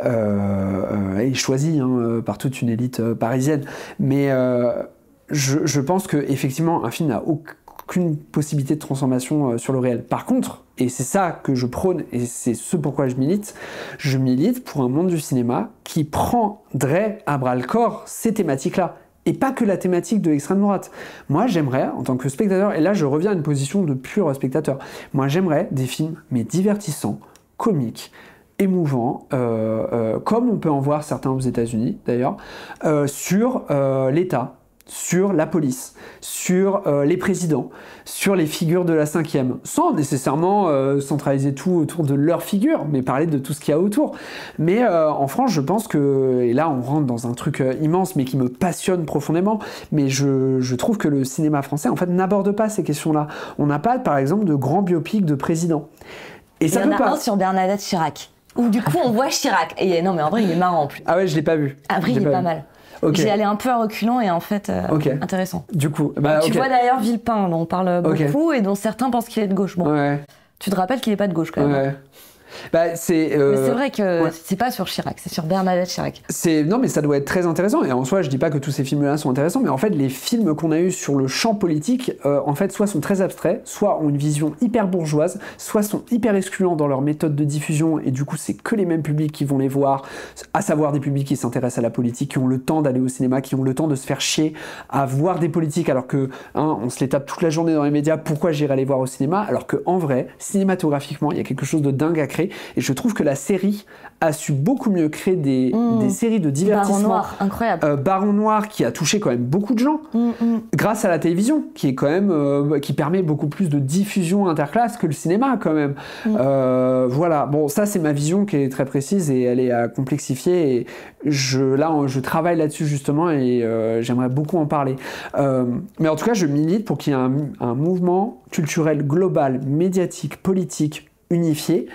Speaker 1: et choisi par toute une élite parisienne. Mais je pense qu'effectivement, un film n'a aucune possibilité de transformation sur le réel. Par contre, et c'est ça que je prône, et c'est ce pourquoi je milite pour un monde du cinéma qui prendrait à bras le corps ces thématiques-là, et pas que la thématique de l'extrême droite. Moi, j'aimerais, en tant que spectateur, et là je reviens à une position de pur spectateur, moi j'aimerais des films, mais divertissants, comiques, émouvants, comme on peut en voir certains aux États-Unis d'ailleurs, sur l'État, sur la police, sur les présidents, sur les figures de la 5e, sans nécessairement centraliser tout autour de leur figure, mais parler de tout ce qu'il y a autour. Mais en France, je pense que, et là on rentre dans un truc immense, mais qui me passionne profondément, mais je trouve que le cinéma français, en fait, n'aborde pas ces questions-là. On n'a pas, par exemple, de grands biopics de présidents. Et ça
Speaker 2: il y en a un sur Bernadette Chirac, où du coup on voit Chirac. Et non mais en vrai il est marrant en plus.
Speaker 1: Ah ouais, je l'ai pas vu.
Speaker 2: En vrai il est pas mal.
Speaker 1: Okay.
Speaker 2: J'y allais un peu à reculons et en fait, intéressant.
Speaker 1: Du coup,
Speaker 2: tu vois d'ailleurs Villepin, dont on parle beaucoup et dont certains pensent qu'il est de gauche. Bon, tu te rappelles qu'il est pas de gauche quand même.
Speaker 1: Ouais. Mais c'est
Speaker 2: vrai que c'est pas sur Chirac, c'est sur Bernadette Chirac.
Speaker 1: Non, mais ça doit être très intéressant. Et en soi, je dis pas que tous ces films-là sont intéressants, mais en fait, les films qu'on a eus sur le champ politique, en fait, soit sont très abstraits, soit ont une vision hyper bourgeoise, soit sont hyper excluants dans leur méthode de diffusion, et du coup, c'est que les mêmes publics qui vont les voir, à savoir des publics qui s'intéressent à la politique, qui ont le temps d'aller au cinéma, qui ont le temps de se faire chier à voir des politiques, alors que on se les tape toute la journée dans les médias. Pourquoi j'irais les voir au cinéma? Alors que en vrai, cinématographiquement, il y a quelque chose de dingue à créer. Et je trouve que la série a su beaucoup mieux créer des séries de divertissement.
Speaker 2: Baron Noir, incroyable.
Speaker 1: Baron Noir qui a touché quand même beaucoup de gens grâce à la télévision, qui est quand même qui permet beaucoup plus de diffusion interclasse que le cinéma quand même. Voilà. Bon, ça c'est ma vision qui est très précise et elle est à complexifier. Et je travaille là-dessus justement et j'aimerais beaucoup en parler. Mais en tout cas, je milite pour qu'il y ait un mouvement culturel global, médiatique, politique, unifié,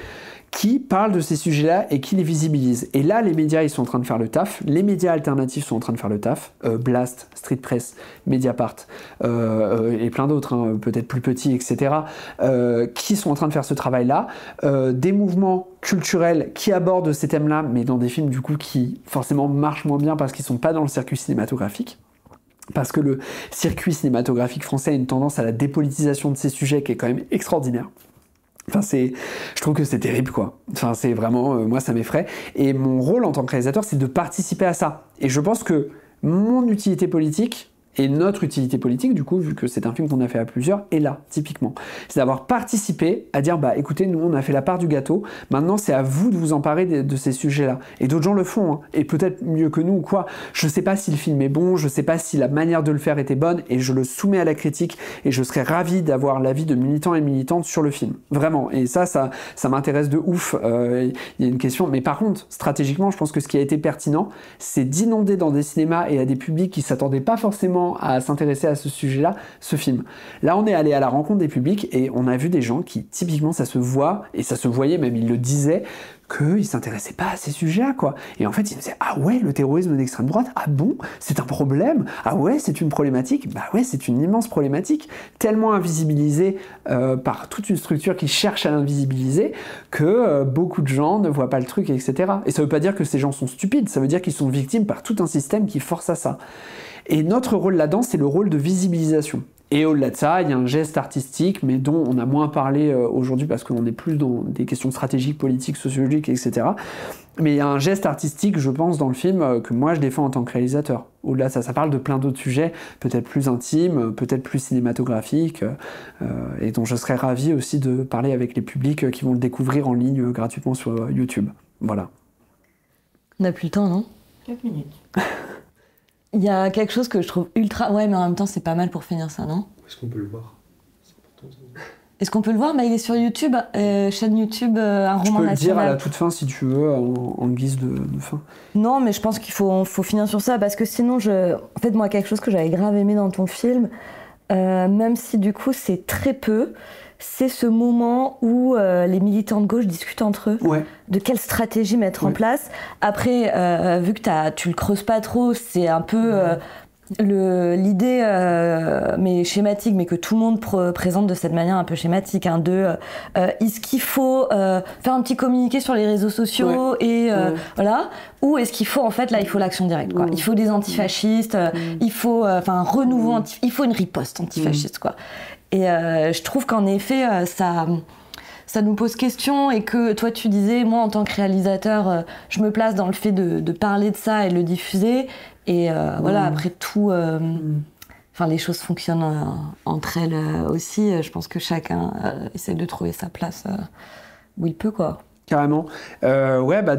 Speaker 1: qui parle de ces sujets-là et qui les visibilise. Et là, les médias, ils sont en train de faire le taf. Les médias alternatifs sont en train de faire le taf. Blast, Street Press, Mediapart, et plein d'autres, peut-être plus petits, etc., qui sont en train de faire ce travail-là. Des mouvements culturels qui abordent ces thèmes-là, mais dans des films, du coup, qui forcément marchent moins bien parce qu'ils sont pas dans le circuit cinématographique. Parce que le circuit cinématographique français a une tendance à la dépolitisation de ces sujets qui est quand même extraordinaire. Enfin, je trouve que c'est terrible, quoi. Enfin, c'est vraiment, moi, ça m'effraie. Et mon rôle en tant que réalisateur, c'est de participer à ça. Et je pense que mon utilité politique, et notre utilité politique, du coup, vu que c'est un film qu'on a fait à plusieurs, est là, typiquement. C'est d'avoir participé à dire, bah écoutez, nous, on a fait la part du gâteau, maintenant, c'est à vous de vous emparer de ces sujets-là. Et d'autres gens le font, hein, et peut-être mieux que nous, ou quoi. Je sais pas si le film est bon, je sais pas si la manière de le faire était bonne, et je le soumets à la critique, et je serais ravi d'avoir l'avis de militants et militantes sur le film. Vraiment. Et ça m'intéresse de ouf. Il y a une question. Mais par contre, stratégiquement, je pense que ce qui a été pertinent, c'est d'inonder dans des cinémas et à des publics qui s'attendaient pas forcément à s'intéresser à ce sujet-là, ce film. Là, on est allé à la rencontre des publics et on a vu des gens qui, typiquement, ça se voit, et ça se voyait même, ils le disaient, qu'ils s'intéressaient pas à ces sujets-là, quoi. Et en fait, ils disaient, ah ouais, le terrorisme d'extrême droite, ah bon, c'est un problème, ah ouais, c'est une problématique, bah ouais, c'est une immense problématique, tellement invisibilisée par toute une structure qui cherche à l'invisibiliser, que beaucoup de gens ne voient pas le truc, etc. Et ça veut pas dire que ces gens sont stupides, ça veut dire qu'ils sont victimes par tout un système qui force à ça. Et notre rôle là-dedans, c'est le rôle de visibilisation. Et au-delà de ça, il y a un geste artistique, mais dont on a moins parlé aujourd'hui parce qu'on est plus dans des questions stratégiques, politiques, sociologiques, etc. Mais il y a un geste artistique, je pense, dans le film que moi je défends en tant que réalisateur. Au-delà de ça, ça parle de plein d'autres sujets, peut-être plus intimes, peut-être plus cinématographiques, et dont je serais ravi aussi de parler avec les publics qui vont le découvrir en ligne gratuitement sur YouTube. Voilà.
Speaker 2: On n'a plus le temps, non ?
Speaker 3: 4 minutes.
Speaker 2: Il y a quelque chose que je trouve ultra... Ouais, mais en même temps, c'est pas mal pour finir ça, non ?
Speaker 4: Est-ce qu'on peut le voir ? C'est important.
Speaker 2: Est-ce qu'on peut le voir ? Bah, il est sur YouTube, chaîne YouTube, un roman national.
Speaker 1: Tu peux le dire à la toute fin si tu veux, en guise de fin.
Speaker 2: Non, mais je pense qu'il faut finir sur ça, parce que sinon, en fait, moi, quelque chose que j'avais grave aimé dans ton film, même si du coup, c'est très peu, c'est ce moment où les militants de gauche discutent entre eux de quelle stratégie mettre en place. Après, vu que tu le creuses pas trop, c'est un peu l'idée, mais schématique, mais que tout le monde présente de cette manière un peu schématique, est-ce qu'il faut faire un petit communiqué sur les réseaux sociaux et voilà, ou est-ce qu'il faut, en fait, là, il faut l'action directe, quoi. Il faut des antifascistes, il faut un renouveau, il faut une riposte antifasciste, quoi. Et je trouve qu'en effet, ça ça nous pose question et que toi tu disais, moi en tant que réalisateur, je me place dans le fait de parler de ça et le diffuser. Et voilà, après tout, les choses fonctionnent entre elles aussi. Je pense que chacun essaie de trouver sa place où il peut, quoi.
Speaker 1: Carrément.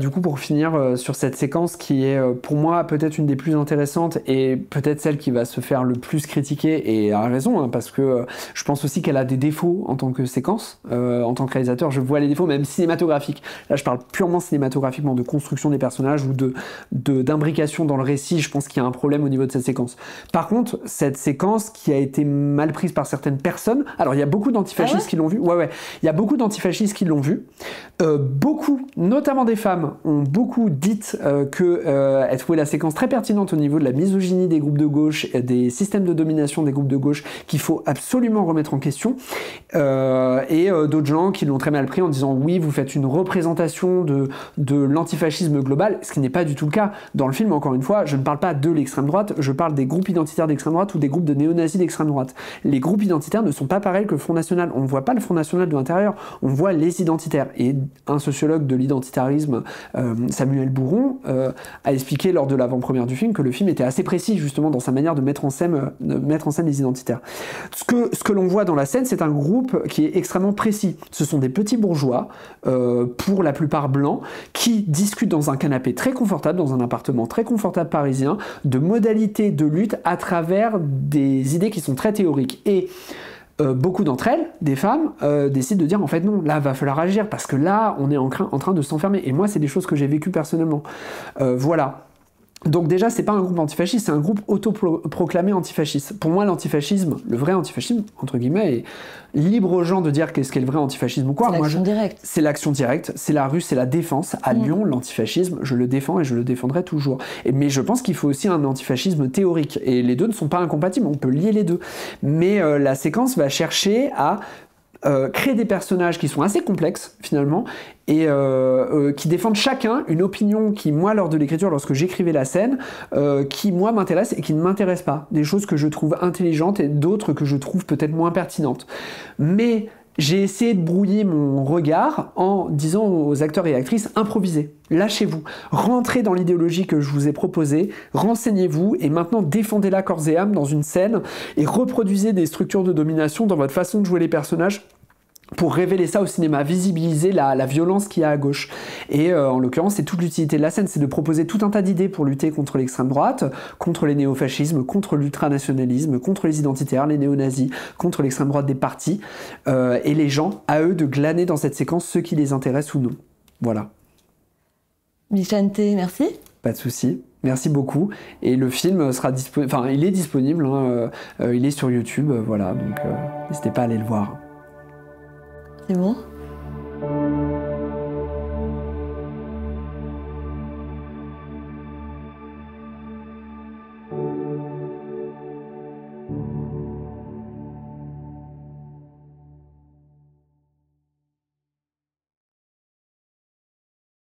Speaker 1: Du coup, pour finir sur cette séquence qui est pour moi peut-être une des plus intéressantes et peut-être celle qui va se faire le plus critiquer, et à raison, parce que je pense aussi qu'elle a des défauts en tant que séquence. En tant que réalisateur, je vois les défauts, même cinématographiques. Là, je parle purement cinématographiquement de construction des personnages ou d'imbrication dans le récit. Je pense qu'il y a un problème au niveau de cette séquence. Par contre, cette séquence qui a été mal prise par certaines personnes, alors il y a beaucoup d'antifascistes qui l'ont vu. Il y a beaucoup d'antifascistes qui l'ont vu. Beaucoup, notamment des femmes, ont beaucoup dit qu'elles trouvaient la séquence très pertinente au niveau de la misogynie des groupes de gauche, des systèmes de domination des groupes de gauche, qu'il faut absolument remettre en question. Et d'autres gens qui l'ont très mal pris en disant oui, vous faites une représentation de l'antifascisme global, ce qui n'est pas du tout le cas. Dans le film, encore une fois, je ne parle pas de l'extrême droite, je parle des groupes identitaires d'extrême droite ou des groupes de néo-nazis d'extrême droite. Les groupes identitaires ne sont pas pareils que le Front National. On ne voit pas le Front National de l'intérieur, on voit les identitaires. Et un sociologue de l'identitarisme, Samuel Bouron, a expliqué lors de l'avant-première du film que le film était assez précis justement dans sa manière de mettre en scène les identitaires. Ce que l'on voit dans la scène, c'est un groupe qui est extrêmement précis. Ce sont des petits bourgeois, pour la plupart blancs, qui discutent dans un canapé très confortable, dans un appartement très confortable parisien, de modalités de lutte à travers des idées qui sont très théoriques. Et beaucoup d'entre elles, des femmes, décident de dire en fait non, là va falloir agir parce que là on est en train de s'enfermer. Et moi c'est des choses que j'ai vécues personnellement. Voilà. Donc déjà, c'est pas un groupe antifasciste, c'est un groupe autoproclamé antifasciste. Pour moi, l'antifascisme, le vrai antifascisme, entre guillemets, est libre aux gens de dire qu'est-ce qu'est le vrai antifascisme ou quoi.
Speaker 2: C'est l'action directe.
Speaker 1: C'est l'action directe, c'est la rue, c'est la défense. À Lyon, l'antifascisme, je le défends et je le défendrai toujours. Mais je pense qu'il faut aussi un antifascisme théorique. Et les deux ne sont pas incompatibles, on peut lier les deux. Mais la séquence va chercher à créer des personnages qui sont assez complexes finalement et qui défendent chacun une opinion qui, moi, lors de l'écriture, lorsque j'écrivais la scène, qui, moi, m'intéresse et qui ne m'intéresse pas. Des choses que je trouve intelligentes et d'autres que je trouve peut-être moins pertinentes. Mais j'ai essayé de brouiller mon regard en disant aux acteurs et actrices, improvisez, lâchez-vous, rentrez dans l'idéologie que je vous ai proposée, renseignez-vous et maintenant défendez-la corps et âme dans une scène et reproduisez des structures de domination dans votre façon de jouer les personnages pour révéler ça au cinéma, visibiliser la violence qu'il y a à gauche. Et en l'occurrence, c'est toute l'utilité de la scène, c'est de proposer tout un tas d'idées pour lutter contre l'extrême droite, contre les néofascismes, contre l'ultranationalisme, contre les identitaires, les néo-nazis, contre l'extrême droite des partis, et les gens, à eux de glaner dans cette séquence ce qui les intéresse ou non. Voilà.
Speaker 2: Michante, merci.
Speaker 1: Pas de souci. Merci beaucoup. Et le film sera disponible, enfin, il est disponible, il est sur YouTube, voilà, donc n'hésitez pas à aller le voir.
Speaker 2: C'est bon ?